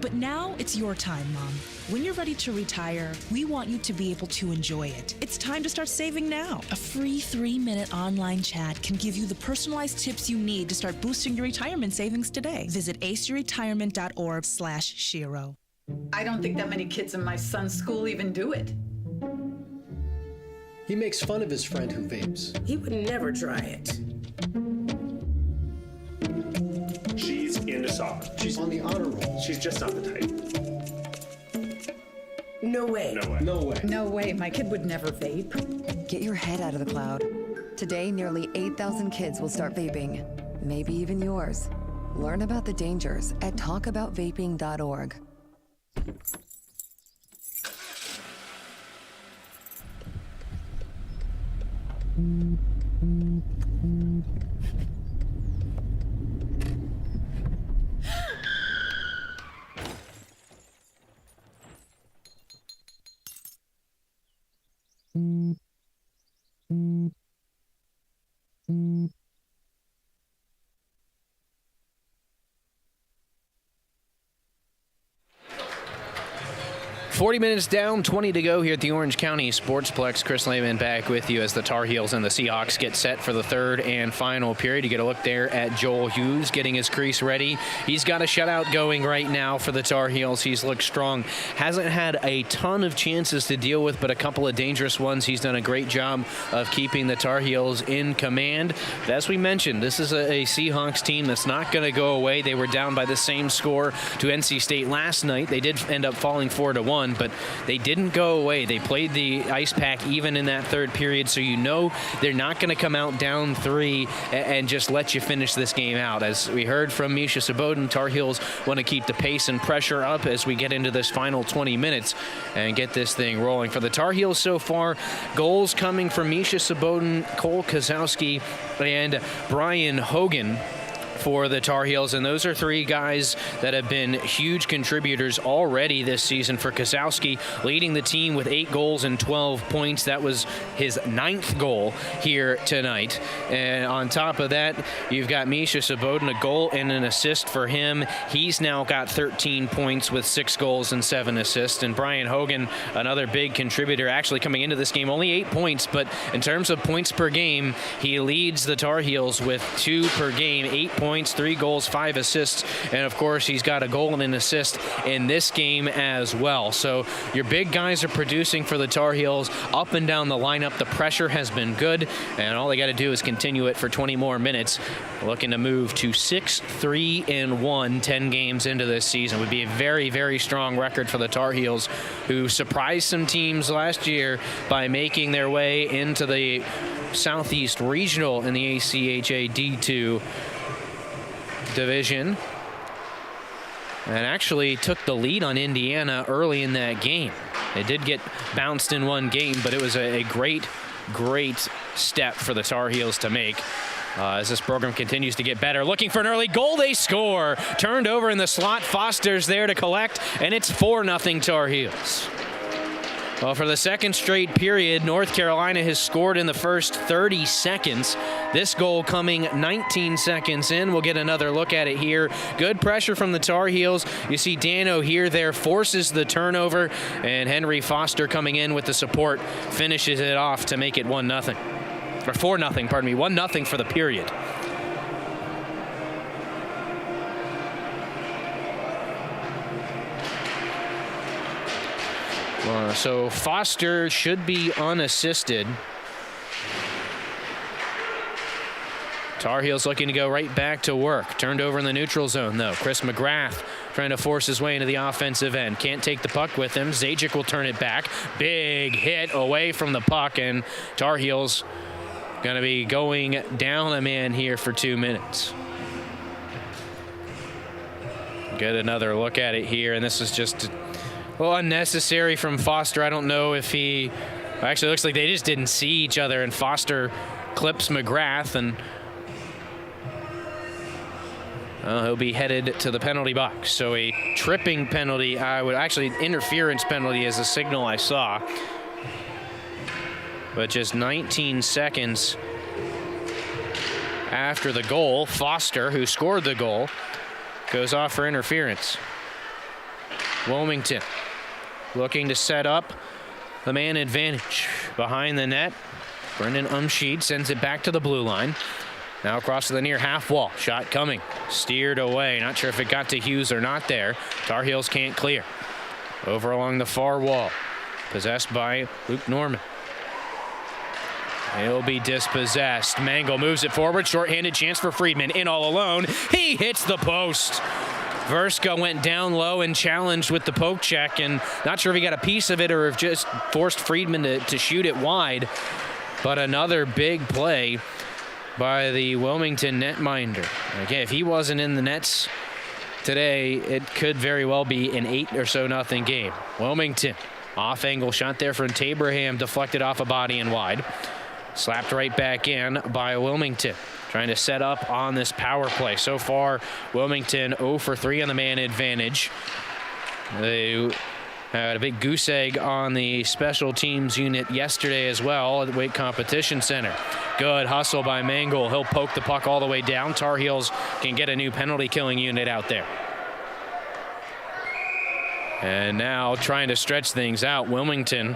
But now it's your time, Mom. When you're ready to retire, we want you to be able to enjoy it. It's time to start saving now. A free 3-minute online chat can give you the personalized tips you need to start boosting your retirement savings today. Visit aceyourretirement.org/Shiro. I don't think that many kids in my son's school even do it. He makes fun of his friend who vapes. He would never try it. She's into soccer. She's on the honor roll. She's just not the type. No way. No way. No way. No way, my kid would never vape. Get your head out of the cloud. Today, nearly 8,000 kids will start vaping, maybe even yours. Learn about the dangers at talkaboutvaping.org. Mm. 40 minutes down, 20 to go here at the Orange County Sportsplex. Chris Lehman back with you as the Tar Heels and the Seahawks get set for the third and final period. You get a look there at Joel Hughes getting his crease ready. He's got a shutout going right now for the Tar Heels. He's looked strong. Hasn't had a ton of chances to deal with, but a couple of dangerous ones. He's done a great job of keeping the Tar Heels in command. But as we mentioned, this is a Seahawks team that's not going to go away. They were down by the same score to NC State last night. They did end up falling 4-1. But they didn't go away. They played the ice pack even in that third period, so you know they're not going to come out down 3 and just let you finish this game out. As we heard from Misha Sabotin, Tar Heels want to keep the pace and pressure up as we get into this final 20 minutes and get this thing rolling. For the Tar Heels so far, goals coming from Misha Sabotin, Cole Kozowski, and Brian Hogan for the Tar Heels, and those are 3 guys that have been huge contributors already this season. For Kozowski, leading the team with 8 goals and 12 points. That was his 9th goal here tonight. And on top of that, you've got Misha Sabotin, a goal and an assist for him. He's now got 13 points with 6 goals and 7 assists. And Brian Hogan, another big contributor, actually coming into this game, only 8 points, but in terms of points per game, he leads the Tar Heels with 2 per game, 8 points, 3 goals, 5 assists, and of course he's got a goal and an assist in this game as well. So your big guys are producing for the Tar Heels up and down the lineup. The pressure has been good, and all they got to do is continue it for 20 more minutes. Looking to move to 6-3-1 10 games into this season. Would be a very, very strong record for the Tar Heels, who surprised some teams last year by making their way into the Southeast Regional in the ACHA D2 division, and actually took the lead on Indiana early in that game. They did get bounced in one game, but it was a great step for the Tar Heels to make. As this program continues to get better, looking for an early goal, they score. Turned over in the slot, Foster's there to collect, and it's 4-0 Tar Heels. Well, for the second straight period, North Carolina has scored in the first 30 seconds. This goal coming 19 seconds in. We'll get another look at it here. Good pressure from the Tar Heels. You see Dano here, there, forces the turnover, and Henry Foster coming in with the support, finishes it off to make it 1-0. Or 4-0, pardon me, 1-0 for the period. So Foster should be unassisted. Tar Heels looking to go right back to work. Turned over in the neutral zone, though. Chris McGrath trying to force his way into the offensive end. Can't take the puck with him. Zajic will turn it back. Big hit away from the puck, and Tar Heels going to be going down a man here for 2 minutes. Get another look at it here, and this is just unnecessary from Foster. I don't know if he... Actually, it looks like they just didn't see each other, and Foster clips McGrath, and he'll be headed to the penalty box. So a tripping penalty, interference penalty is a signal I saw. But just 19 seconds after the goal, Foster, who scored the goal, goes off for interference. Wilmington looking to set up the man advantage behind the net. Brendan Umschied sends it back to the blue line. Now across to the near half wall. Shot coming. Steered away. Not sure if it got to Hughes or not there. Tar Heels can't clear. Over along the far wall. Possessed by Luke Norman. He'll be dispossessed. Mangle moves it forward. Short-handed chance for Friedman. In all alone. He hits the post. Verska went down low and challenged with the poke check, and not sure if he got a piece of it or if just forced Friedman to shoot it wide. But another big play by the Wilmington netminder. Okay, if he wasn't in the nets today, it could very well be an 8 or so nothing game. Wilmington, off angle shot there from Taberham, deflected off a body and wide. Slapped right back in by Wilmington, trying to set up on this power play. So far, Wilmington 0 for 3 on the man advantage. They had a big goose egg on the special teams unit yesterday as well at the Weight Competition Center. Good hustle by Mangle. He'll poke the puck all the way down. Tar Heels can get a new penalty killing unit out there. And now trying to stretch things out, Wilmington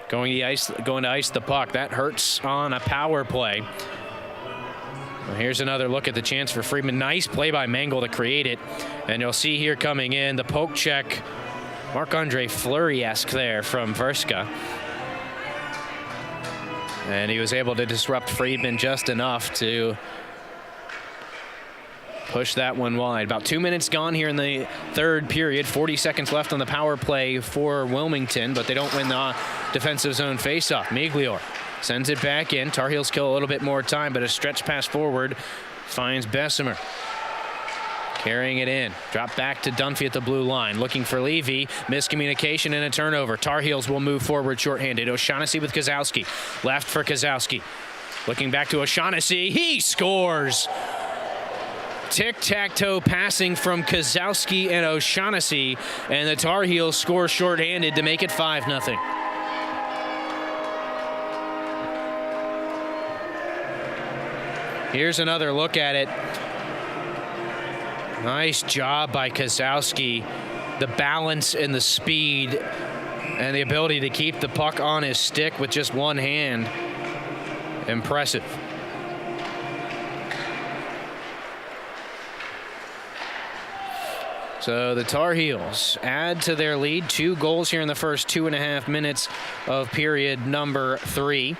going to ice the puck. That hurts on a power play. Well, here's another look at the chance for Friedman. Nice play by Mangle to create it. And you'll see here coming in the poke check, Marc-Andre Fleury-esque there from Verska. And he was able to disrupt Friedman just enough to push that one wide. About 2 minutes gone here in the third period. 40 seconds left on the power play for Wilmington, but they don't win the defensive zone faceoff. Miglior sends it back in. Tar Heels kill a little bit more time, but a stretch pass forward finds Bessemer. Carrying it in. Drop back to Dunphy at the blue line. Looking for Levy. Miscommunication and a turnover. Tar Heels will move forward shorthanded. O'Shaughnessy with Kozowski. Left for Kozowski. Looking back to O'Shaughnessy. He scores! Tic-tac-toe passing from Kozowski and O'Shaughnessy. And the Tar Heels score shorthanded to make it 5-0. Here's another look at it. Nice job by Kozowski. The balance and the speed and the ability to keep the puck on his stick with just one hand. Impressive. So the Tar Heels add to their lead. 2 goals here in the first 2.5 minutes of period number 3.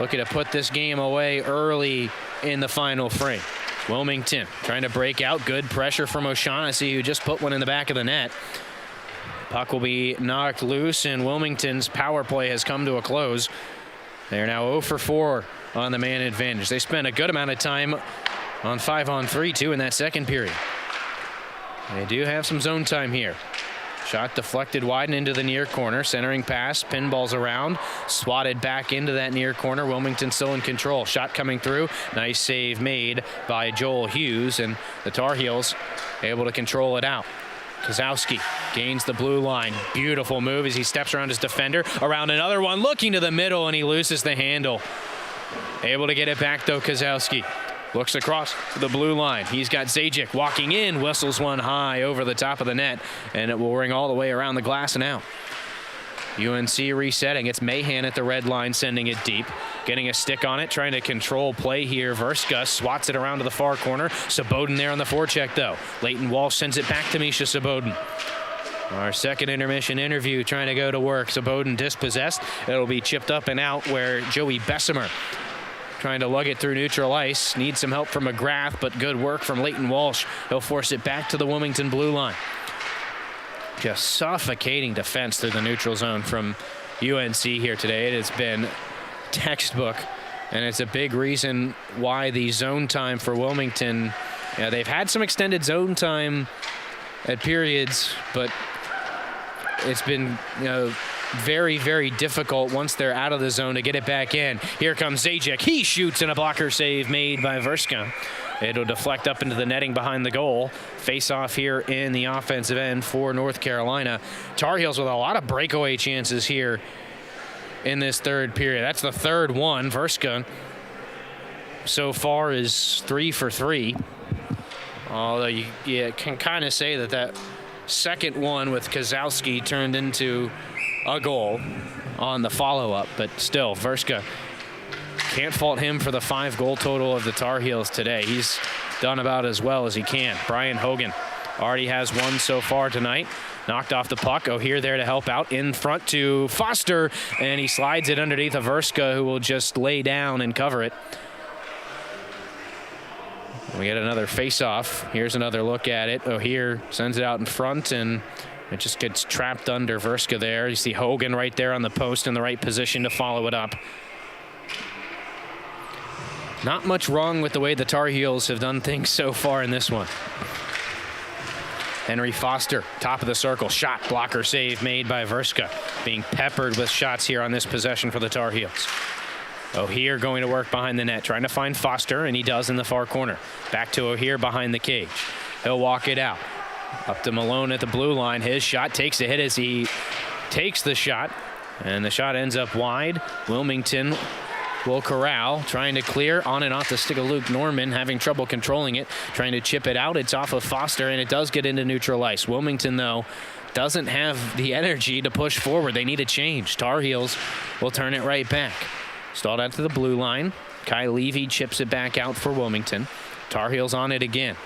Looking to put this game away early in the final frame. Wilmington trying to break out. Good pressure from O'Shaughnessy, who just put one in the back of the net. Puck will be knocked loose, and Wilmington's power play has come to a close. They're now 0 for 4 on the man advantage. They spent a good amount of time on 5-on-3 too in that second period. They do have some zone time here. Shot deflected wide and into the near corner. Centering pass, pinballs around, swatted back into that near corner. Wilmington still in control. Shot coming through. Nice save made by Joel Hughes, and the Tar Heels able to control it out. Kozowski gains the blue line. Beautiful move as he steps around his defender. Around another one, looking to the middle, and he loses the handle. Able to get it back though, Kozowski. Looks across the blue line. He's got Zajic walking in, whistles one high over the top of the net, and it will ring all the way around the glass and out. UNC resetting. It's Mahan at the red line, sending it deep. Getting a stick on it, trying to control play here. Verska swats it around to the far corner. Saboden there on the forecheck, though. Leighton Walsh sends it back to Misha Saboden. Our second intermission interview trying to go to work. Saboden dispossessed. It'll be chipped up and out where Joey Bessemer trying to lug it through neutral ice. Needs some help from McGrath, but good work from Leighton Walsh. He'll force it back to the Wilmington blue line. Just suffocating defense through the neutral zone from UNC here today. It has been textbook, and it's a big reason why the zone time for Wilmington, they've had some extended zone time at periods, but it's been, very, very difficult once they're out of the zone to get it back in. Here comes Zajic. He shoots, and a blocker save made by Verska. It'll deflect up into the netting behind the goal. Face off here in the offensive end for North Carolina. Tar Heels with a lot of breakaway chances here in this third period. That's the third one. Verska so far is 3 for 3. Although you can kind of say that second one with Kozowski turned into a goal on the follow-up, but still, Verska, can't fault him for the 5-goal total of the Tar Heels today. He's done about as well as he can. Brian Hogan already has one so far tonight. Knocked off the puck. O'Heir there to help out. In front to Foster, and he slides it underneath of Verska, who will just lay down and cover it. We get another face-off. Here's another look at it. O'Heir sends it out in front, and It just gets trapped under Verska there. You see Hogan right there on the post in the right position to follow it up. Not much wrong with the way the Tar Heels have done things so far in this one. Henry Foster, top of the circle, shot, blocker save made by Verska. Being peppered with shots here on this possession for the Tar Heels. O'Heir going to work behind the net, trying to find Foster, and he does in the far corner. Back to O'Heir behind the cage. He'll walk it out. Up to Malone at the blue line. His shot takes a hit as he takes the shot, and the shot ends up wide. Wilmington will corral, trying to clear on and off the stick of Luke Norman, having trouble controlling it, trying to chip it out. It's off of Foster, and it does get into neutral ice. Wilmington, though, doesn't have the energy to push forward. They need a change. Tar Heels will turn it right back. Stalled out to the blue line. Kai Levy chips it back out for Wilmington. Tar Heels on it again.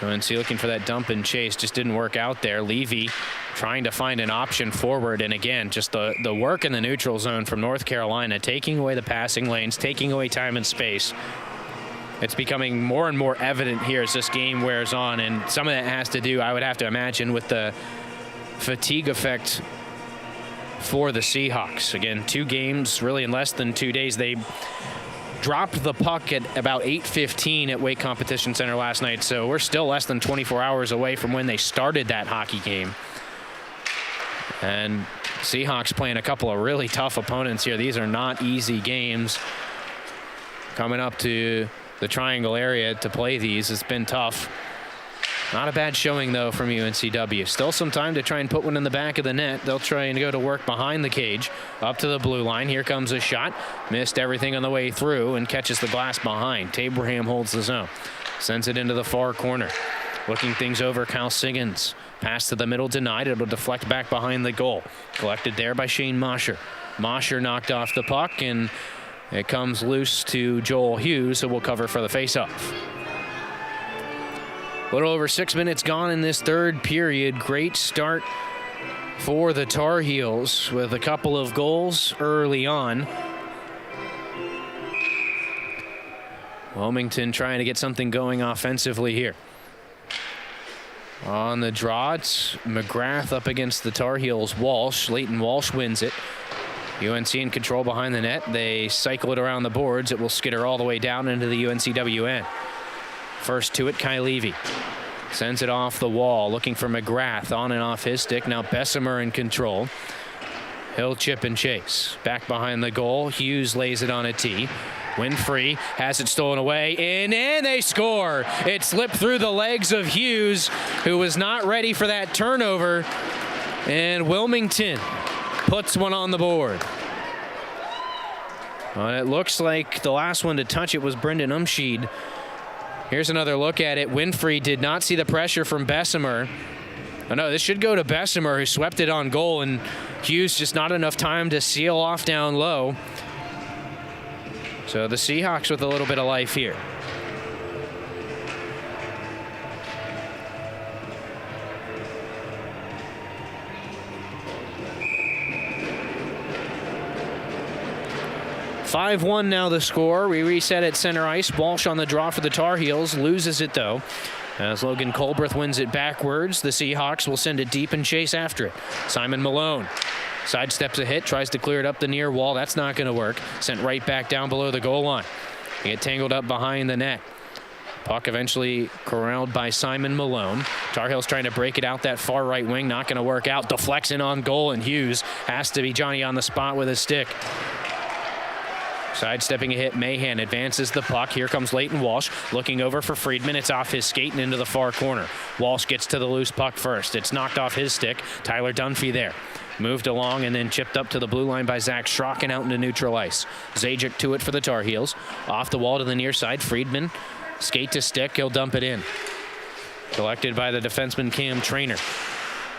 UNC looking for that dump and chase, just didn't work out there. Levy trying to find an option forward, and again, just the work in the neutral zone from North Carolina, taking away the passing lanes, taking away time and space. It's becoming more and more evident here as this game wears on, and some of that has to do, I would have to imagine, with the fatigue effect for the Seahawks. Again, 2 games really in less than 2 days. They dropped the puck at about 8:15 at Wake Competition Center last night, so we're still less than 24 hours away from when they started that hockey game. And Seahawks playing a couple of really tough opponents here. These are not easy games. Coming up to the Triangle area to play these, it's been tough. Not a bad showing, though, from UNCW. Still some time to try and put one in the back of the net. They'll try and go to work behind the cage. Up to the blue line. Here comes a shot. Missed everything on the way through and catches the glass behind. Tabraham holds the zone. Sends it into the far corner. Looking things over, Kyle Siggins. Pass to the middle denied. It'll deflect back behind the goal. Collected there by Shane Mosher. Mosher knocked off the puck, and it comes loose to Joel Hughes, who will cover for the faceoff. A little over 6 minutes gone in this third period. Great start for the Tar Heels with a couple of goals early on. Wilmington trying to get something going offensively here. On the draw, it's McGrath up against the Tar Heels' Walsh. Leighton Walsh wins it. UNC in control behind the net. They cycle it around the boards. It will skitter all the way down into the UNCW end. First to it, Kai Levy. Sends it off the wall, looking for McGrath on and off his stick. Now Bessemer in control. He'll chip and chase. Back behind the goal. Hughes lays it on a tee. Winfrey has it stolen away, and they score. It slipped through the legs of Hughes, who was not ready for that turnover. And Wilmington puts one on the board. Well, it looks like the last one to touch it was Brendan Umschied. Here's another look at it. Winfrey did not see the pressure from Bessemer. Oh, no, this should go to Bessemer, who swept it on goal, and Hughes just not enough time to seal off down low. So the Seahawks with a little bit of life here. (5-1) now the score. We reset at center ice. Walsh on the draw for the Tar Heels. Loses it, though. As Logan Colbreth wins it backwards, the Seahawks will send it deep and chase after it. Simon Malone sidesteps a hit, tries to clear it up the near wall. That's not going to work. Sent right back down below the goal line. They get tangled up behind the net. Puck eventually corralled by Simon Malone. Tar Heels trying to break it out that far right wing. Not going to work out. Deflects in on goal, and Hughes has to be Johnny on the spot with his stick. Sidestepping a hit, Mahan advances the puck. Here comes Leighton Walsh looking over for Friedman. It's off his skate and into the far corner. Walsh gets to the loose puck first. It's knocked off his stick. Tyler Dunphy there. Moved along and then chipped up to the blue line by Zach Schrock and out into neutral ice. Zajic to it for the Tar Heels. Off the wall to the near side. Friedman, skate to stick. He'll dump it in. Collected by the defenseman Cam Trainer.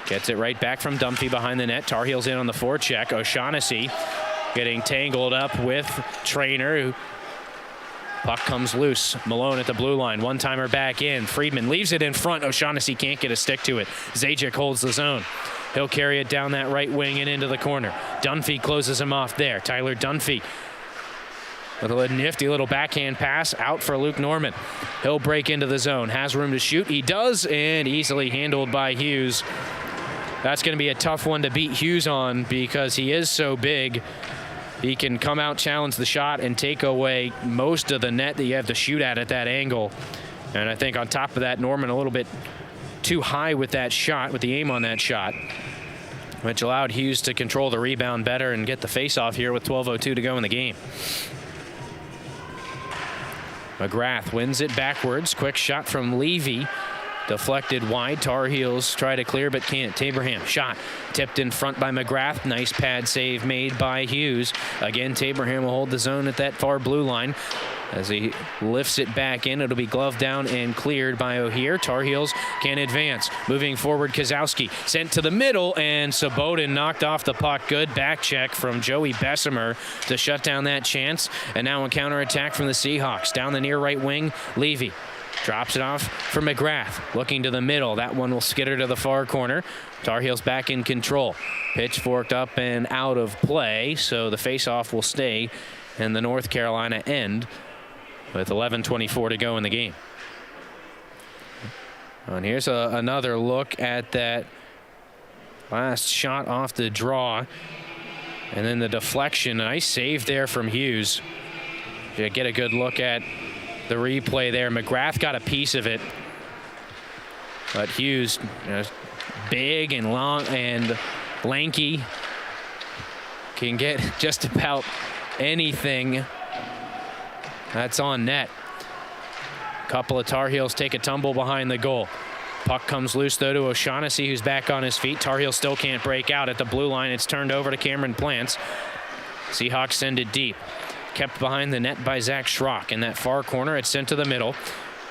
Gets it right back from Dunphy behind the net. Tar Heels in on the forecheck. O'Shaughnessy getting tangled up with Trainer. Puck comes loose. Malone at the blue line. One-timer back in. Friedman leaves it in front. O'Shaughnessy can't get a stick to it. Zajic holds the zone. He'll carry it down that right wing and into the corner. Dunphy closes him off there. Tyler Dunphy with a nifty little backhand pass out for Luke Norman. He'll break into the zone, has room to shoot. He does, and easily handled by Hughes. That's going to be a tough one to beat Hughes on because he is so big. He can come out, challenge the shot, and take away most of the net that you have to shoot at that angle. And I think on top of that, Norman a little bit too high with that shot, with the aim on that shot, which allowed Hughes to control the rebound better and get the face-off here with 12:02 to go in the game. McGrath wins it backwards. Quick shot from Levy. Deflected wide. Tar Heels try to clear but can't. Taberham shot tipped in front by McGrath. Nice pad save made by Hughes. Again, Taberham will hold the zone at that far blue line. As he lifts it back in, it'll be gloved down and cleared by O'Hear. Tar Heels can advance. Moving forward, Kozowski sent to the middle, and Sabotin knocked off the puck. Good back check from Joey Bessemer to shut down that chance. And now a counterattack from the Seahawks. Down the near right wing, Levy drops it off for McGrath. Looking to the middle. That one will skitter to the far corner. Tar Heels back in control. Pitch forked up and out of play, so the face-off will stay in the North Carolina end with 11:24 to go in the game. And here's another look at that last shot off the draw. And then the deflection. Nice save there from Hughes. You get a good look at the replay there. McGrath got a piece of it. But Hughes, big and long and lanky, can get just about anything that's on net. Couple of Tar Heels take a tumble behind the goal. Puck comes loose, though, to O'Shaughnessy, who's back on his feet. Tar Heels still can't break out at the blue line. It's turned over to Cameron Plants. Seahawks send it deep. Kept behind the net by Zach Schrock. In that far corner, it's sent to the middle.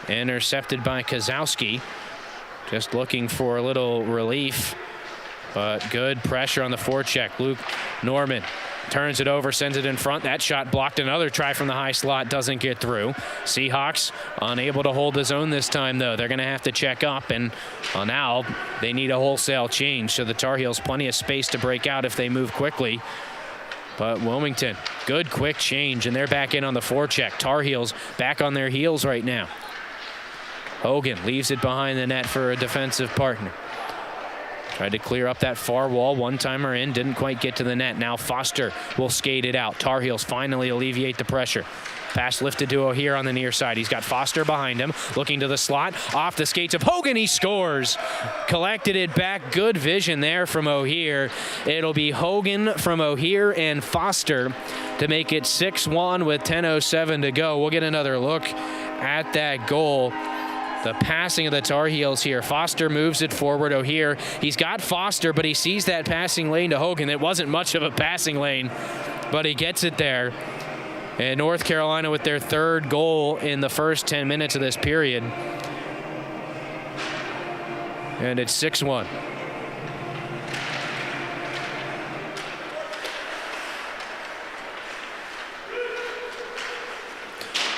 Intercepted by Kozowski. Just looking for a little relief, but good pressure on the forecheck. Luke Norman turns it over, sends it in front. That shot blocked. Another try from the high slot, doesn't get through. Seahawks unable to hold the zone this time, though. They're going to have to check up, and now they need a wholesale change. So the Tar Heels plenty of space to break out if they move quickly. But Wilmington, good quick change, and they're back in on the forecheck. Tar Heels back on their heels right now. Hogan leaves it behind the net for a defensive partner. Tried to clear up that far wall. One-timer in, didn't quite get to the net. Now Foster will skate it out. Tar Heels finally alleviate the pressure. Pass lifted to O'Hear on the near side. He's got Foster behind him, looking to the slot. Off the skates of Hogan, he scores. Collected it back. Good vision there from O'Hear. It'll be Hogan from O'Hear and Foster to make it 6-1 with 10:07 to go. We'll get another look at that goal. The passing of the Tar Heels here. Foster moves it forward. O'Hear, he's got Foster, but he sees that passing lane to Hogan. It wasn't much of a passing lane, but he gets it there. And North Carolina with their third goal in the first 10 minutes of this period. And it's 6-1.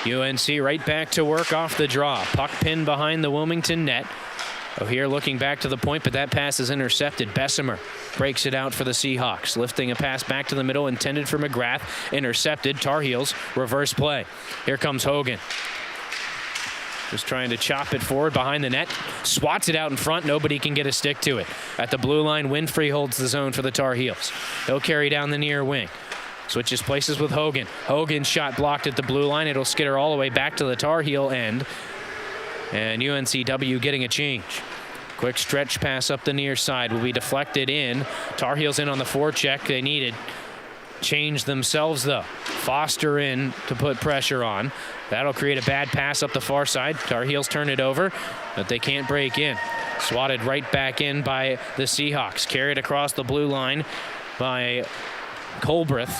UNC right back to work off the draw. Puck pinned behind the Wilmington net. O'Hear looking back to the point, but that pass is intercepted. Bessemer breaks it out for the Seahawks. Lifting a pass back to the middle, intended for McGrath. Intercepted. Tar Heels reverse play. Here comes Hogan. Just trying to chop it forward behind the net. Swats it out in front. Nobody can get a stick to it. At the blue line, Winfrey holds the zone for the Tar Heels. He'll carry down the near wing. Switches places with Hogan. Hogan's shot blocked at the blue line. It'll skitter all the way back to the Tar Heel end. And UNCW getting a change. Quick stretch pass up the near side will be deflected in. Tar Heels in on the forecheck. They needed change themselves, though. Foster in to put pressure on. That'll create a bad pass up the far side. Tar Heels turn it over, but they can't break in. Swatted right back in by the Seahawks. Carried across the blue line by Colbreth,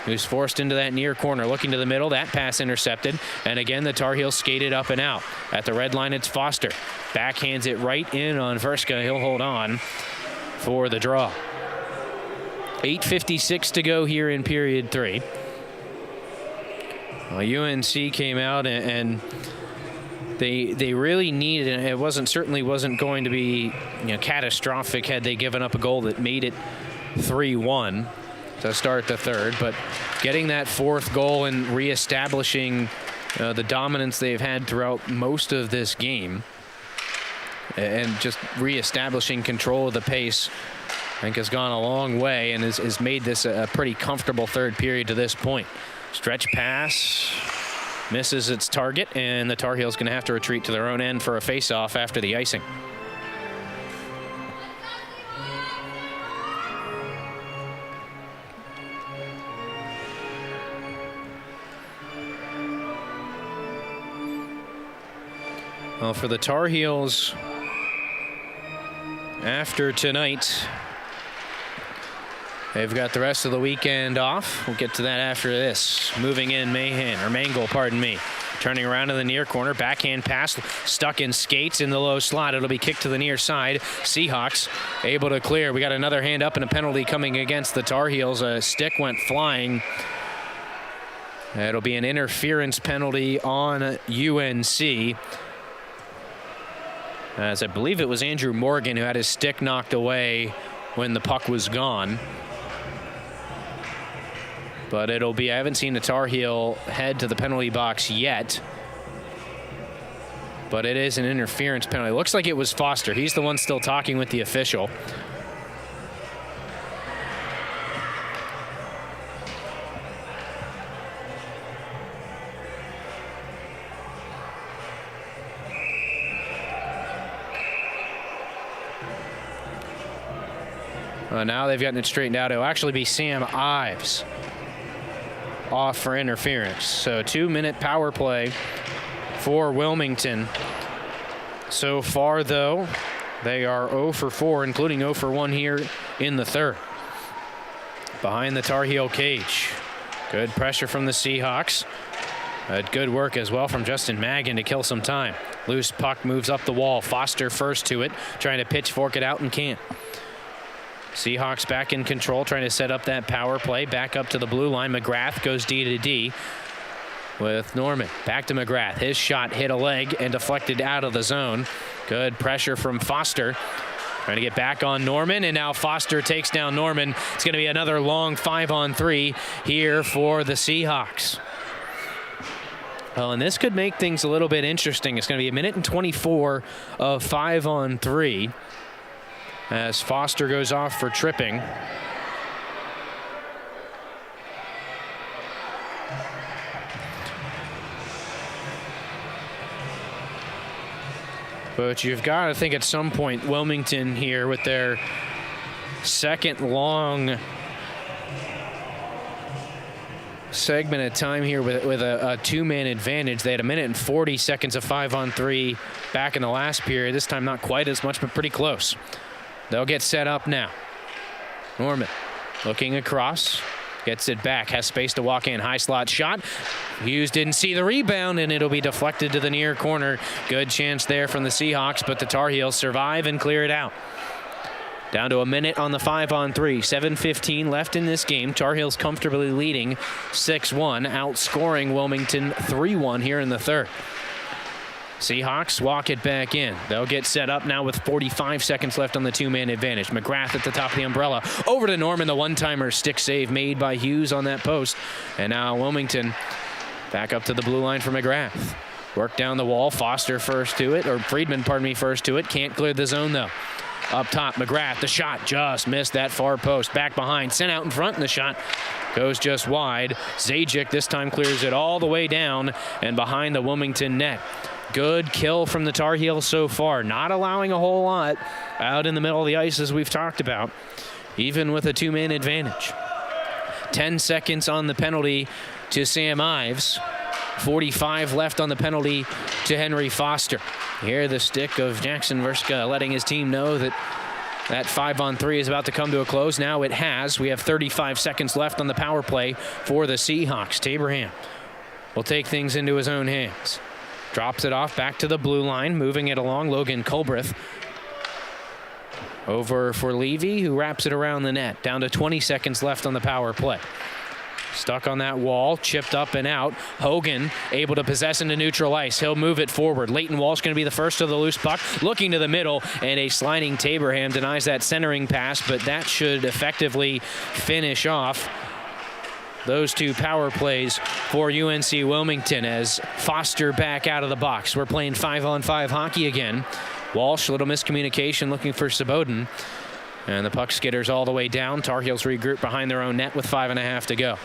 who's forced into that near corner, looking to the middle. That pass intercepted, and again the Tar Heels skated up and out. At the red line, it's Foster. Backhands it right in on Verska. He'll hold on for the draw. 8:56 to go here in period 3. Well, UNC came out and they really needed it. It certainly wasn't going to be catastrophic had they given up a goal that made it 3-1. to start the third, but getting that fourth goal and reestablishing the dominance they've had throughout most of this game and just reestablishing control of the pace, I think has gone a long way and has made this a pretty comfortable third period to this point. Stretch pass misses its target, and the Tar Heels going to have to retreat to their own end for a face-off after the icing. Well, for the Tar Heels, after tonight, they've got the rest of the weekend off. We'll get to that after this. Moving in, Mangle, pardon me. Turning around to the near corner, backhand pass, stuck in skates in the low slot. It'll be kicked to the near side. Seahawks able to clear. We got another hand up and a penalty coming against the Tar Heels. A stick went flying. It'll be an interference penalty on UNC. As I believe it was Andrew Morgan who had his stick knocked away when the puck was gone. But it'll be, I haven't seen the Tar Heel head to the penalty box yet. But it is an interference penalty. Looks like it was Foster. He's the one still talking with the official. Now they've gotten it straightened out. It'll actually be Sam Ives off for interference. So 2-minute power play for Wilmington. So far, though, they are 0 for 4, including 0 for 1 here in the third. Behind the Tar Heel cage. Good pressure from the Seahawks. Good work as well from Justin Magan to kill some time. Loose puck moves up the wall. Foster first to it, trying to pitchfork it out and can't. Seahawks back in control, trying to set up that power play. Back up to the blue line. McGrath goes D to D with Norman. Back to McGrath. His shot hit a leg and deflected out of the zone. Good pressure from Foster. Trying to get back on Norman, and now Foster takes down Norman. It's going to be another long 5-on-3 here for the Seahawks. Well, and this could make things a little bit interesting. It's going to be 1:24 of 5-on-3. As Foster goes off for tripping. But you've got to think at some point Wilmington here with their second long segment of time here with a two-man advantage. They had 1:40 of 5-on-3 back in the last period. This time not quite as much, but pretty close. They'll get set up now. Norman looking across, gets it back, has space to walk in. High slot shot. Hughes didn't see the rebound, and it'll be deflected to the near corner. Good chance there from the Seahawks, but the Tar Heels survive and clear it out. Down to 1 minute on the 5-on-3. 7:15 left in this game. Tar Heels comfortably leading 6-1, outscoring Wilmington 3-1 here in the third. Seahawks walk it back in. They'll get set up now with 45 seconds left on the two-man advantage. McGrath at the top of the umbrella. Over to Norman, the one-timer stick save made by Hughes on that post. And now Wilmington back up to the blue line for McGrath. Work down the wall. Foster first to it, or Friedman, pardon me, first to it. Can't clear the zone, though. Up top, McGrath, the shot just missed that far post. Back behind, sent out in front, and the shot goes just wide. Zajic this time clears it all the way down and behind the Wilmington net. Good kill from the Tar Heels so far, not allowing a whole lot out in the middle of the ice as we've talked about, even with a two-man advantage. 10 seconds on the penalty to Sam Ives. 45 left on the penalty to Henry Foster. Here the stick of Jackson Verska letting his team know that 5-on-3 is about to come to a close. Now it has. We have 35 seconds left on the power play for the Seahawks. Taberham will take things into his own hands. Drops it off back to the blue line, moving it along. Logan Culbreth over for Levy, who wraps it around the net. Down to 20 seconds left on the power play. Stuck on that wall, chipped up and out. Hogan able to possess into neutral ice. He'll move it forward. Leighton Walsh going to be the first to the loose puck. Looking to the middle, and a sliding Taberham denies that centering pass, but that should effectively finish off those two power plays for UNC-Wilmington as Foster back out of the box. We're playing 5-on-5 hockey again. Walsh, little miscommunication, looking for Saboden. And the puck skitters all the way down. Tar Heels regroup behind their own net with 5.5 to go.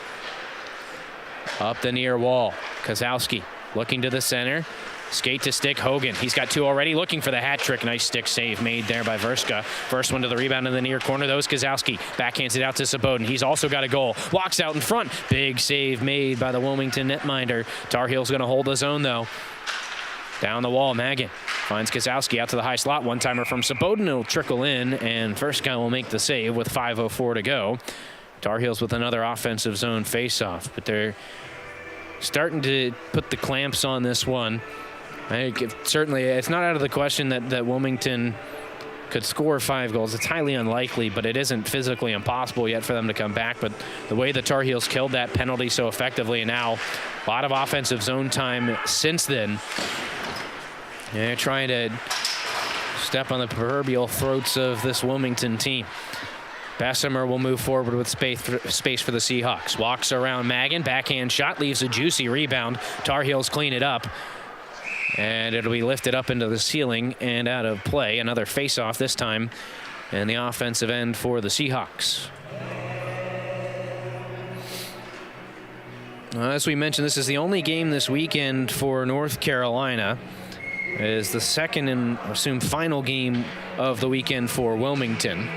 Up the near wall. Kozlowski looking to the center. Skate to stick. Hogan. He's got two already. Looking for the hat trick. Nice stick save made there by Verska. First one to the rebound in the near corner. That was Kozlowski. Backhands it out to Saboden. He's also got a goal. Walks out in front. Big save made by the Wilmington netminder. Tar Heels going to hold his own though. Down the wall, Maggin finds Kozlowski out to the high slot. One-timer from Saboden. It'll trickle in, and Verska will make the save with 5:04 to go. Tar Heels with another offensive zone face-off, but they're starting to put the clamps on this one. I think certainly it's not out of the question that Wilmington could score 5 goals. It's highly unlikely, but it isn't physically impossible yet for them to come back. But the way the Tar Heels killed that penalty so effectively, and now a lot of offensive zone time since then. They're trying to step on the proverbial throats of this Wilmington team. Bessemer will move forward with space for the Seahawks. Walks around Maggin. Backhand shot. Leaves a juicy rebound. Tar Heels clean it up. And it'll be lifted up into the ceiling and out of play. Another face-off this time in the offensive end for the Seahawks. As we mentioned, this is the only game this weekend for North Carolina. It is the second and assume final game of the weekend for Wilmington.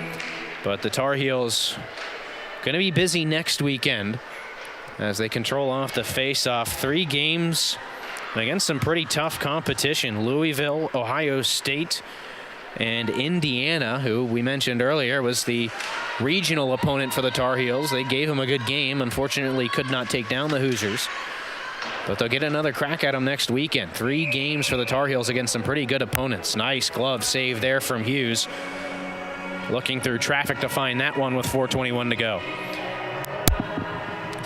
But the Tar Heels going to be busy next weekend as they control off the face-off. 3 games against some pretty tough competition. Louisville, Ohio State, and Indiana, who we mentioned earlier was the regional opponent for the Tar Heels. They gave them a good game. Unfortunately, could not take down the Hoosiers. But they'll get another crack at them next weekend. 3 games for the Tar Heels against some pretty good opponents. Nice glove save there from Hughes. Looking through traffic to find that one with 4:21 to go.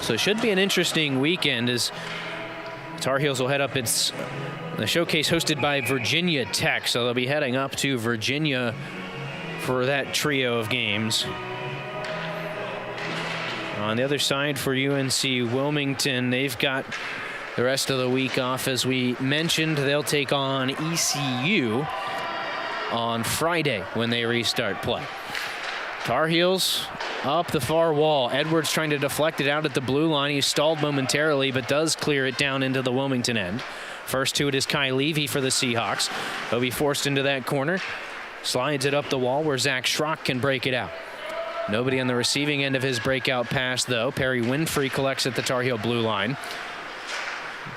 So it should be an interesting weekend as Tar Heels will head up. It's the showcase hosted by Virginia Tech, so they'll be heading up to Virginia for that trio of games. On the other side for UNC-Wilmington, they've got the rest of the week off. As we mentioned, they'll take on ECU on Friday when they restart play. Tar Heels up the far wall. Edwards trying to deflect it out at the blue line. He's stalled momentarily, but does clear it down into the Wilmington end. First to it is Kai Levy for the Seahawks. He'll be forced into that corner. Slides it up the wall where Zach Schrock can break it out. Nobody on the receiving end of his breakout pass, though. Perry Winfrey collects at the Tar Heel blue line.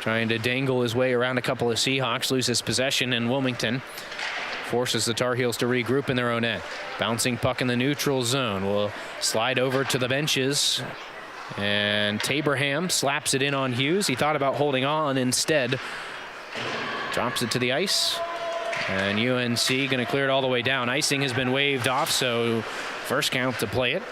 Trying to dangle his way around a couple of Seahawks. Loses possession, and Wilmington forces the Tar Heels to regroup in their own end. Bouncing puck in the neutral zone will slide over to the benches. And Taberham slaps it in on Hughes. He thought about holding on. Instead, drops it to the ice. And UNC going to clear it all the way down. Icing has been waved off, so first count to play it.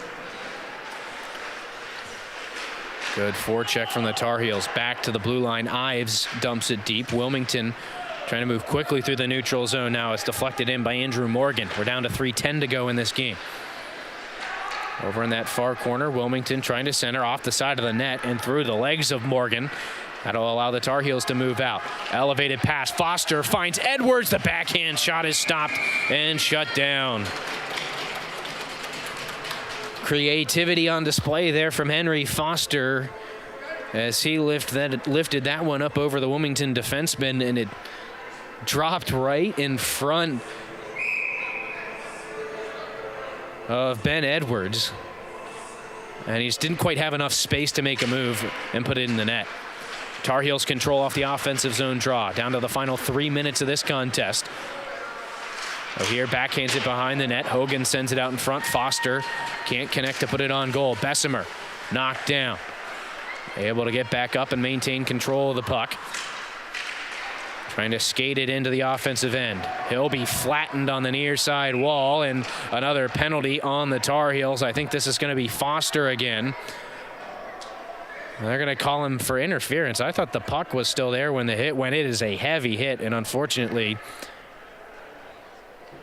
Good forecheck from the Tar Heels. Back to the blue line. Ives dumps it deep. Wilmington trying to move quickly through the neutral zone now. It's deflected in by Andrew Morgan. We're down to 3:10 to go in this game. Over in that far corner, Wilmington trying to center off the side of the net and through the legs of Morgan. That'll allow the Tar Heels to move out. Elevated pass. Foster finds Edwards. The backhand shot is stopped and shut down. Creativity on display there from Henry Foster as he lifted that one up over the Wilmington defenseman, and it dropped right in front of Ben Edwards. And he just didn't quite have enough space to make a move and put it in the net. Tar Heels control off the offensive zone draw. Down to the final 3 minutes of this contest. So here, backhands it behind the net. Hogan sends it out in front. Foster can't connect to put it on goal. Bessemer knocked down. Able to get back up and maintain control of the puck. Trying to skate it into the offensive end. He'll be flattened on the near side wall, and another penalty on the Tar Heels. I think this is going to be Foster again. They're going to call him for interference. I thought the puck was still there when the hit went. It is a heavy hit, and unfortunately,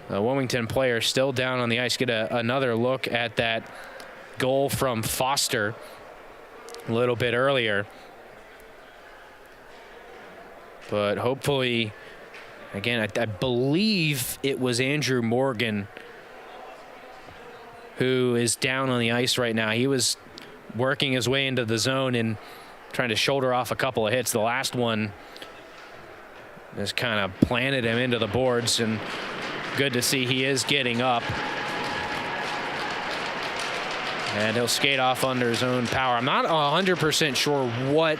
the Wilmington player still down on the ice. Get another look at that goal from Foster a little bit earlier. But hopefully, again, I believe it was Andrew Morgan who is down on the ice right now. He was working his way into the zone and trying to shoulder off a couple of hits. The last one just kind of planted him into the boards, and good to see he is getting up. And he'll skate off under his own power. I'm not 100% sure what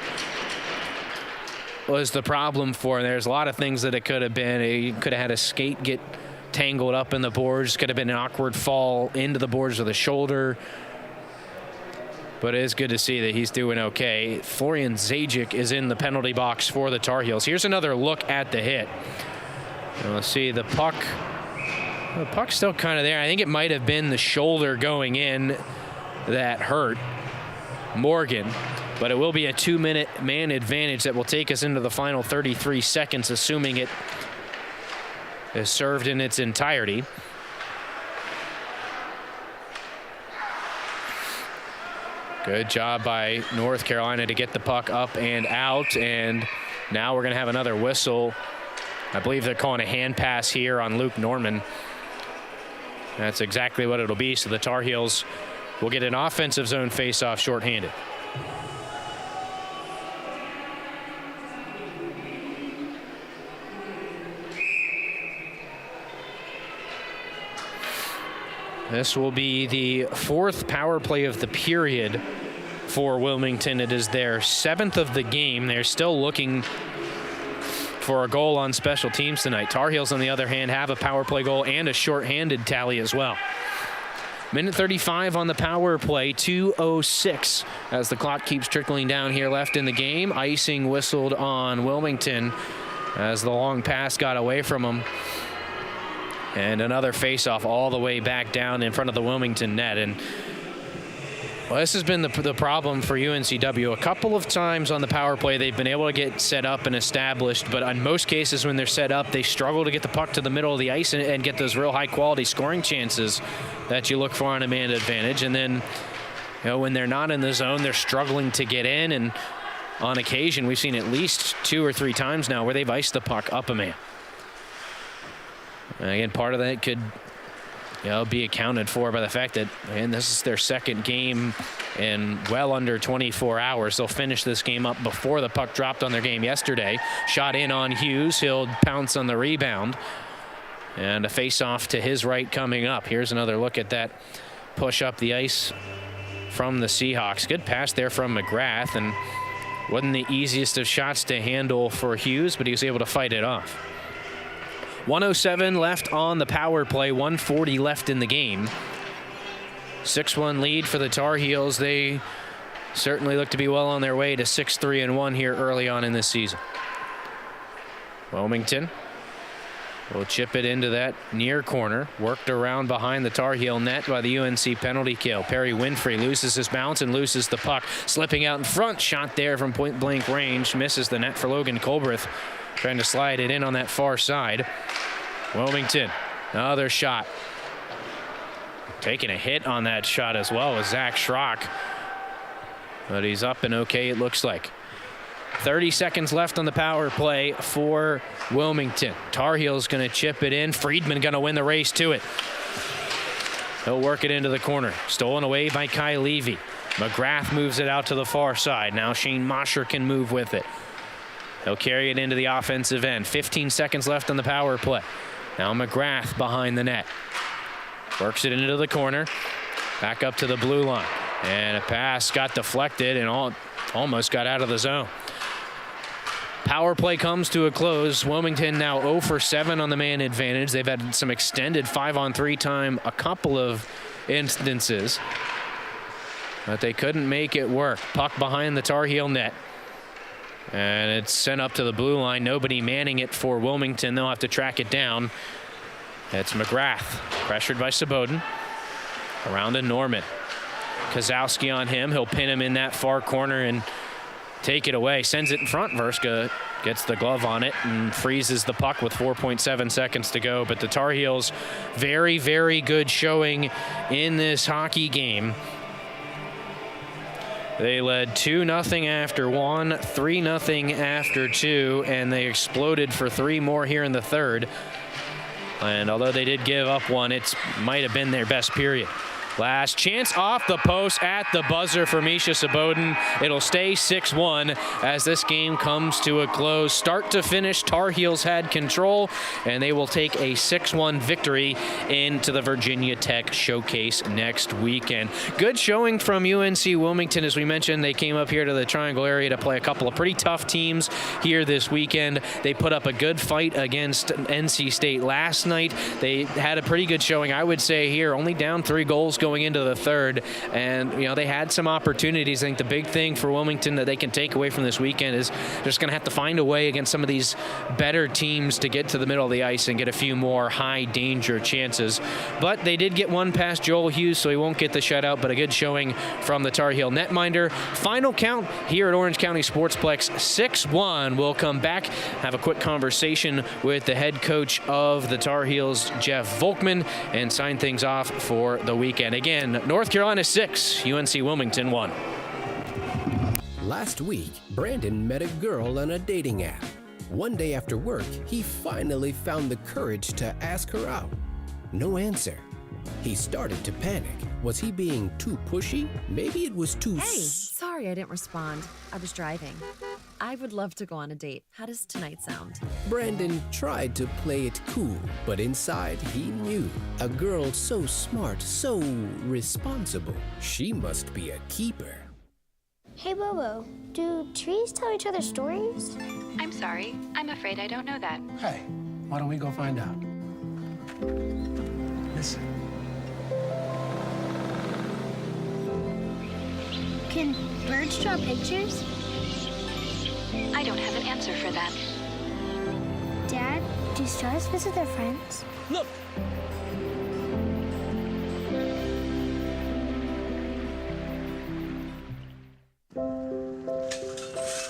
was the problem for him. There's a lot of things that it could have been. He could have had a skate get tangled up in the boards. Could have been an awkward fall into the boards of the shoulder. But it is good to see that he's doing okay. Florian Zajic is in the penalty box for the Tar Heels. Here's another look at the hit. And we'll see the puck. The puck's still kind of there. I think it might have been the shoulder going in that hurt Morgan. But it will be a 2-minute man advantage that will take us into the final 33 seconds, assuming it is served in its entirety. Good job by North Carolina to get the puck up and out, and now we're going to have another whistle. I believe they're calling a hand pass here on Luke Norman. That's exactly what it'll be, so the Tar Heels will get an offensive zone faceoff shorthanded. This will be the 4th power play of the period for Wilmington. It is their 7th of the game. They're still looking for a goal on special teams tonight. Tar Heels, on the other hand, have a power play goal and a shorthanded tally as well. Minute 35 on the power play, 2:06 as the clock keeps trickling down here left in the game. Icing whistled on Wilmington as the long pass got away from them. And another faceoff all the way back down in front of the Wilmington net. And well, this has been the problem for UNCW. A couple of times on the power play, they've been able to get set up and established. But in most cases, when they're set up, they struggle to get the puck to the middle of the ice and get those real high-quality scoring chances that you look for on a man advantage. And then, you know, when they're not in the zone, they're struggling to get in. And on occasion, we've seen at least 2 or 3 times now where they've iced the puck up a man. And again, part of that could, you know, be accounted for by the fact that, man, this is their 2nd game in well under 24 hours. They'll finish this game up before the puck dropped on their game yesterday. Shot in on Hughes. He'll pounce on the rebound. And a face-off to his right coming up. Here's another look at that push up the ice from the Seahawks. Good pass there from McGrath, and wasn't the easiest of shots to handle for Hughes, but he was able to fight it off. 1:07 left on the power play, 1:40 left in the game. 6-1 lead for the Tar Heels. They certainly look to be well on their way to 6-3-1 here early on in this season. Wilmington will chip it into that near corner. Worked around behind the Tar Heel net by the UNC penalty kill. Perry Winfrey loses his balance and loses the puck. Slipping out in front. Shot there from point blank range. Misses the net for Logan Colbreth. Trying to slide it in on that far side. Wilmington, another shot. Taking a hit on that shot as well as Zach Schrock. But he's up and okay, it looks like. 30 seconds left on the power play for Wilmington. Tar Heels going to chip it in. Friedman going to win the race to it. He'll work it into the corner. Stolen away by Kai Levy. McGrath moves it out to the far side. Now Shane Mosher can move with it. He'll carry it into the offensive end. 15 seconds left on the power play. Now McGrath behind the net. Works it into the corner. Back up to the blue line. And a pass got deflected and almost got out of the zone. Power play comes to a close. Wilmington now 0 for 7 on the man advantage. They've had some extended 5-on-3 time a couple of instances. But they couldn't make it work. Puck behind the Tar Heel net. And it's sent up to the blue line. Nobody manning it for Wilmington. They'll have to track it down. It's McGrath. Pressured by Saboden. Around to Norman. Kozowski on him. He'll pin him in that far corner and take it away. Sends it in front. Verska gets the glove on it and freezes the puck with 4.7 seconds to go. But the Tar Heels, very, very good showing in this hockey game. They led 2-0 after 1, 3-0 after 2, and they exploded for 3 more here in the third. And although they did give up one, it might have been their best period. Last chance off the post at the buzzer for Misha Sabodin. It'll stay 6-1 as this game comes to a close. Start to finish, Tar Heels had control, and they will take a 6-1 victory into the Virginia Tech Showcase next weekend. Good showing from UNC-Wilmington. As we mentioned, they came up here to the Triangle area to play a couple of pretty tough teams here this weekend. They put up a good fight against NC State last night. They had a pretty good showing, I would say, here. Only down 3 goals going into the third, and they had some opportunities. I think the big thing for Wilmington that they can take away from this weekend is they're just going to have to find a way against some of these better teams to get to the middle of the ice and get a few more high danger chances. But they did get one past Joel Hughes, so he won't get the shutout, but a good showing from the Tar Heel netminder. Final count here at Orange County Sportsplex, 6-1. We'll come back, have a quick conversation with the head coach of the Tar Heels, Jeff Volkman, and sign things off for the weekend. Again, North Carolina 6, UNC-Wilmington 1. Last week, Brandon met a girl on a dating app. One day after work, he finally found the courage to ask her out. No answer. He started to panic. Was he being too pushy? Maybe it was too... Hey, sorry I didn't respond. I was driving. I would love to go on a date. How does tonight sound? Brandon tried to play it cool, but inside he knew. A girl so smart, so responsible. She must be a keeper. Hey, Bobo, do trees tell each other stories? I'm sorry. I'm afraid I don't know that. Hey, why don't we go find out? Listen. Can birds draw pictures? I don't have an answer for that. Dad, do stars visit their friends? Look!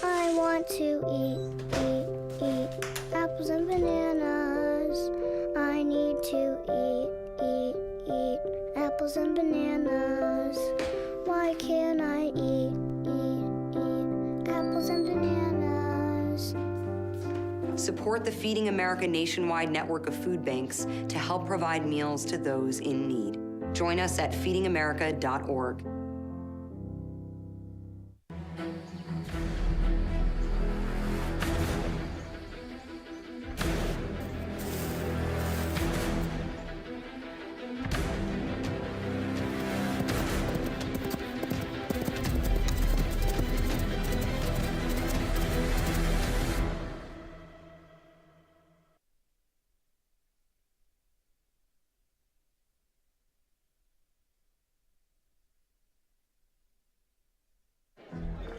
I want to eat apples and bananas. I need to eat apples and bananas. Why can't I eat apples and bananas? Support the Feeding America nationwide network of food banks to help provide meals to those in need. Join us at feedingamerica.org.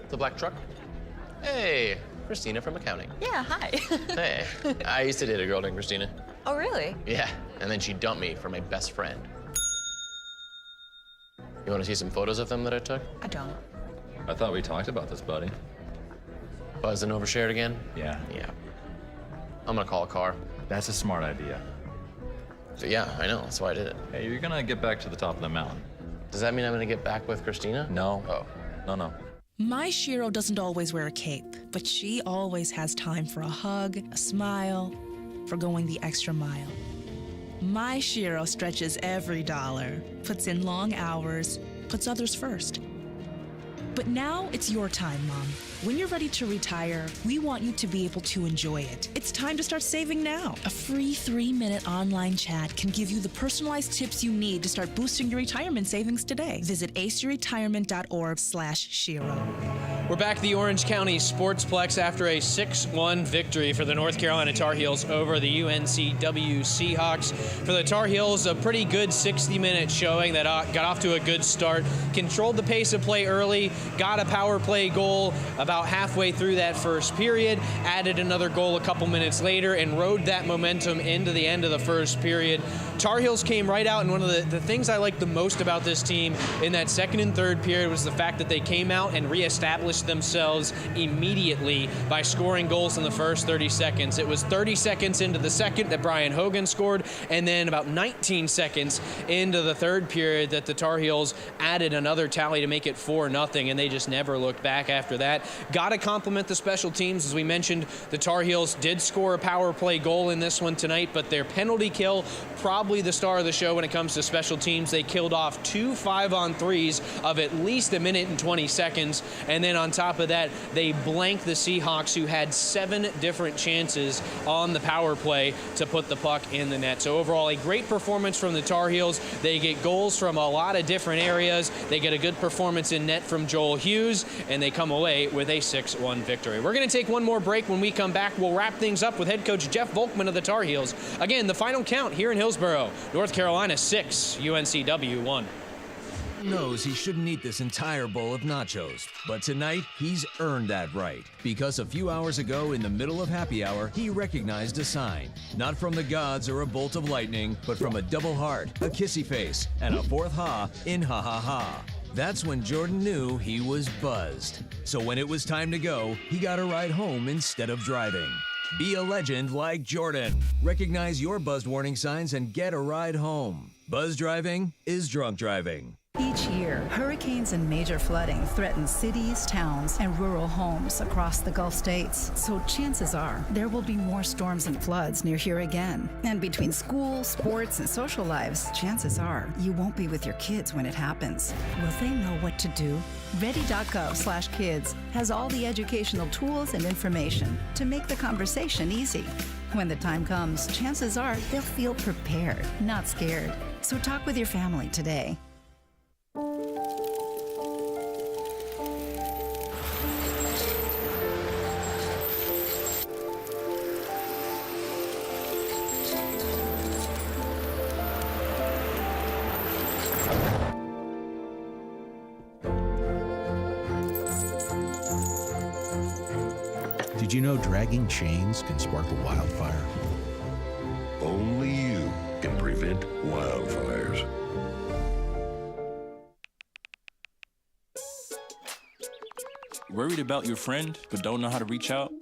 The black truck? Hey, Christina from accounting. Yeah, hi. Hey, I used to date a girl named Christina. Oh, really? Yeah, and then she dumped me for my best friend. You want to see some photos of them that I took? I don't. I thought we talked about this, buddy. Buzz and overshared again? Yeah. Yeah. I'm gonna call a car. That's a smart idea. So, yeah, I know, that's why I did it. Hey, you're gonna get back to the top of the mountain. Does that mean I'm gonna get back with Christina? No. Oh. No. My Shiro doesn't always wear a cape, but she always has time for a hug, a smile, for going the extra mile. My Shiro stretches every dollar, puts in long hours, puts others first. But now it's your time, Mom. When you're ready to retire, we want you to be able to enjoy it. It's time to start saving now. A free 3-minute online chat can give you the personalized tips you need to start boosting your retirement savings today. Visit aceyourretirement.org/Shiro. We're back at the Orange County Sportsplex after a 6-1 victory for the North Carolina Tar Heels over the UNCW Seahawks. For the Tar Heels, a pretty good 60-minute showing that got off to a good start, controlled the pace of play early, got a power play goal about halfway through that first period, added another goal a couple minutes later, and rode that momentum into the end of the first period. Tar Heels came right out, and one of the things I liked the most about this team in that second and third period was the fact that they came out and reestablished established themselves immediately by scoring goals in the first 30 seconds. It was 30 seconds into the second that Brian Hogan scored, and then about 19 seconds into the third period that the Tar Heels added another tally to make it 4-0, and they just never looked back after that. Got to compliment the special teams. As we mentioned, the Tar Heels did score a power play goal in this one tonight, but their penalty kill, probably the star of the show when it comes to special teams. They killed off 2 5-on-3s of at least a minute and 20 seconds, and then on top of that, they blanked the Seahawks, who had 7 different chances on the power play to put the puck in the net. So overall, a great performance from the Tar Heels. They get goals from a lot of different areas. They get a good performance in net from Joel Hughes, and they come away with a 6-1 victory. We're going to take one more break. When we come back, we'll wrap things up with head coach Jeff Volkman of the Tar Heels. Again, the final count here in Hillsborough, North Carolina 6, UNCW 1. Knows he shouldn't eat this entire bowl of nachos, but tonight he's earned that right, because a few hours ago in the middle of happy hour, he recognized a sign, not from the gods or a bolt of lightning, but from a double heart, a kissy face, and a fourth ha in ha ha ha. That's when Jordan knew he was buzzed. So when it was time to go, he got a ride home instead of driving. Be a legend like Jordan. Recognize your buzzed warning signs and get a ride home. Buzz driving is drunk driving. Each year, hurricanes and major flooding threaten cities, towns, and rural homes across the Gulf states. So chances are there will be more storms and floods near here again. And between school, sports, and social lives, chances are you won't be with your kids when it happens. Will they know what to do? Ready.gov/kids has all the educational tools and information to make the conversation easy. When the time comes, chances are they'll feel prepared, not scared. So talk with your family today. Did you know dragging chains can spark a wildfire? Only you can prevent wildfires. Worried about your friend, but don't know how to reach out?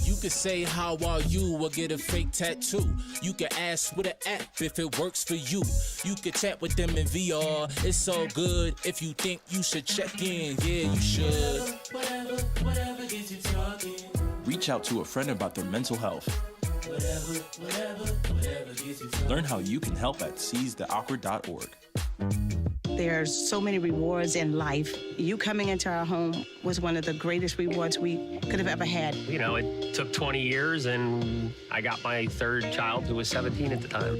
You could say, how are you, or get a fake tattoo. You could ask with an app if it works for you. You could chat with them in VR, it's all good. If you think you should check in, yeah, you should. Whatever gets you talking. Reach out to a friend about their mental health. Whatever gets you talking. Learn how you can help at seizetheawkward.org. There's so many rewards in life. You coming into our home was one of the greatest rewards we could have ever had. You know, it took 20 years, and I got my third child, who was 17 at the time.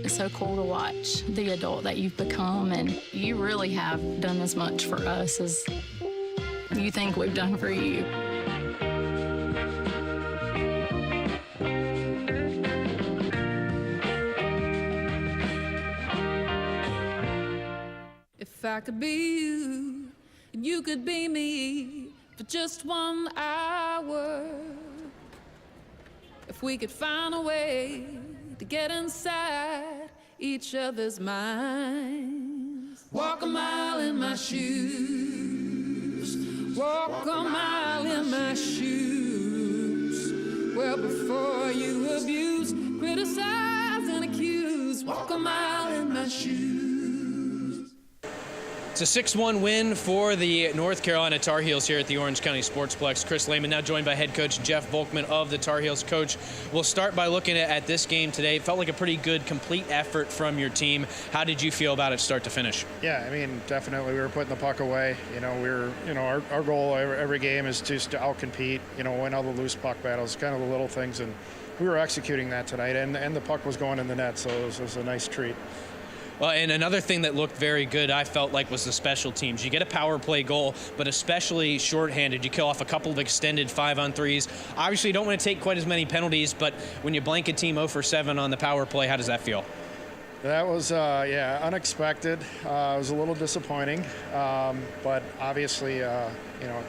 It's so cool to watch the adult that you've become, and you really have done as much for us as you think we've done for you. If I could be you, and you could be me for just 1 hour. If we could find a way to get inside each other's minds. Walk a mile in my shoes. Walk a mile in my shoes. Well, before you abuse, criticize, and accuse. Walk a mile in my shoes. It's a 6-1 win for the North Carolina Tar Heels here at the Orange County Sportsplex. Chris Lehman now joined by head coach Jeff Volkman of the Tar Heels. Coach, we'll start by looking at this game today. It felt like a pretty good, complete effort from your team. How did you feel about it start to finish? Yeah, I mean, definitely we were putting the puck away. Our goal every game is just to outcompete, win all the loose puck battles, kind of the little things, and we were executing that tonight, and the puck was going in the net, so it was a nice treat. Well, and another thing that looked very good, I felt like, was the special teams. You get a power play goal, but especially shorthanded. You kill off a couple of extended 5-on-3s. Obviously, you don't want to take quite as many penalties, but when you blank a team 0 for 7 on the power play, how does that feel? That was, unexpected. It was a little disappointing, but obviously,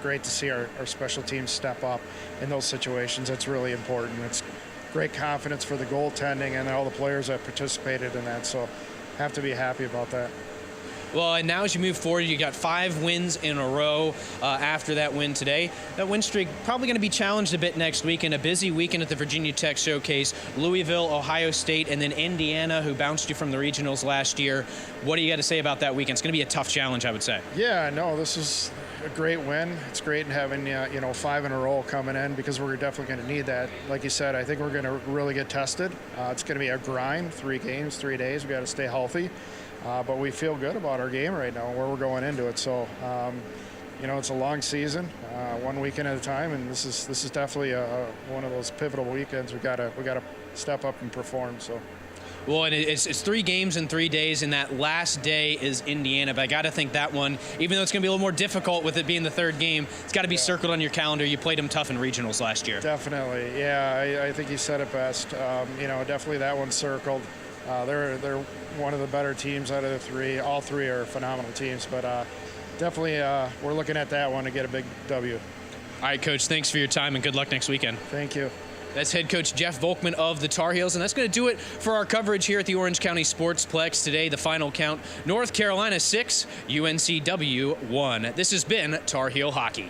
great to see our special teams step up in those situations. It's really important. It's great confidence for the goaltending and all the players that participated in that, so have to be happy about that. Well, and now as you move forward, you got 5 wins in a row after that win today. That win streak probably going to be challenged a bit next week, and a busy weekend at the Virginia Tech Showcase. Louisville, Ohio State, and then Indiana, who bounced you from the regionals last year. What do you got to say about that weekend? It's going to be a tough challenge, I would say. Yeah, no, this is a great win. It's great having 5 in a row coming in, because we're definitely going to need that. Like you said, I think we're going to really get tested. It's going to be a grind, 3 games, 3 days. We got to stay healthy. But we feel good about our game right now, where we're going into it. So, it's a long season, 1 weekend at a time, and this is definitely one of those pivotal weekends. We gotta step up and perform. So. Well, and it's 3 games in 3 days, and that last day is Indiana. But I got to think that one, even though it's going to be a little more difficult with it being the 3rd game, it's got to be circled on your calendar. You played them tough in regionals last year. Definitely, yeah. I think you said it best. Definitely that one's circled. They're one of the better teams out of the 3. All 3 are phenomenal teams, but definitely we're looking at that one to get a big W. All right, Coach, thanks for your time, and good luck next weekend. Thank you. That's head coach Jeff Volkman of the Tar Heels, and that's going to do it for our coverage here at the Orange County Sportsplex today. The final count, North Carolina 6, UNCW 1. This has been Tar Heel Hockey.